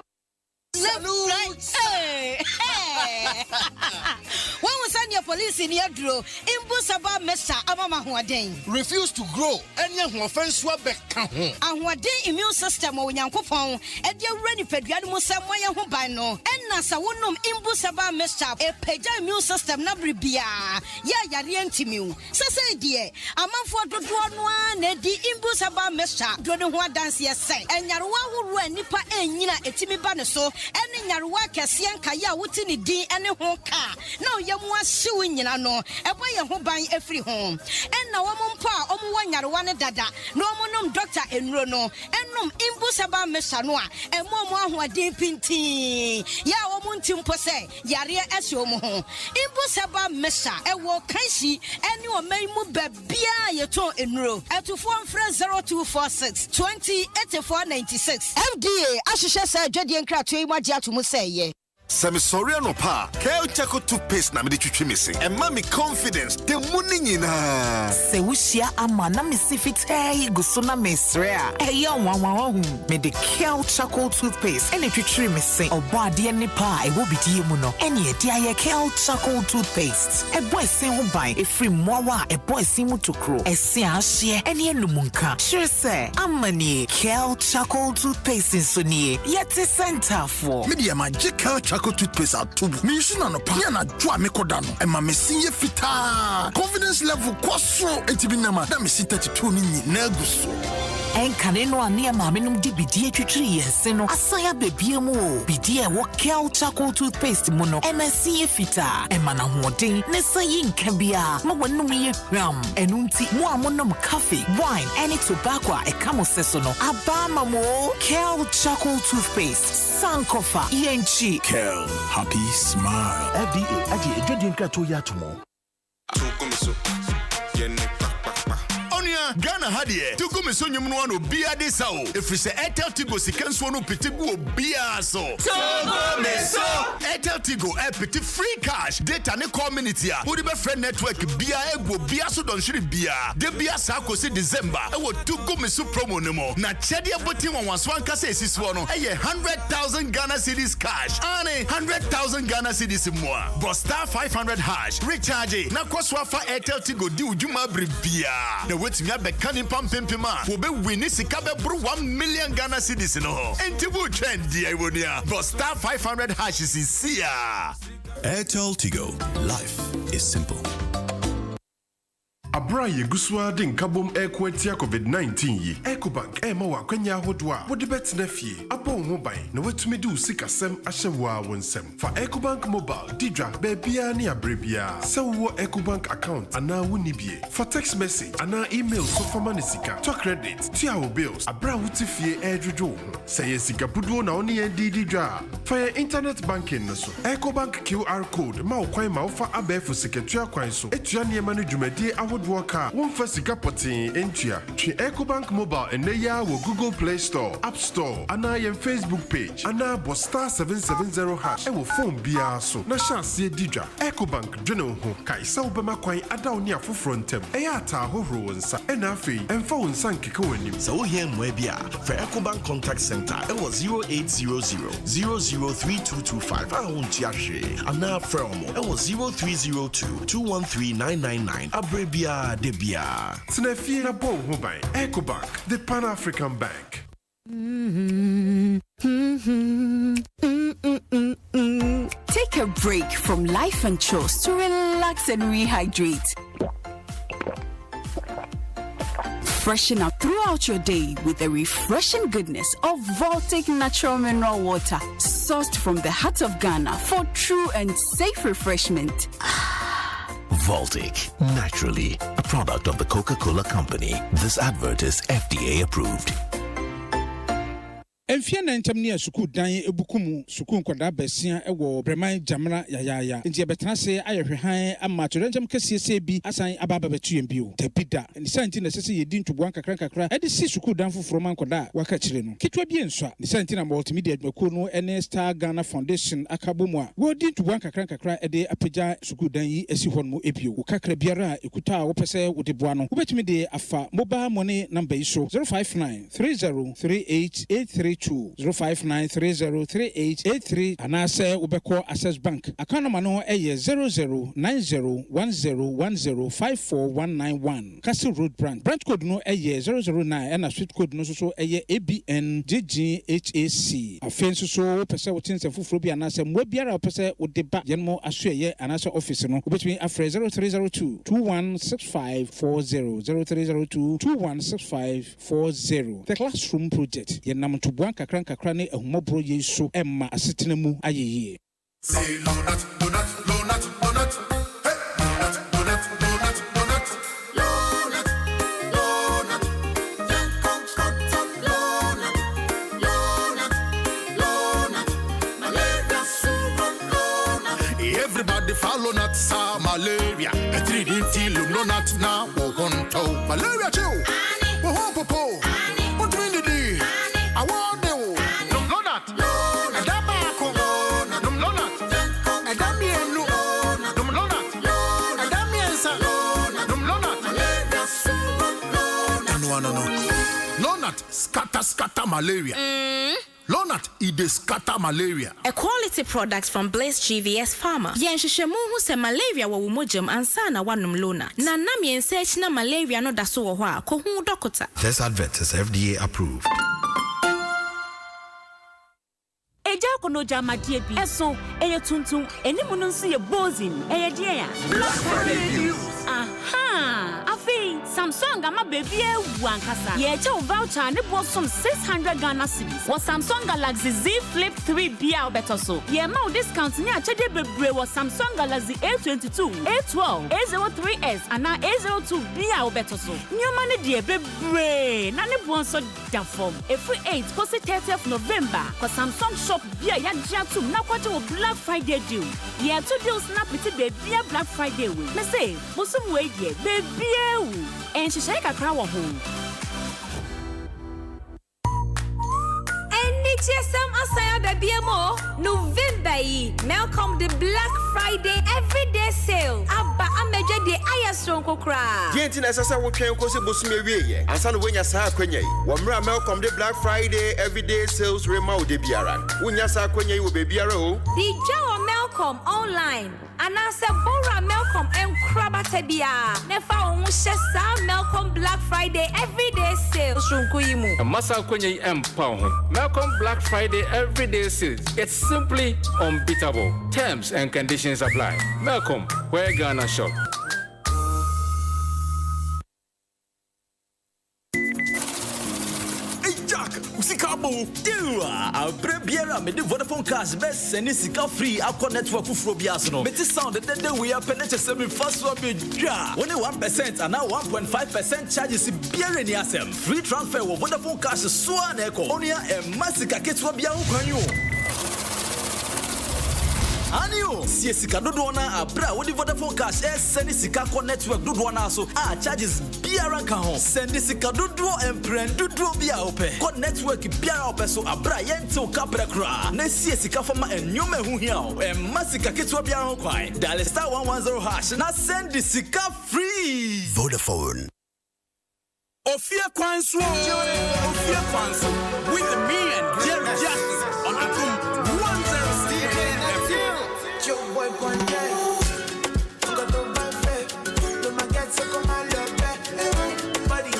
Salute! Hey! When we send your police in your draw, Imbusaba Mesa Amama Huaden. Refuse to grow, any offense were back. And what day immune system or Yankopon, and you're ready for Musa Moya Hubano, and Nasa Wunum Imbusaba Mesa, a Peja immune system Nabribia. Ya Yarientimu. Sasa dear, a month for the one, the Imbusaba Mesa, Dronua dance yes, and Yarwa who ran Nipa and Nina Etimi Banaso, and in Yarwa Cassian Kaya Wutini D and a home car. No, Yamwa suing no, a boy who buy every home. And now one pa, one Yarwana Dada, no monum doctor and Rono, and num Imbusaba Mesanoa, and Momo who are deep in tea. Ya Omuntim Pose, Yaria Esomo, Imbusaba Mesa, a walk Kansi, and you may move Bia Yato in row, at to form friend 0246 20 8496. FDA, Ashisha said, Jadian Kratui, what Jatumu say. Samisoriano pa, Kale Chaco toothpaste na midi chuchi missing. And mommy confidence, the money na. Se wishia ama na misifite gusuna mesrea. Eya wawahu. Me the Kale Chaco toothpaste. Ene chuchi missing. Oba di ene pa e wobiti yemuno. Ene di aye Kale Chaco toothpaste. E boy se hubai e free mwawa e boy si mutukro. E se ashie ene lumunka. Sure se amani Kale Chaco toothpaste insuni. Yeti center for. Media magic Kale Chaco toothpaste atubu. Me shina no pa na dwa me kodano. E ma me sinye fita. Confidence level kwasro etibinama. Na me sin 32 ni na guso. Enkane no ane maame nom di bidie twitwiri yense no asaya bebie mu o bidie wo Kale Chaco toothpaste mu no emasi efita emana hoden ne sayi nka bia ma wonum ye hwam enunti mo amonom coffee wine any tobacco e kamo seso no abama mo Kale Chaco toothpaste sankofa yenchi Kale happy smile FDA adi edwedi nka to ya tomo Ghana hadie to go me so nyum no ano bia de sao efri se Airtel Tigo sikanso no pitigu obia so Togo me so Airtel Tigo piti free cash data ne community a wo de be friend network bia ego bia so don shiri bia de bia sa kosi December e wo Togo me so promo no mo na chede boti wanwanso anka se esiswo no e 100,000 Ghana cedis cash ane 100,000 Ghana cedis mo but star 500 hash recharge na kwaswa fa Airtel Tigo di ujuma bribia na wetimi abekani pampempema wo be win sika be bro 1 million Ghana cedis no enti bu trend dia iwonia but star 500 hash is here Airtel Tigo. Life is simple. Abra Yeguswa din kabom ekwetia COVID-19 yi. Ecobank ma wa kwanya hodwa. Wo de betena fie. Abo ho ban na watumi de usikasem ahyewa wonsem. Fa Ecobank mobile didra bebia ne abrebia. Se wo Ecobank account ana woni bie. For text message ana email so for money sika. To credit, to our bills. Abra wuti fie edwojo ho. Se ye sika budo na oni en didra. For your internet banking no so. Ecobank QR code ma okwan ma ofa abefo siketua kwan so. Etua ne ma no dwumadi Waka won fasika potin entua twi Ecobank mobile eneya wo Google Play Store, App Store, ana yen Facebook page, ana bo star 770 hash e wo phone bia so na chance didwa Ecobank dwene ho kai sa obema kwan ada oni afoforo ntem e ya ta hohoro nsa e na afei emfa won san keke wanim sa wo hia mo bia for Ecobank contact center e wo 0800003225 a won tia hwe ana from e wo 0302213999 abrebia Debia. Snefina Bo Hubai, Ecobank, the Pan African Bank. Take a break from life and chores to relax and rehydrate. Freshen up throughout your day with the refreshing goodness of Voltic Natural Mineral Water, sourced from the heart of Ghana for true and safe refreshment. Voltic, naturally, a product of the Coca-Cola Company. This advert is FDA approved. Enfia na ntam ne suku dan ebukumu suku nkwada besia ewo breman jamra yayaya nti betena se ayehwehan ama torentam kasiese bi asan ababa betu embio tepida ni santi na sese yedi ntubwan kakra ede si suku dan foforo man kwada waka kire no kitwa bi enso ni santi na multimedia adwako no ene Star Ghana Foundation akabomu a wodi ntubwan kakra ede apeja suku dan yi esi hɔ no ebio ukakra biara ekuta wo pese wo de boa no wobetumi de afa mobile money number yi so 059303883 059303883 anase ubeko Access Bank account number no eye 009010105491 Castle Road branch code no eye 009 and street code no so eye ABNGGHAC afenso so pese wotinse fufuro bi anase mo biara pese wodeba yenmo asoye anase office no ubetumi afre 0302 216540 0302 the classroom project yenam to kakra ne ahumobro yeso emma asetena mu ayeye say donut hey everybody follow not sa malaria a 3D till donut now on to malaria too popo scatter malaria. Lonat ide scatter malaria. A quality product from Blaze GVS Pharma. Yenhwehwemu hu se malaria wo womojam ansa na wanom Lona. Na nam yensearch na malaria no da so wo ho a ko hu doctor. This advert is FDA approved. Eja kono jama die bi. Eso eye tuntun enimu no nso ye bozin. Eye die ya. Black Friday deals. Aha. Afi Samsung ama baby e wankasa. Ye che voucher ne bosom 600 Ghana cedis. Wo Samsung Galaxy Z Flip 3 bia beto so. Ye ma discount ni achede bebre wo Samsung Galaxy A22, A12, A03s ana A02 bia beto so. Nyoma ne die bebre na ne bonso da form. Every 8 kosi 30th November ko Samsung shop bia ya jatu na kwache wo Black Friday deal. Ye two deals na piti baby Black Friday we. Me say, bosom we die baby e. En she kakra wo ho. GSM asaya baby mo November yi. Now come the Black Friday everyday sale. Abba meje de ayestron kokra. Yenti na sasa wo twen ko se bosumi wieye. Ansa no wonya sa akwanya yi. Wo mra Melcom de Black Friday everyday sales rema wo de biara. Wonya sa akwanya yi wo be biara o. Di jawo Melcom online. Anase bora Melcom enkrabate bia. Nefa wo shesa Melcom Black Friday everyday sales runku yimu. Masa akwanya yi empa ho. Melcom Black Friday everyday sales. It's simply unbeatable. Terms and conditions apply. Melcom, where Ghana shop. Usikabo, Dira, a Brebiera, made the Vodafone cars best and Sika free. Our network for Biasno. But it sounded that we are penetrating first one. Only 1% and now 1.5% charges beer in Yasem. Free transfer of Vodafone cars, Swan Echo. Only a Massacre gets what Bian. Anio, si sika dodona abra wodi Vodafone cash send sika ko network dodona so charges biara kan ho send sika dodo empren dodo bia ope ko network biara ope so abra yente ka brekra na si sika fama enyoma hu hia o masika ketwa biara ho kwai dial *110# na send sika free. Vodafone. OfieKwanso with me and Jerry Justice on Adom 106. Your boy one day, got the vibe, no my get so come and love back, body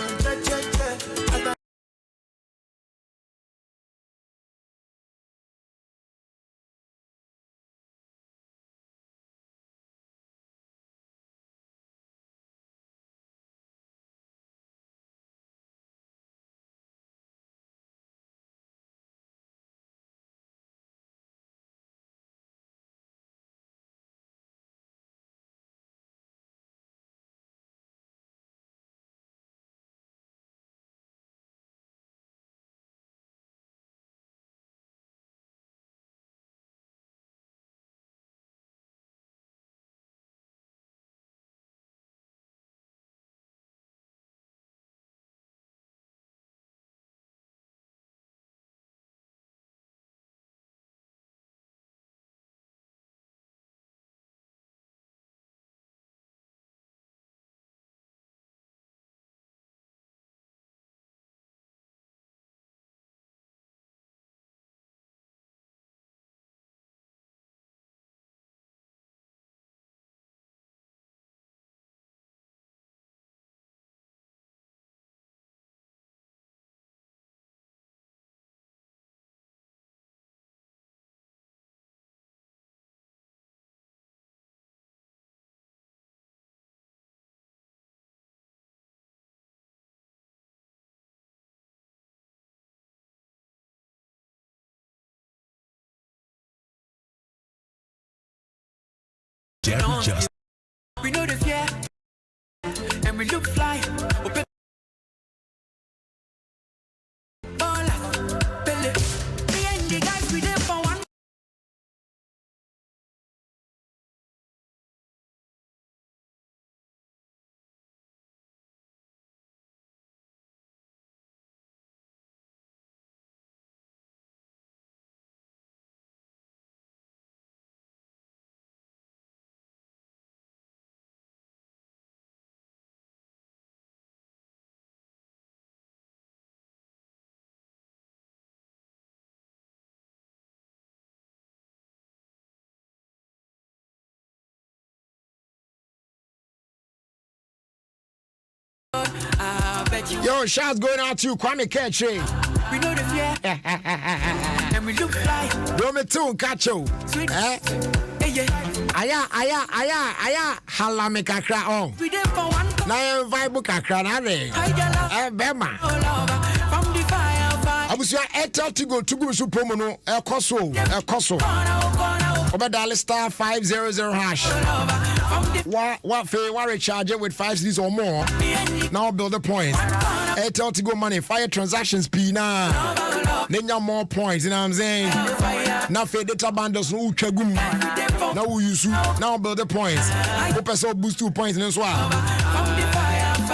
Just. We know the fear, and we look fly. Open Bella, me and the guys we there for one. Yo, shots going out to Kwame Ketche. We know the fear, and we look fly. Rome too, Kacho. Aya, halame kakra on. We there for one. Na vibe kakra na re. Bema. From the fire. Abusia Airtel to go so promo no ekoso. Obedale *500#. What recharge it with 5 cedis or more. Now build the points. Airtel to go money. Fire transactions pina. Nenya more points. You know what I'm saying? Now for data bundles no chagum. Now we use now build the points. Open boost 2 points in this one.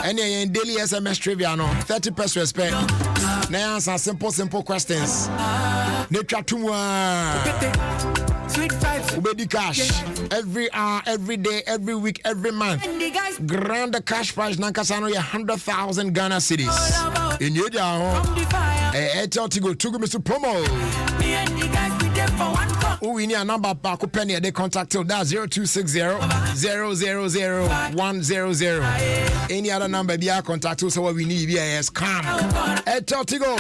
Any daily SMS trivia no 30% respect. Now answer simple questions. Netra tumwa. Sweet vibes. Ubedi cash every hour, every day, every week, every month. Grand cash prize nankasano ya 100,000 Ghana cedis. In your down, Airtel Tigo Mr. Promo. We need a number back penny they contact till that 0260-000-100. Any other number be our contact us, so what we need is calm. Airtel Tigo.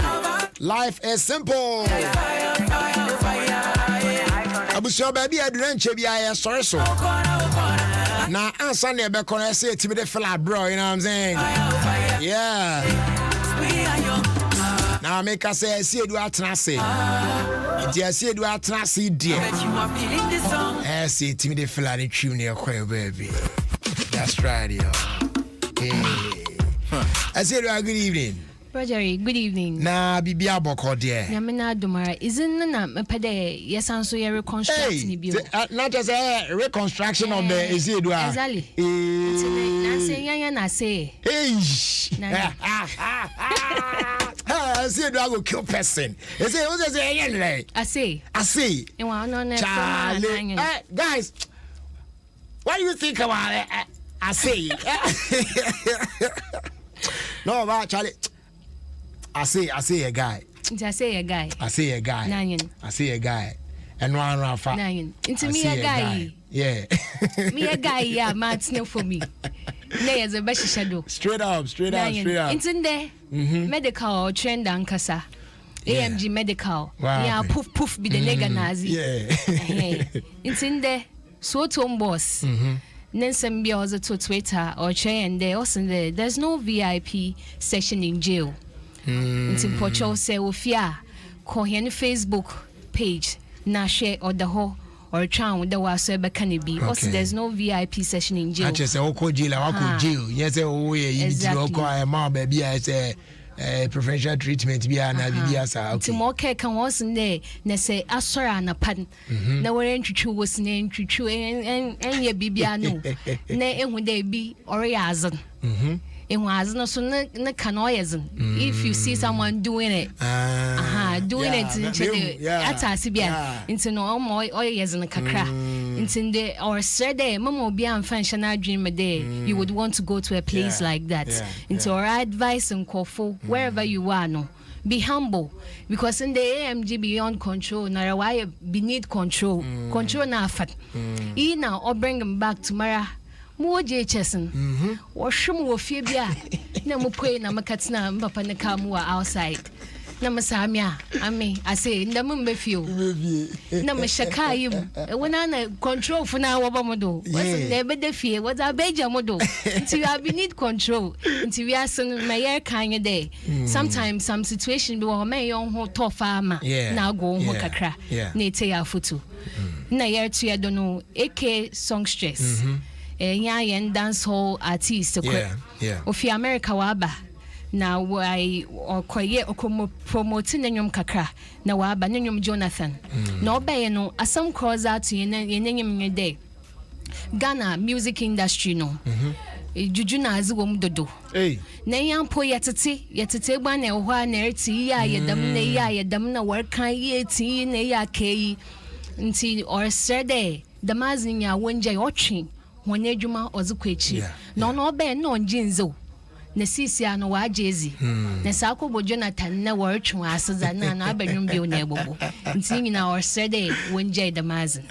Life is simple. Abusua baby adrenche bi aye sorry so. Na answer na be kono say timi de fella bro, you know what I'm saying? Yeah. Now make us say see do atna say. Dia see do atna say dear. Say timi de fella ni tune ne koy baby. That's right, yo. Hey. I say good evening. Roger, good evening. Na bibia boko de. Yamina Dumara isn't na mepede yesanso ye reconstruct ni bio. Not just a reconstruction of the Ezedua. Exactly. Na say yanya na say. Hey. Ezedua go kill person. Say who say yanya? I say. E wa no na. Guys, what do you think about it? I say. No, but Charlie. I say a guy. I say a guy. Nanyan. I say a guy. And one Rafa. Nanyan. Into me a guy. Yeah. Me a guy, yeah, mat's no for me. Nay as a best shadow. Straight up. Into there. Medical trend and kasa. AMG medical. Wow. Yeah, poof be the nega nazi. Yeah. It's in there. So to boss. Nensem be also to Twitter or chair and there also there's no VIP session in jail. It's important say Ofia call here Facebook page na share or the whole or try the was be also there's no VIP session in jail. I just say oko jail jail. Yes, oh yeah, you need to go a mom baby I say preferential treatment be na bibia sa okay. Timo ke kan was there na say asora na pan na were ntwitwu was na ntwitwu enye bibia no na ehu dey bi or yazan in was no so na kanoyazin if you see someone doing it doing it atasi bia into no more oyazin kakra into the or said mama obi amfa na dream day you would want to go to a place like that into our advice and kofo wherever you are no be humble because in the AMG beyond control na why beneath control na fat now or bring him back tomorrow mo je chesen wo hwem wo fie bia na mo pray na makatina papa ne ka mo outside na masamia I say ndam mbefio na mashaka yim wona na control for na wo ba modo what's na be de fie what a beja modo until you have need control until we are some my kan there sometimes some situation be wo man yon ho to farmer na go ho kakra na ite ya foto na yer to ya dono AK songstress yen dance hall artist Ofie America waba na why okoye promote nyom kakra na waba nyom Jonathan na obaye no asam cross out yenyem day Ghana music industry no juju na azwom dodo na yampo yetete gba na ho na eti ya yedam na workan yeti na ya kai nti or said the mazinya wonje otwe when ejuma ozukwechi no obe no njinzo na sisi ano wa jezi na sakobo Jonathan na wortwe aseza na abadwum bi na ebobo nti na or said wonje the mazin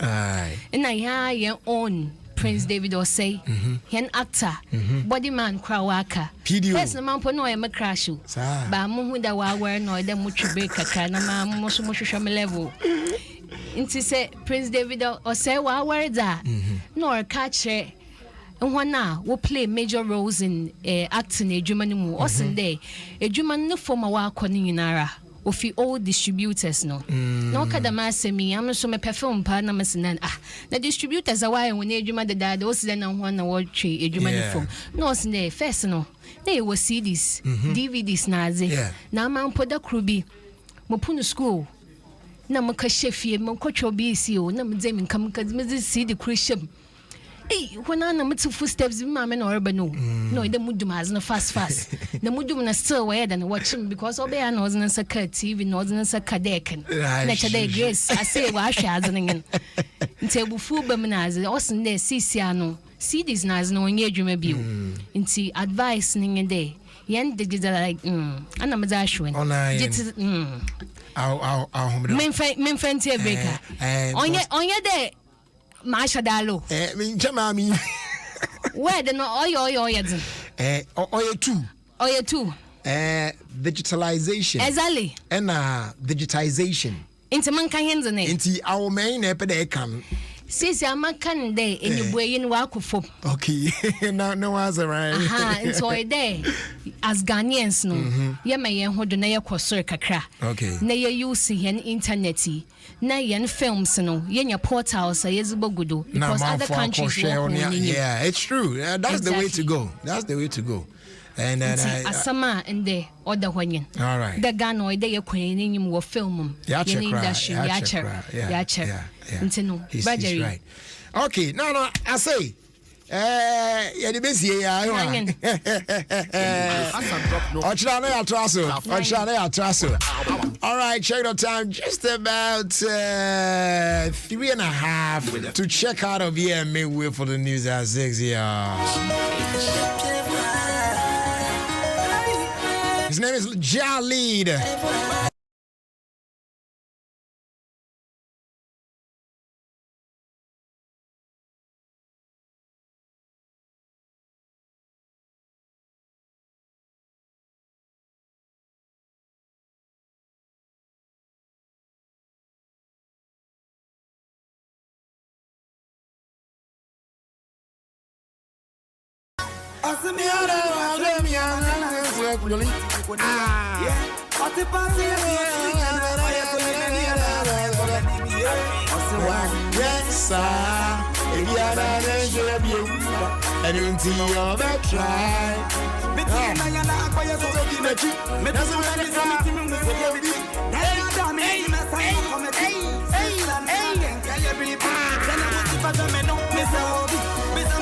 na ya ye own Prince David or say hen actor body man krawaka first na man po no e me crash ba mo hu da wa wer no de mo twibe kaka na ma mo so mo hwehwem level nti say Prince David or say wa wer da no catch na we play major roles in acting edwuma no mu osin dey edwuma no forma wa akoni nyinara ofi all distributors no no kada ma semi am so me perform pa na masinan na distributors awai when edwuma da osin na ho na wo twe edwuma no form no osin dey first no dey was CDs DVDs na aze na man poda krubi mo punu school na mo ka shefie mo ko chobi si o na mo ze min kam ka me CD Christian When I'm two footsteps, mamma no urban no, the mudum has no fast. The mudum is still aware than watching because Obey and wasn't a cut, TV, wasn't a cadecan. Nature day grace, I say, wash as an table full bemanaz, Austin de Ciciano. See this nice no engage me be. Into advice ning a day. Yen digital like, and I'm a dashwin. Men friend here, Baker. On your day. Masha Dalo. Jamami. Where the no oil two. Digitalization. Exactly. And digitization. Into man can hands on it. Into our main epidemic. Since I'm a can day in your way in Wakufo. Okay. No answer, right? It's all day. As Ghanaians, no. Yama hold na ya kwasor kakra. Okay. Na ya use hen internet. Na yan films no. Yen ya portals say yezibo gudo because other countries yeah, it's true. That's the way to go. That's the way to go. And asama and the other one. All right. The Ghana they are queen in your film. Yeah. He's right. Okay, no, I say. Yeah, the busy. All right, check the time. Just about 3.5 to check out of here and make way for the news at 6. His name is Jalid.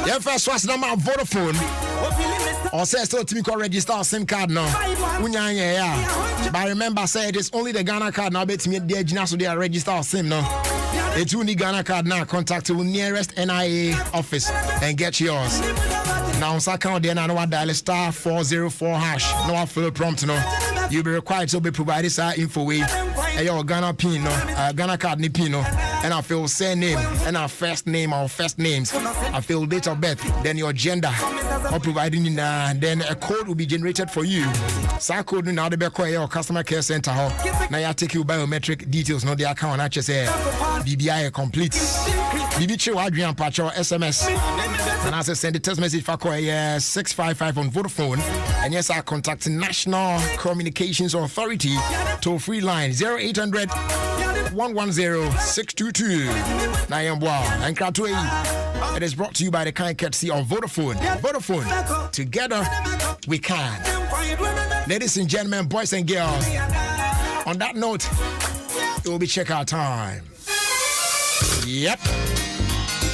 Yeah, first was number of Vodafone. Or say still to me call register SIM card now. Yeah. But remember, say it is only the Ghana card now. Bet me the so they are register SIM now. It's only Ghana card now. Contact your nearest NIA office and get yours. Now, so account there now. Dial star 404 hash. No fill prompt no. You'll be required to be provided this info with your Ghana pin no, Ghana card ni pin no, and I feel surname and our first name or first names. I feel date of birth, then your gender, or providing then a code will be generated for you. So code now the back your customer care center. Now you take your biometric details, no the account. I just say BBI complete. BBI Adrian Pacho SMS, and as I send the text message for 655 on Vodafone, and yes I contact National Communications Authority toll free line 0800 110 622. Now I'm and Kratway. It is brought to you by the kind courtesy of Vodafone. Vodafone, together we can. Ladies and gentlemen, boys and girls, on that note, it will be checkout time. Yep.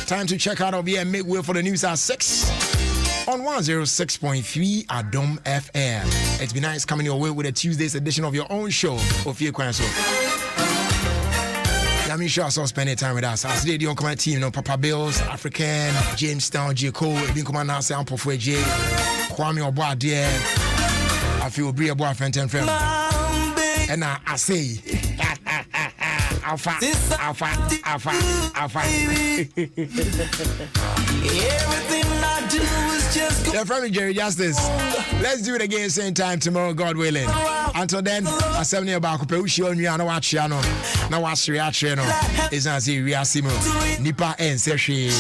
Time to check out of here and make way for the news at 6 on 106.3 Adom FM. It's been nice coming your way with a Tuesday's edition of your own show, OfieKwanso. I'm sure I saw spending time with us. As today, the on team, Papa Bills, African, Jamestown, J. Cole, Ibn Commander, Sample for J. Kwame Oboa, dear. I feel be a boyfriend and friend. And I say, Alpha. Everything I do is just They're from Jerry Justice. Let's do it again same time tomorrow, God willing. Until then, I'm telling you about Kupeushion, you know what channel. Now what's reaction? Is as a reasimo. Nipa and Seshi.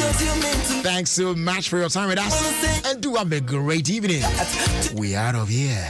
Thanks so much for your time with us. And do have a great evening. We out of here.